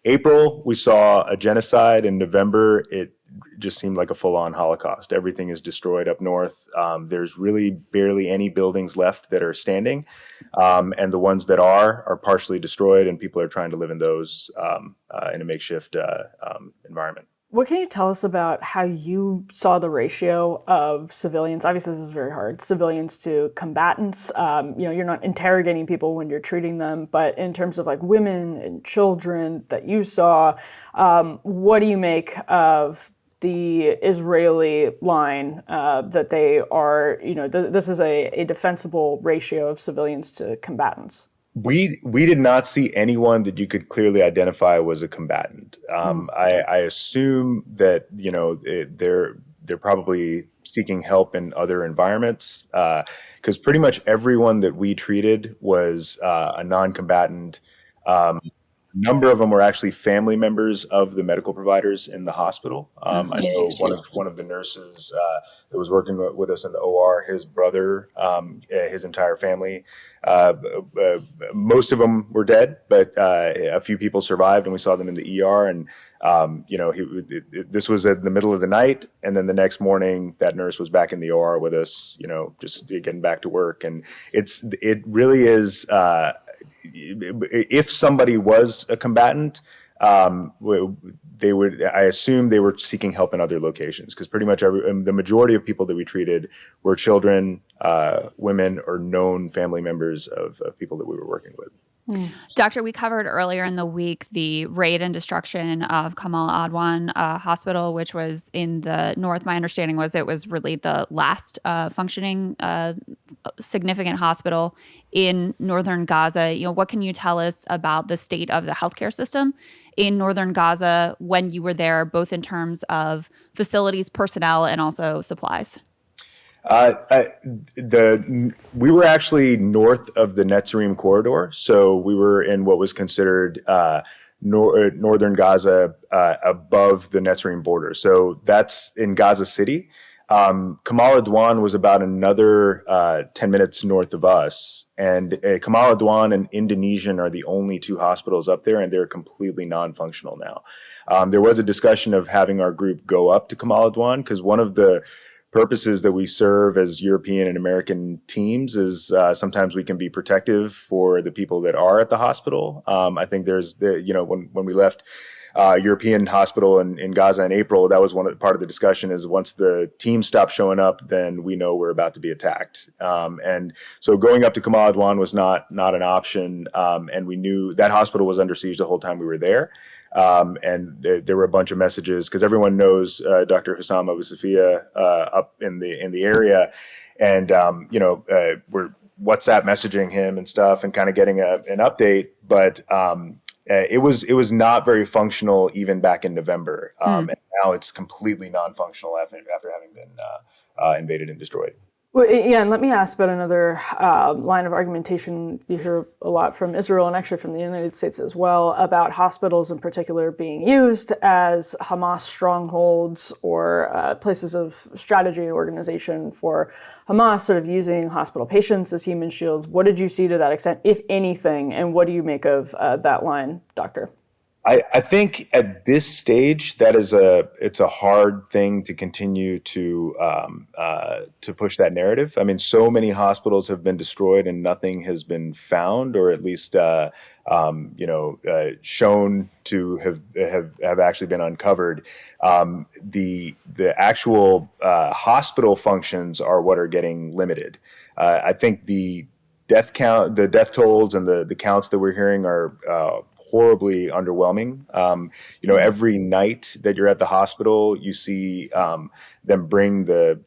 T: April, we saw a genocide. In November, it just seemed like a full-on Holocaust. Everything is destroyed up north. There's really barely any buildings left that are standing. And the ones that are partially destroyed, and people are trying to live in those in a makeshift environment.
A: What can you tell us about how you saw the ratio of civilians? Obviously, this is very hard. Civilians to combatants. You're not interrogating people when you're treating them, but in terms of like women and children that you saw, what do you make of the Israeli line that they are, this is a defensible ratio of civilians to combatants?
T: We did not see anyone that you could clearly identify was a combatant. I assume that they're probably seeking help in other environments, because pretty much everyone that we treated was a non-combatant. A number of them were actually family members of the medical providers in the hospital. I know one of the nurses that was working with us in the OR, his brother, his entire family, most of them were dead, but a few people survived, and we saw them in the ER. And this was in the middle of the night, and then the next morning, that nurse was back in the OR with us, just getting back to work. And it really is. If somebody was a combatant, I assume they were seeking help in other locations, because pretty much the majority of people that we treated were children, women, or known family members of people that we were working with.
B: Doctor, we covered earlier in the week the raid and destruction of Kamal Adwan Hospital, which was in the north. My understanding was it was really the last functioning significant hospital in northern Gaza. What can you tell us about the state of the healthcare system in northern Gaza when you were there, both in terms of facilities, personnel, and also supplies?
T: We were actually north of the Netzarim corridor, so we were in what was considered northern Gaza, above the Netzarim border. So that's in Gaza City. Kamal Adwan was about another 10 minutes north of us, and Kamal Adwan and Indonesian are the only two hospitals up there, and they're completely non-functional now. There was a discussion of having our group go up to Kamal Adwan, because one of the purposes that we serve as European and American teams is sometimes we can be protective for the people that are at the hospital. I think there's when we left European hospital in Gaza in April, that was part of the discussion is once the team stopped showing up, then we know we're about to be attacked. And so going up to Kamal Adwan was not an option. And we knew that hospital was under siege the whole time we were there. And there were a bunch of messages, because everyone knows Dr. Hussam Abu Safia up in the area, and we're WhatsApp messaging him and stuff, and kind of getting an update. But it was not very functional even back in November, and now it's completely non-functional after having been invaded and destroyed.
A: Well, yeah, and let me ask about another line of argumentation you hear a lot from Israel and actually from the United States as well about hospitals in particular being used as Hamas strongholds or places of strategy and organization for Hamas, sort of using hospital patients as human shields. What did you see to that extent, if anything, and what do you make of that line, Doctor?
T: I think at this stage that it's a hard thing to continue to push that narrative. I mean, so many hospitals have been destroyed and nothing has been found, or at least shown to have actually been uncovered. The actual hospital functions are what are getting limited. I think the death tolls and the counts that we're hearing are horribly underwhelming. Every night that you're at the hospital, you see them bring the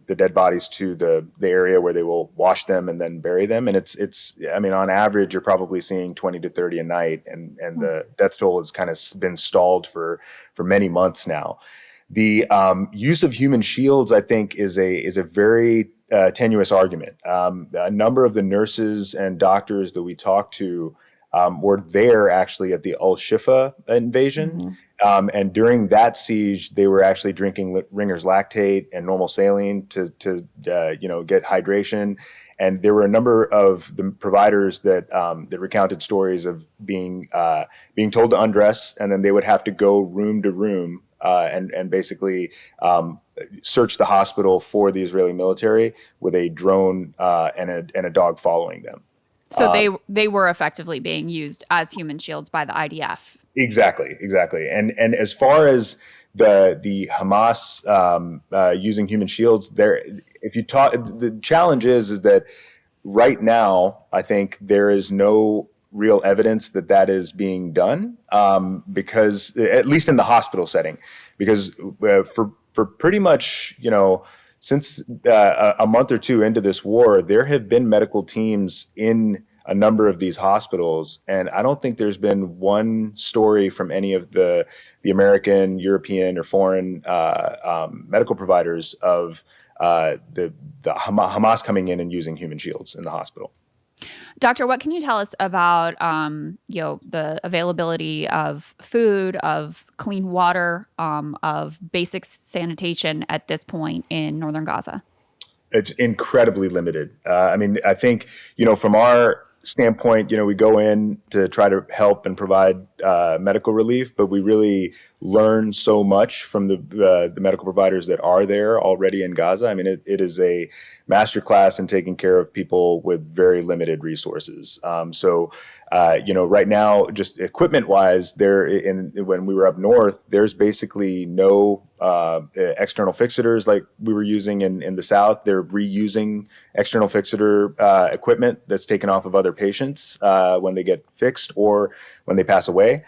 T: dead bodies to the area where they will wash them and then bury them. And it's on average, you're probably seeing 20 to 30 a night, and the death toll has kind of been stalled for many months now. The use of human shields, I think, is a very tenuous argument. A number of the nurses and doctors that we talked to were there actually at the Al-Shifa invasion. And during that siege, they were actually drinking Ringer's lactate and normal saline to get hydration. And there were a number of the providers that recounted stories of being told to undress, and then they would have to go room to room and basically search the hospital for the Israeli military with a drone and a dog following them.
B: So they were effectively being used as human shields by the IDF. Exactly.
T: And as far as the Hamas using human shields, the challenge is that right now I think there is no real evidence that is being done, because at least in the hospital setting, because for pretty much since a month or two into this war, there have been medical teams in a number of these hospitals, and I don't think there's been one story from any of the American, European, or foreign medical providers of the Hamas coming in and using human shields in the hospital.
B: Doctor, what can you tell us about the availability of food, of clean water, of basic sanitation at this point in northern Gaza?
T: It's incredibly limited. I think from our standpoint, we go in to try to help and provide medical relief, but we really learn so much from the medical providers that are there already in Gaza. It is a masterclass in taking care of people with very limited resources. Right now, just equipment-wise, when we were up north, there's basically no external fixators like we were using in the south. They're reusing external fixator equipment that's taken off of other patients when they get fixed or when they pass away.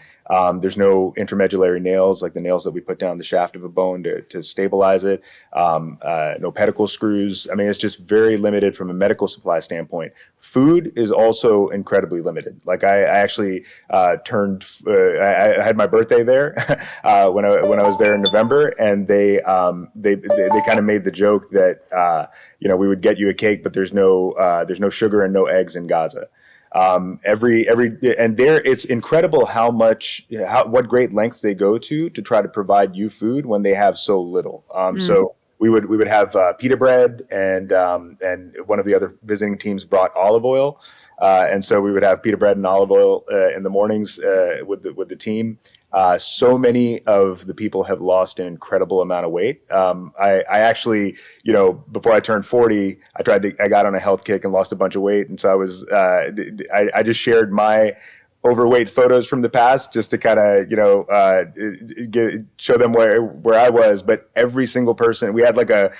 T: There's no intramedullary nails like the nails that we put down the shaft of a bone to stabilize it. No pedicle screws. It's just very limited from a medical supply standpoint. Food is also incredibly limited. Like I actually I had my birthday there when I was there in November, and they kind of made the joke that we would get you a cake, but there's no sugar and no eggs in Gaza. And there it's incredible what great lengths they go to try to provide you food when they have so little. So we would have pita bread, and one of the other visiting teams brought olive oil. And so we would have pita bread and olive oil in the mornings with the team. So many of the people have lost an incredible amount of weight. I actually, before I turned 40, I got on a health kick and lost a bunch of weight. And so I just shared my overweight photos from the past just to kind of, show them where I was. But every single person, we had like a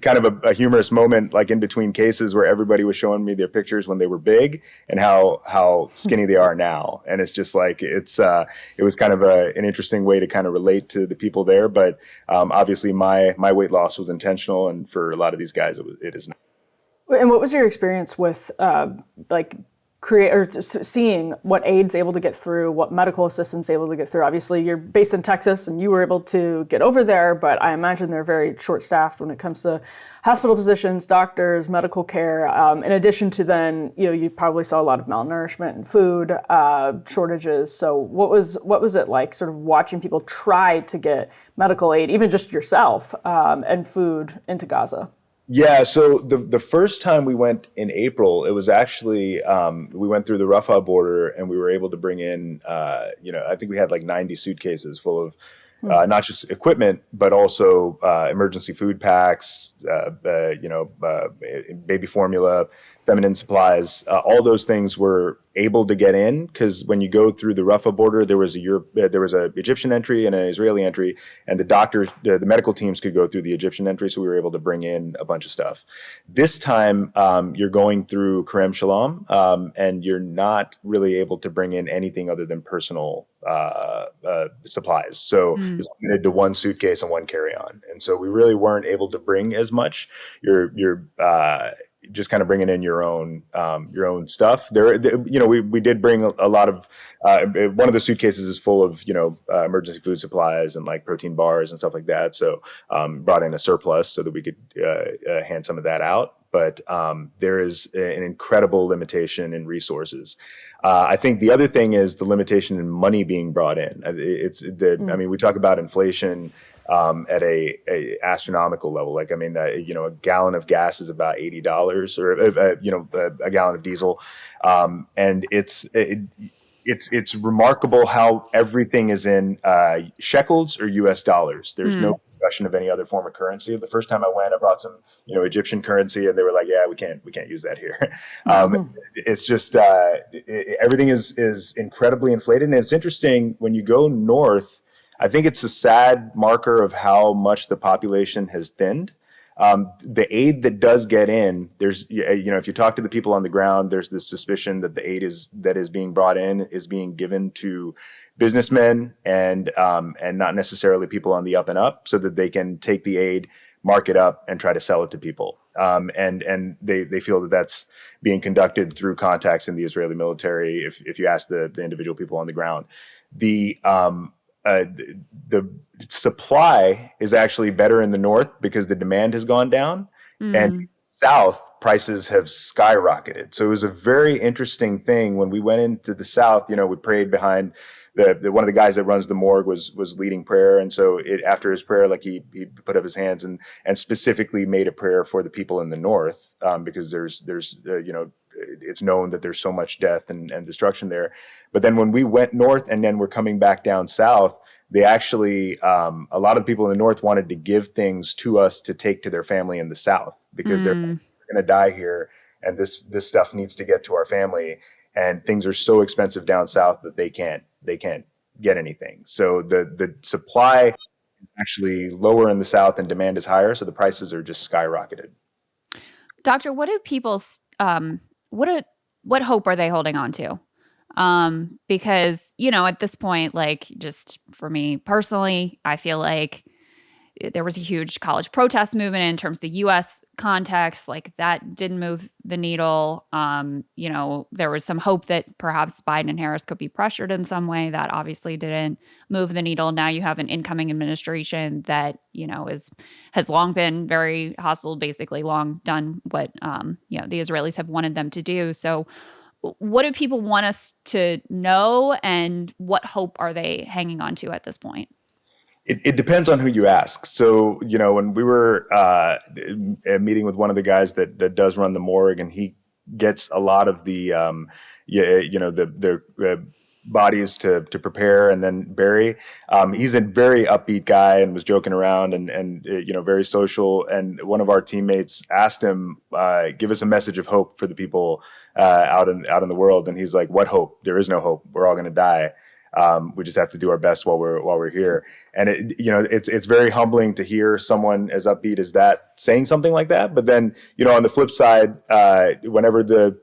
T: kind of a humorous moment, like in between cases, where everybody was showing me their pictures when they were big and how skinny they are now. And it's just like, it was kind of an interesting way to kind of relate to the people there. But obviously my weight loss was intentional. And for a lot of these guys, it is not.
A: And what was your experience with seeing what aid's able to get through, what medical assistance able to get through. Obviously, you're based in Texas and you were able to get over there, but I imagine they're very short-staffed when it comes to hospital physicians, doctors, medical care. In addition to then, you probably saw a lot of malnourishment and food shortages. So what was it like, sort of watching people try to get medical aid, even just yourself, and food into Gaza?
T: Yeah, so the first time we went in April, it was actually we went through the Rafah border and we were able to bring in, I think we had like 90 suitcases full of not just equipment, but also emergency food packs, baby formula, feminine supplies. All those things were able to get in because when you go through the Rafah border, there was a Egyptian entry and an Israeli entry, and the medical teams could go through the Egyptian entry, so we were able to bring in a bunch of stuff. This time, you're going through Kerem Shalom, and you're not really able to bring in anything other than personal supplies. So it's limited to one suitcase and one carry-on, and so we really weren't able to bring as much. You're just kind of bringing in your own stuff. We did bring a lot of. One of the suitcases is full of emergency food supplies and like protein bars and stuff like that. So brought in a surplus so that we could hand some of that out. But there is an incredible limitation in resources. I think the other thing is the limitation in money being brought in. We talk about inflation at a astronomical level. Like, a gallon of gas is about $80, or a gallon of diesel, and it's remarkable how everything is in shekels or U.S. dollars. There's no discussion of any other form of currency. The first time I went, I brought some, Egyptian currency, and they were like, "Yeah, we can't use that here." It's just everything is incredibly inflated, and it's interesting when you go north. I think it's a sad marker of how much the population has thinned. The aid that does get in, there's, if you talk to the people on the ground, there's this suspicion that the aid that is being brought in is being given to businessmen and not necessarily people on the up and up, so that they can take the aid, mark it up, and try to sell it to people. And they feel that that's being conducted through contacts in the Israeli military. If you ask the individual people on the ground, the supply is actually better in the north because the demand has gone down, and south prices have skyrocketed. So it was a very interesting thing when we went into the south. We prayed behind one of the guys that runs the morgue was leading prayer, and so after his prayer, like he put up his hands and specifically made a prayer for the people in the north, because there's it's known that there's so much death and destruction there. But then when we went north and then we're coming back down south, they actually, a lot of people in the north wanted to give things to us to take to their family in the south, because they're going to die here, and this stuff needs to get to our family, and things are so expensive down south that they can't get anything. So the supply is actually lower in the south and demand is higher, so the prices are just skyrocketed.
B: Doctor, what do people what hope are they holding on to? Because, at this point, like, just for me personally, I feel like there was a huge college protest movement in terms of the U.S. context. Like, that didn't move the needle. There was some hope that perhaps Biden and Harris could be pressured in some way. That obviously didn't move the needle. Now you have an incoming administration that, has long been very hostile, basically long done what, the Israelis have wanted them to do. So what do people want us to know, and what hope are they hanging on to at this point?
T: It depends on who you ask. So, when we were meeting with one of the guys that does run the morgue, and he gets a lot of the, their bodies to prepare and then bury. He's a very upbeat guy and was joking around and very social. And one of our teammates asked him, give us a message of hope for the people out in the world. And he's like, what hope? There is no hope. We're all going to die. We just have to do our best while we're here. And it's very humbling to hear someone as upbeat as that saying something like that. But then, on the flip side, whenever the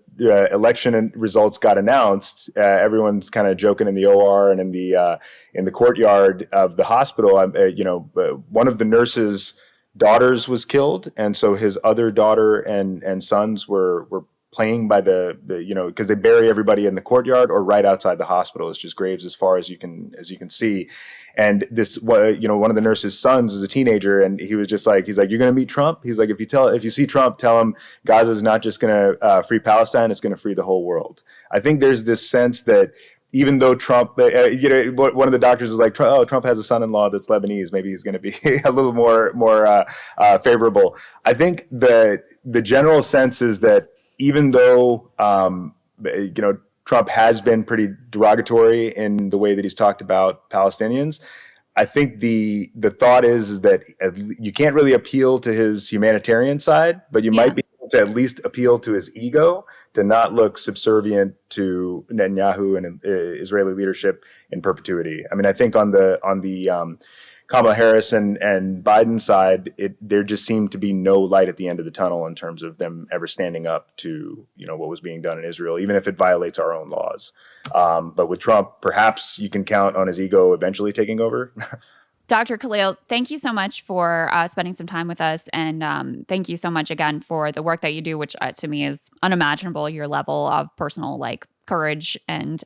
T: election results got announced, everyone's kind of joking in the OR and in the courtyard of the hospital. One of the nurses' daughters was killed, and so his other daughter and sons were playing by the because they bury everybody in the courtyard or right outside the hospital. It's just graves as far as you can see. And this, one of the nurse's sons is a teenager, and he was just like, he's like, you're gonna meet Trump. He's like, if you see Trump, tell him Gaza is not just gonna free Palestine, it's gonna free the whole world. I think there's this sense that even though Trump, one of the doctors was like, oh, Trump has a son-in-law that's Lebanese, maybe he's going to be a little more favorable. I think the general sense is that even though Trump has been pretty derogatory in the way that he's talked about Palestinians, I think the thought is that you can't really appeal to his humanitarian side, but you might be able to at least appeal to his ego, to not look subservient to Netanyahu and Israeli leadership in perpetuity. I mean, I think on the Kamala Harris and Biden side, there just seemed to be no light at the end of the tunnel in terms of them ever standing up to what was being done in Israel, even if it violates our own laws. But with Trump, perhaps you can count on his ego eventually taking over.
B: Dr. Khalil, thank you so much for spending some time with us. And thank you so much again for the work that you do, which to me is unimaginable, your level of personal courage and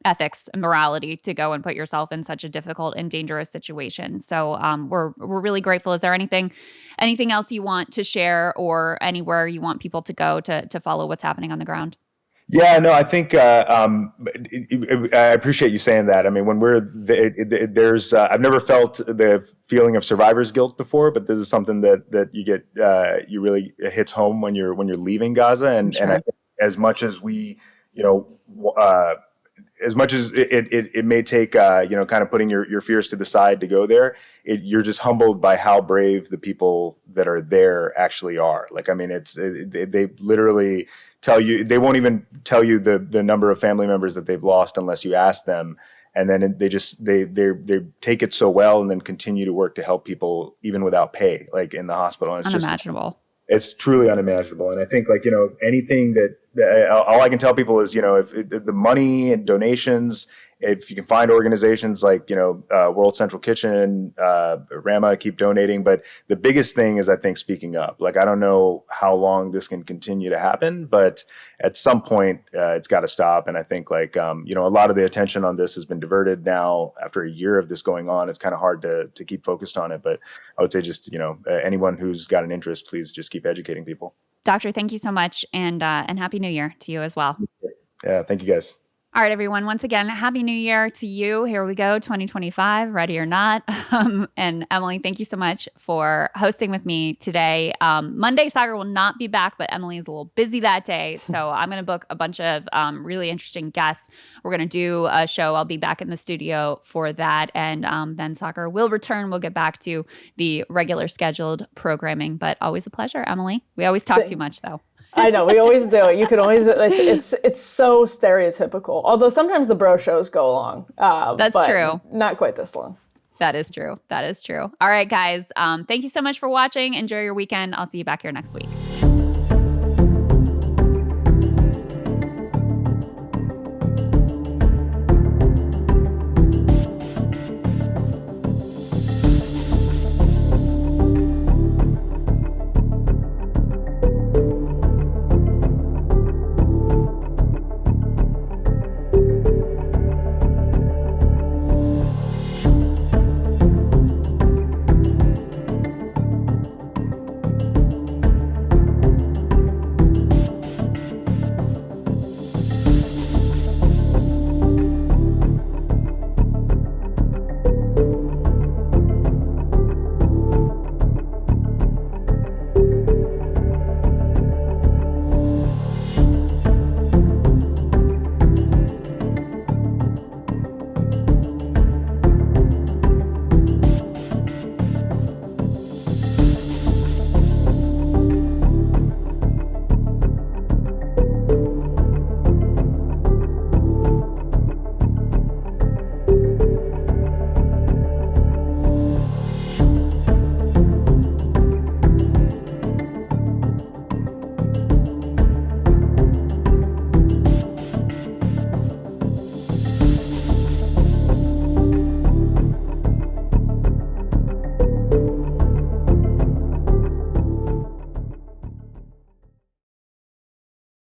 B: ethics and morality to go and put yourself in such a difficult and dangerous situation. So we're really grateful. Is there anything else you want to share, or anywhere you want people to go to follow what's happening on the ground?
T: Yeah, no, I think I appreciate you saying that. I mean, when there's I've never felt the feeling of survivor's guilt before, but this is something that you get you really hits home when you're leaving Gaza, and I think as much as we as much as it may take kind of putting your fears to the side to go there, you're just humbled by how brave the people that are there actually are. Like, I mean, they literally tell you, they won't even tell you the number of family members that they've lost unless you ask them. And then they take it so well, and then continue to work to help people even without pay, like in the hospital. And it's
B: unimaginable.
T: It's truly unimaginable. And I think anything that all I can tell people is, if the money and donations, if you can find organizations like, World Central Kitchen, Rama, keep donating. But the biggest thing is, I think, speaking up. Like, I don't know how long this can continue to happen, but at some point it's got to stop. And I think a lot of the attention on this has been diverted now after a year of this going on. It's kind of hard to keep focused on it. But I would say just, anyone who's got an interest, please just keep educating people.
B: Doctor, thank you so much. And Happy New Year to you as well.
T: Yeah, thank you guys.
B: All right, everyone. Once again, Happy New Year to you. Here we go, 2025, ready or not. And Emily, thank you so much for hosting with me today. Monday, Sagar will not be back, but Emily is a little busy that day. So I'm going to book a bunch of really interesting guests. We're going to do a show. I'll be back in the studio for that. And then Sagar will return. We'll get back to the regular scheduled programming. But always a pleasure, Emily. We always talk too much, though.
A: I know, we always do. You can always, it's so stereotypical. Although sometimes the bro shows go long.
B: That's true.
A: Not quite this long.
B: That is true. That is true. All right, guys. Thank you so much for watching. Enjoy your weekend. I'll see you back here next week.